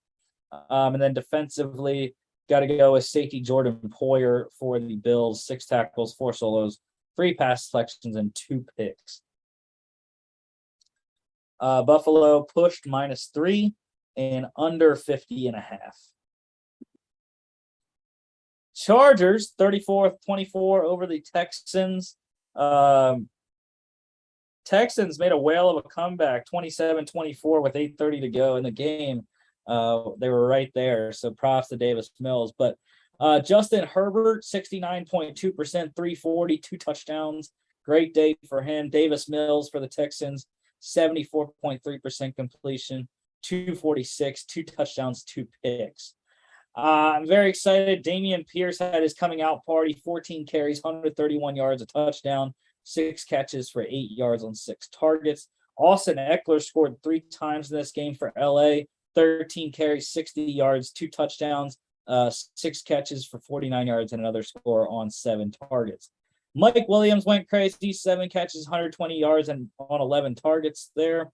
And then defensively, got to go with safety Jordan Poyer for the Bills, 6 tackles, 4 solos, 3 pass deflections, and 2 picks. Buffalo pushed -3 and under 50.5. Chargers 34-24 over the Texans. Texans made a whale of a comeback, 27-24 with 8:30 to go in the game. They were right there, so props to Davis Mills. But Justin Herbert, 69.2%, 340, 2 touchdowns. Great day for him. Davis Mills for the Texans, 74.3% completion, 246, 2 touchdowns, 2 picks. I'm very excited. Dameon Pierce had his coming out party, 14 carries, 131 yards, a touchdown, 6 catches for 8 yards on 6 targets. Austin Eckler scored 3 times in this game for LA, 13 carries, 60 yards, 2 touchdowns, 6 catches for 49 yards, and another score on 7 targets. Mike Williams went crazy, 7 catches, 120 yards, and on 11 targets there.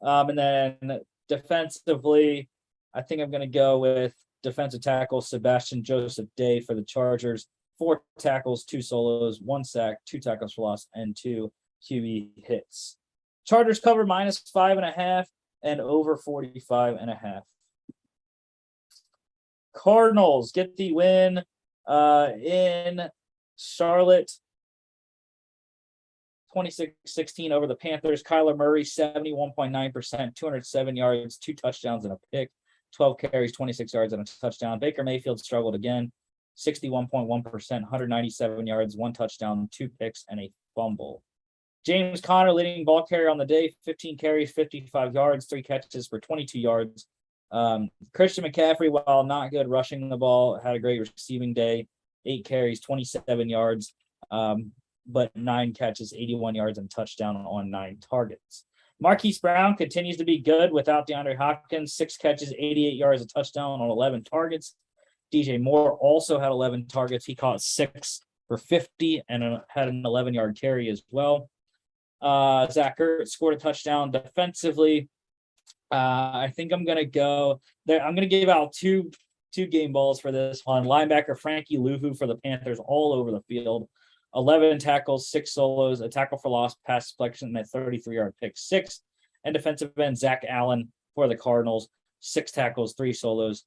And then defensively, I think I'm going to go with defensive tackle Sebastian Joseph Day for the Chargers. 4 tackles, 2 solos, 1 sack, 2 tackles for loss, and 2 QB hits. Chargers cover -5.5 and over 45.5. Cardinals get the win in Charlotte, 26-16 over the Panthers. Kyler Murray, 71.9%, 207 yards, 2 touchdowns, and a pick. 12 carries, 26 yards, and a touchdown. Baker Mayfield struggled again, 61.1%, 197 yards, 1 touchdown, 2 picks, and a fumble. James Conner, leading ball carrier on the day, 15 carries, 55 yards, 3 catches for 22 yards. Christian McCaffrey, while not good rushing the ball, had a great receiving day, 8 carries, 27 yards, but 9 catches, 81 yards, and touchdown on 9 targets. Marquise Brown continues to be good without DeAndre Hopkins, 6 catches, 88 yards, a touchdown on 11 targets. DJ Moore also had 11 targets. He caught 6 for 50 and had an 11-yard carry as well. Zach Ertz scored a touchdown. Defensively, I think I'm going to go there. I'm going to give out two game balls for this one. Linebacker Frankie Luvu for the Panthers all over the field. 11 tackles, 6 solos, a tackle for loss, pass deflection, and a 33-yard pick 6. And defensive end Zach Allen for the Cardinals, 6 tackles, 3 solos,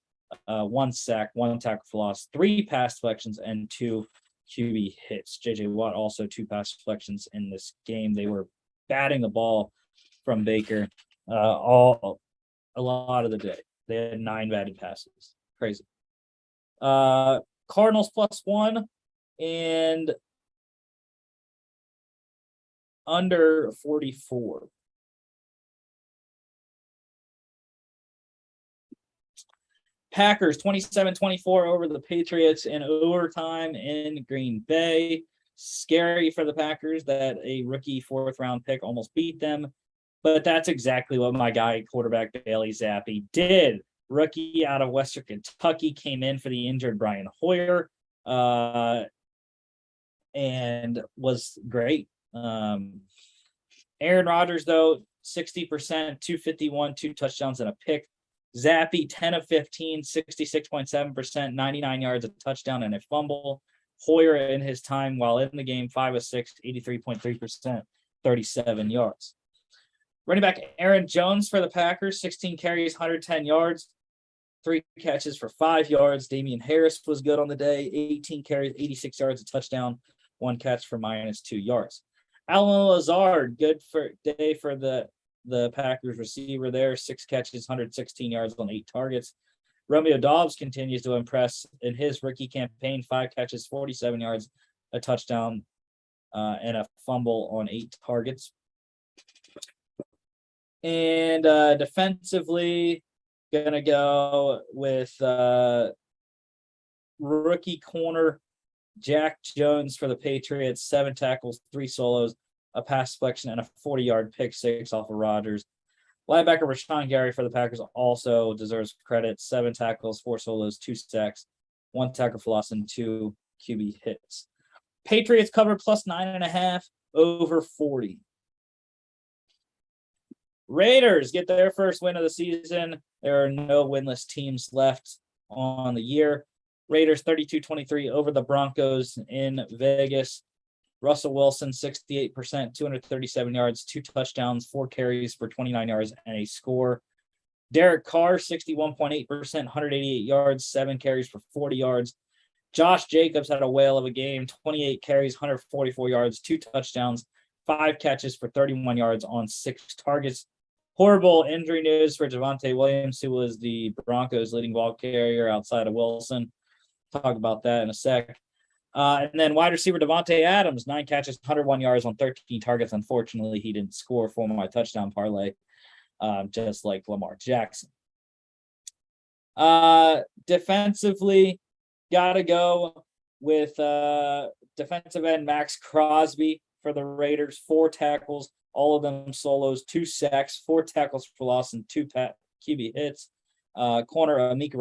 1 sack, 1 tackle for loss, 3 pass deflections, and 2 QB hits. JJ Watt also 2 pass deflections in this game. They were batting the ball from Baker a lot of the day. They had 9 batted passes. Crazy. Cardinals +1 and under 44. Packers 27-24 over the Patriots in overtime in Green Bay. Scary for the Packers that a rookie 4th-round pick almost beat them, but that's exactly what my guy, quarterback Bailey Zappi, did. Rookie out of Western Kentucky, came in for the injured Brian Hoyer and was great. Aaron Rodgers, though, 60%, 251, 2 touchdowns and a pick. Zappi, 10 of 15, 66.7%, 99 yards, a touchdown and a fumble. Hoyer in his time while in the game, 5 of 6, 83.3%, 37 yards. Running back Aaron Jones for the Packers, 16 carries, 110 yards, 3 catches for 5 yards. Damian Harris was good on the day, 18 carries, 86 yards, a touchdown, 1 catch for -2 yards. Allen Lazard, good for day for the Packers receiver there, 6 catches, 116 yards on 8 targets. Romeo Doubs continues to impress in his rookie campaign, 5 catches, 47 yards, a touchdown, and a fumble on 8 targets. And defensively, gonna go with rookie corner Jack Jones for the Patriots, 7 tackles, 3 solos, a pass deflection, and a 40-yard pick 6 off of Rodgers. Linebacker Rashawn Gary for the Packers also deserves credit, 7 tackles, 4 solos, 2 sacks, 1 tackle for loss, and 2 QB hits. Patriots covered plus 9.5 over 40. Raiders get their first win of the season. There are no winless teams left on the year. Raiders 32-23 over the Broncos in Vegas. Russell Wilson, 68%, 237 yards, 2 touchdowns, 4 carries for 29 yards, and a score. Derek Carr, 61.8%, 188 yards, 7 carries for 40 yards. Josh Jacobs had a whale of a game, 28 carries, 144 yards, 2 touchdowns, 5 catches for 31 yards on 6 targets. Horrible injury news for Javonte Williams, who was the Broncos' leading ball carrier outside of Wilson. Talk about that in a sec. And then wide receiver Devontae Adams, 9 catches, 101 yards on 13 targets. Unfortunately, he didn't score for my touchdown parlay, just like Lamar Jackson. Defensively, got to go with defensive end Max Crosby for the Raiders. 4 tackles, all of them solos, 2 sacks, 4 tackles for loss, and 2 QB hits. Corner Amik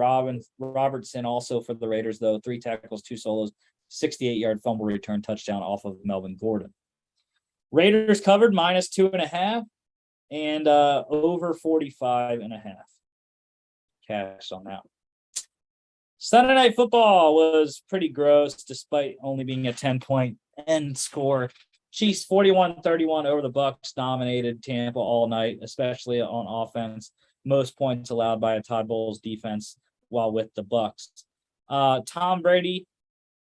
Robertson also for the Raiders, though, 3 tackles, 2 solos, 68-yard fumble return touchdown off of Melvin Gordon. Raiders covered minus 2.5 and over 45.5. Cash on that. Sunday Night Football was pretty gross, despite only being a 10-point end score. Chiefs 41-31 over the Bucs dominated Tampa all night, especially on offense. Most points allowed by a Todd Bowles defense while with the Bucs. Tom Brady,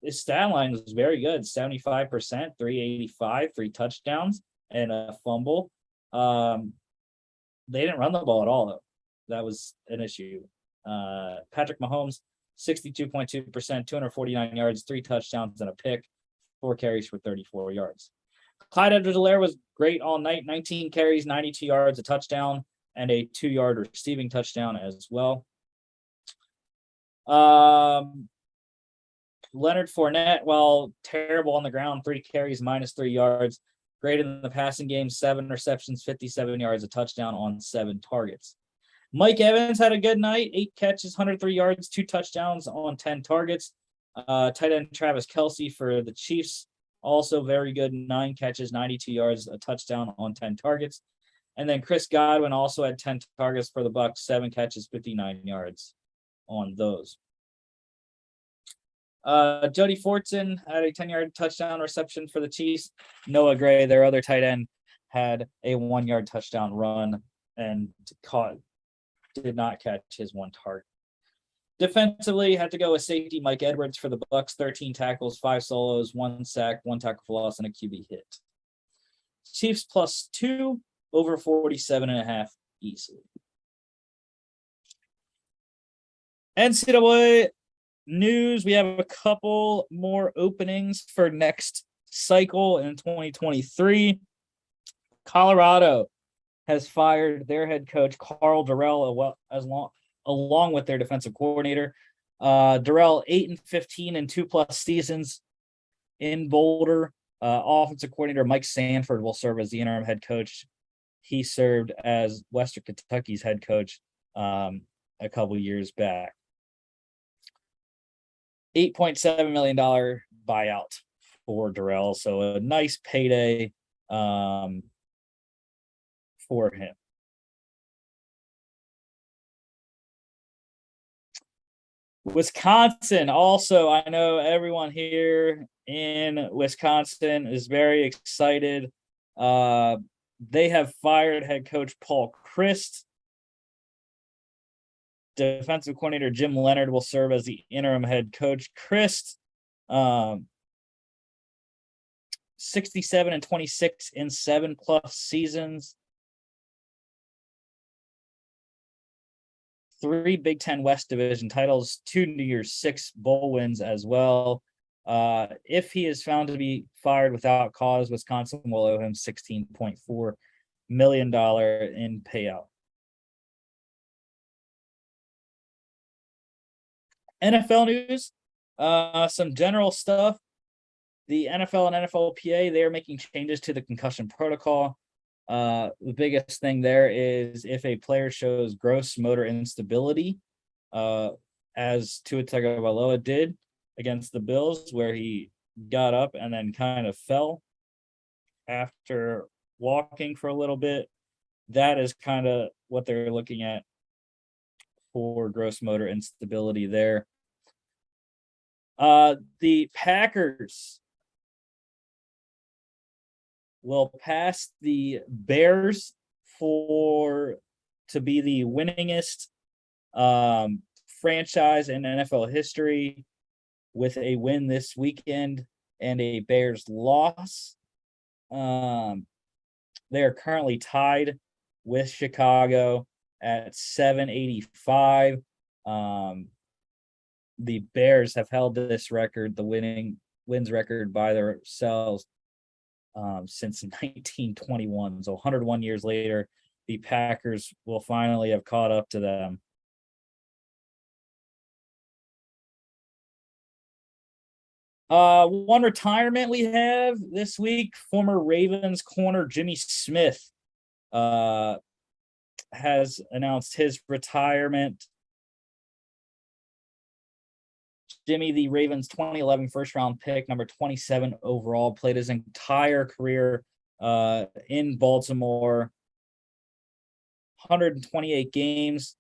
his stat line was very good, 75%, 385, 3 touchdowns, and a fumble. They didn't run the ball at all, though. That was an issue. Patrick Mahomes, 62.2%, 249 yards, 3 touchdowns, and a pick, 4 carries for 34 yards. Clyde Edwards-Helaire was great all night, 19 carries, 92 yards, a touchdown, and a 2-yard receiving touchdown as well. Leonard Fournette, while terrible on the ground, 3 carries, minus 3 yards. Great in the passing game, 7 receptions, 57 yards, a touchdown on 7 targets. Mike Evans had a good night, 8 catches, 103 yards, 2 touchdowns on 10 targets. Tight end Travis Kelce for the Chiefs, also very good, 9 catches, 92 yards, a touchdown on 10 targets. And then Chris Godwin also had 10 targets for the Bucs, 7 catches, 59 yards on those. Jody Fortson had a 10-yard touchdown reception for the Chiefs. Noah Gray, their other tight end, had a 1-yard touchdown run and did not catch his 1 target. Defensively, had to go with safety Mike Edwards for the Bucs, 13 tackles, 5 solos, 1 sack, 1 tackle for loss, and a QB hit. Chiefs plus 2 over 47.5 easily. NCAA news, we have a couple more openings for next cycle in 2023. Colorado has fired their head coach, Carl Durrell, along with their defensive coordinator. Durrell, 8-15 in 2+ seasons in Boulder. Offensive coordinator Mike Sanford will serve as the interim head coach. He served as Western Kentucky's head coach a couple years back. $8.7 million buyout for Durrell, so a nice payday for him. Wisconsin also, I know everyone here in Wisconsin is very excited. They have fired head coach Paul Chryst. Defensive coordinator Jim Leonard will serve as the interim head coach. Chryst, 67-26 in 7+ seasons. 3 Big Ten West Division titles, 2 New Year's 6 bowl wins as well. If he is found to be fired without cause, Wisconsin will owe him $16.4 million in payout. NFL news, some general stuff. The NFL and NFLPA, they are making changes to the concussion protocol. The biggest thing there is if a player shows gross motor instability as Tua Tagovailoa did against the Bills, where he got up and then kind of fell after walking for a little bit. That is kind of what they're looking at for gross motor instability there. The Packers will pass the Bears to be the winningest franchise in NFL history, with a win this weekend and a Bears loss. They are currently tied with Chicago at 785. The Bears have held this record, the wins record, by themselves since 1921. So 101 years later, the Packers will finally have caught up to them. One retirement we have this week: former Ravens corner Jimmy Smith has announced his retirement. Jimmy, the Ravens 2011 first-round pick, number 27 overall, played his entire career in Baltimore, 128 games,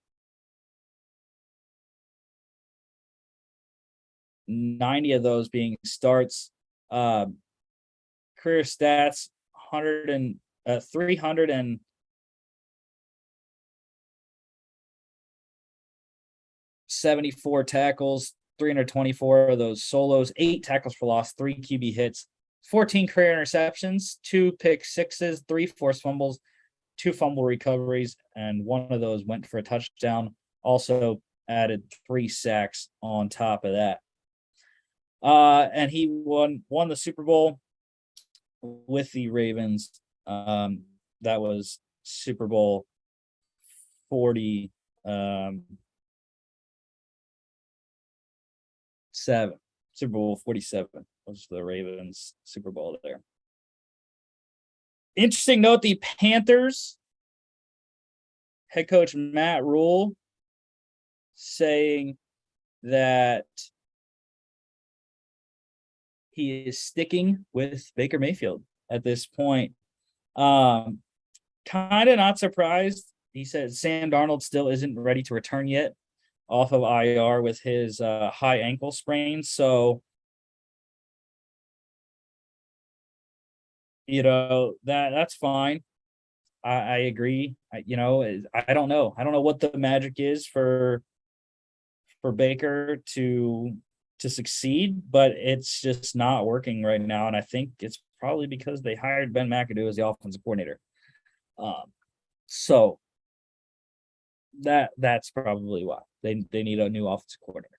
90 of those being starts. Career stats: 374 tackles, 324 of those solos, 8 tackles for loss, 3 QB hits, 14 career interceptions, 2 pick sixes, 3 forced fumbles, 2 fumble recoveries, and 1 of those went for a touchdown. Also added 3 sacks on top of that. And he won the Super Bowl with the Ravens. That was Super Bowl 47. Super Bowl 47 was the Ravens Super Bowl there. Interesting note: the Panthers head coach Matt Rule saying that he is sticking with Baker Mayfield at this point. Kind of not surprised. He said Sam Darnold still isn't ready to return yet off of IR with his high ankle sprain. So, that's fine. I agree. I don't know. I don't know what the magic is for Baker to succeed, but it's just not working right now. And I think it's probably because they hired Ben McAdoo as the offensive coordinator. So that's probably why they need a new offensive coordinator.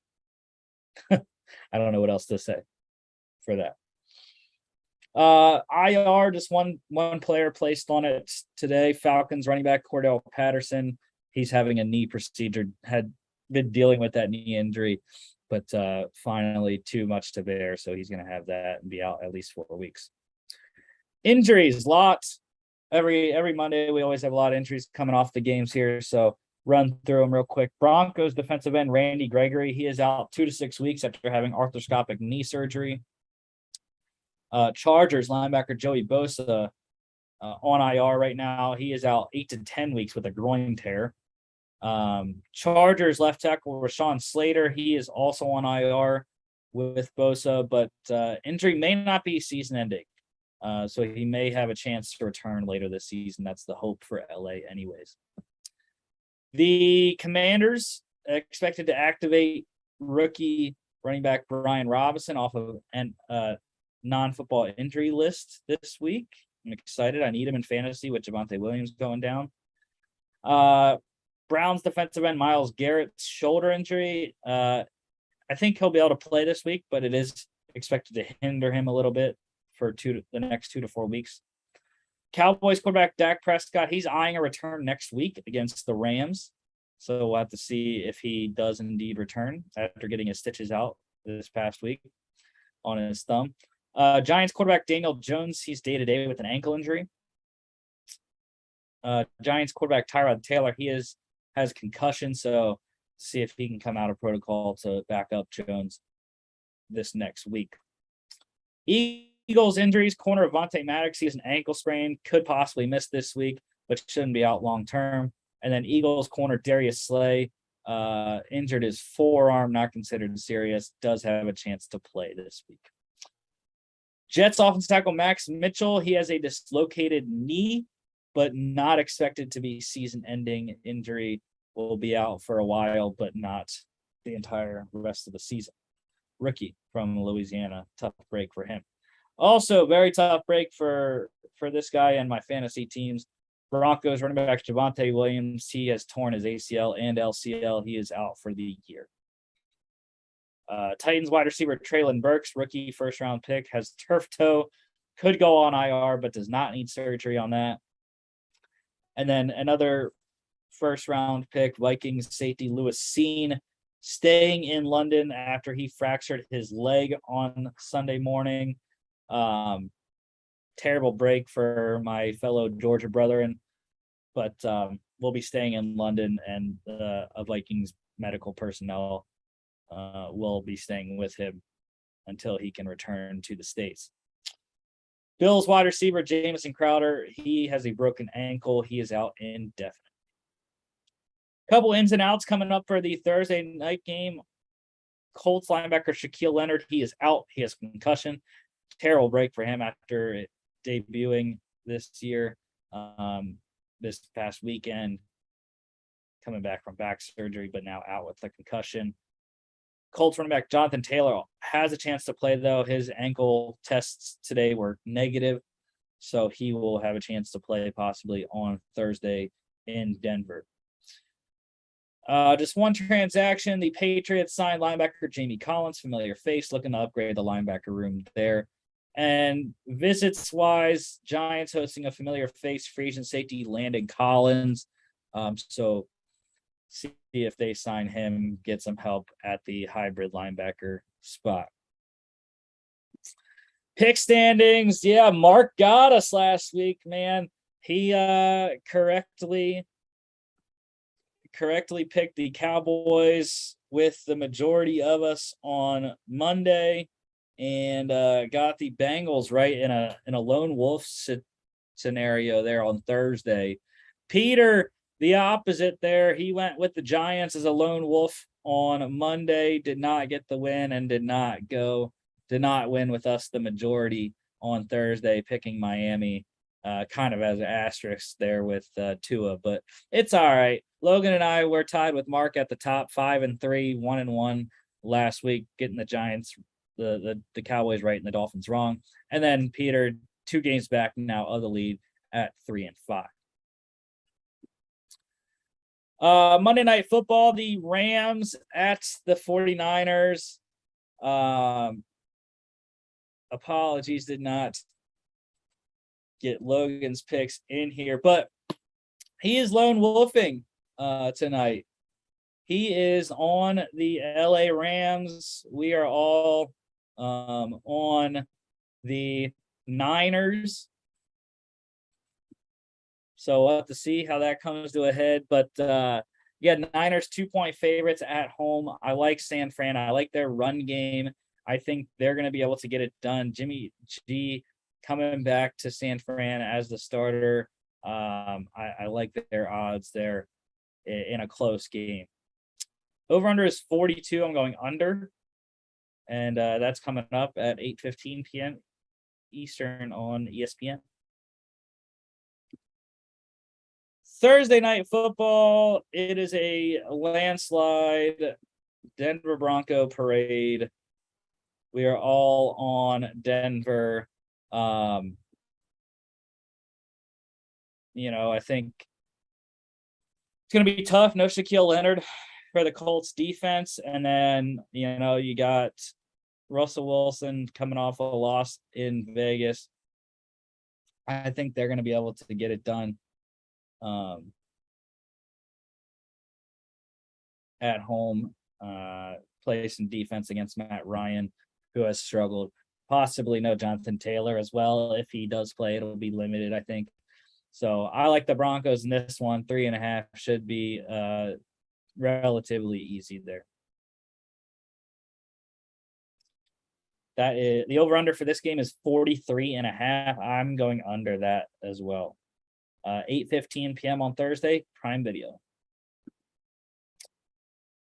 I don't know what else to say for that. IR, just one player placed on it today. Falcons running back Cordell Patterson. He's having a knee procedure, had been dealing with that knee injury, but finally too much to bear, so he's going to have that and be out at least 4 weeks. Injuries, lots. Every Monday we always have a lot of injuries coming off the games here, so run through them real quick. Broncos defensive end Randy Gregory, he is out 2 to 6 weeks after having arthroscopic knee surgery. Chargers linebacker Joey Bosa on IR right now. He is out 8 to 10 weeks with a groin tear. Chargers left tackle Rashawn Slater, he is also on IR with Bosa, but injury may not be season ending. So he may have a chance to return later this season. That's the hope for LA anyways. The Commanders expected to activate rookie running back Brian Robinson off of an non-football injury list this week. I'm excited. I need him in fantasy with Javonte Williams going down. Browns defensive end Myles Garrett's shoulder injury. I think he'll be able to play this week, but it is expected to hinder him a little bit for the next 2 to 4 weeks. Cowboys quarterback Dak Prescott, he's eyeing a return next week against the Rams. So we'll have to see if he does indeed return after getting his stitches out this past week on his thumb. Giants quarterback Daniel Jones, he's day-to-day with an ankle injury. Giants quarterback Tyrod Taylor, he has concussion, so see if he can come out of protocol to back up Jones this next week. Eagles injuries, corner Avonte Maddox, he has an ankle sprain, could possibly miss this week, but shouldn't be out long term. And then Eagles corner Darius Slay, injured his forearm, not considered serious, does have a chance to play this week. Jets offensive tackle Max Mitchell, he has a dislocated knee, but not expected to be season-ending injury. Will be out for a while, but not the entire rest of the season. Rookie from Louisiana, tough break for him. Also, very tough break for this guy and my fantasy teams. Broncos running back Javonte Williams, he has torn his ACL and LCL. He is out for the year. Titans wide receiver Treylon Burks, rookie first-round pick, has turf toe, could go on IR, but does not need surgery on that. And then another first-round pick, Vikings safety Lewis Seen, staying in London after he fractured his leg on Sunday morning. Terrible break for my fellow Georgia brethren, but we'll be staying in London, and a Vikings medical personnel will be staying with him until he can return to the States. Bills wide receiver Jamison Crowder, he has a broken ankle. He is out indefinitely. Couple ins and outs coming up for the Thursday night game. Colts linebacker Shaquille Leonard, he is out. He has concussion. Terrible break for him after debuting this year, this past weekend, coming back from back surgery, but now out with a concussion. Colts running back Jonathan Taylor has a chance to play, though. His ankle tests today were negative, so he will have a chance to play possibly on Thursday in Denver. Just one transaction. The Patriots signed linebacker Jamie Collins, familiar face, looking to upgrade the linebacker room there. And visits-wise, Giants hosting a familiar face, free agent safety Landon Collins. So see if they sign him, get some help at the hybrid linebacker spot. Pick standings. Yeah, Mark got us last week, man. He correctly picked the Cowboys with the majority of us on Monday, and got the Bengals right in a lone wolf scenario there on Thursday. Peter, the opposite there. He went with the Giants as a lone wolf on Monday, did not get the win, and did not win with us the majority on Thursday, picking Miami. Kind of as an asterisk there with Tua, but it's all right. Logan and I were tied with Mark at the top, 5-3, 1-1 last week, getting the Giants, the Cowboys right and the Dolphins wrong. And then Peter, 2 games back now of the lead at 3-5. Monday Night Football, the Rams at the 49ers. Apologies, did not get Logan's picks in here, but he is lone wolfing tonight. He is on the LA Rams. We are all on the Niners. So we'll have to see how that comes to a head. But yeah, Niners 2-point favorites at home. I like San Fran. I like their run game. I think they're going to be able to get it done. Jimmy G coming back to San Fran as the starter. I like their odds there in a close game. Over under is 42. I'm going under. And that's coming up at 8:15 p.m. Eastern on ESPN. Thursday Night Football. It is a landslide Denver Bronco parade. We are all on Denver. I think it's going to be tough. No Shaquille Leonard for the Colts defense. And then, you got Russell Wilson coming off a loss in Vegas. I think they're going to be able to get it done at home, play some defense against Matt Ryan, who has struggled. Possibly no Jonathan Taylor as well. If he does play, it'll be limited, I think. So I like the Broncos in this one. 3.5 should be relatively easy there. That is the over under for this game is 43.5. I'm going under that as well. 8:15 p.m. on Thursday, Prime Video.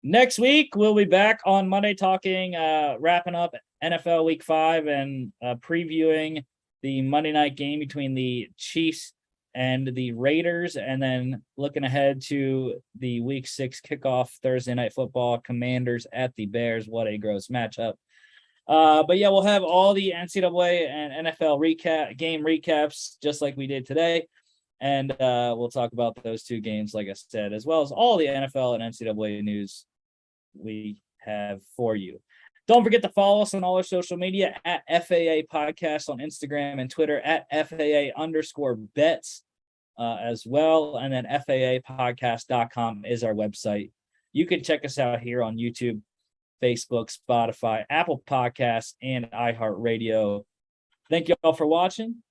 Next week, we'll be back on Monday talking, wrapping up NFL Week 5 and previewing the Monday night game between the Chiefs and the Raiders, and then looking ahead to the Week 6 kickoff Thursday Night Football, Commanders at the Bears. What a gross matchup. But yeah, we'll have all the NCAA and NFL game recaps just like we did today. And we'll talk about those two games, like I said, as well as all the NFL and NCAA news we have for you. Don't forget to follow us on all our social media at FAA Podcast on Instagram and Twitter at FAA_bets as well. And then FAApodcast.com is our website. You can check us out here on YouTube, Facebook, Spotify, Apple Podcasts, and iHeartRadio. Thank you all for watching.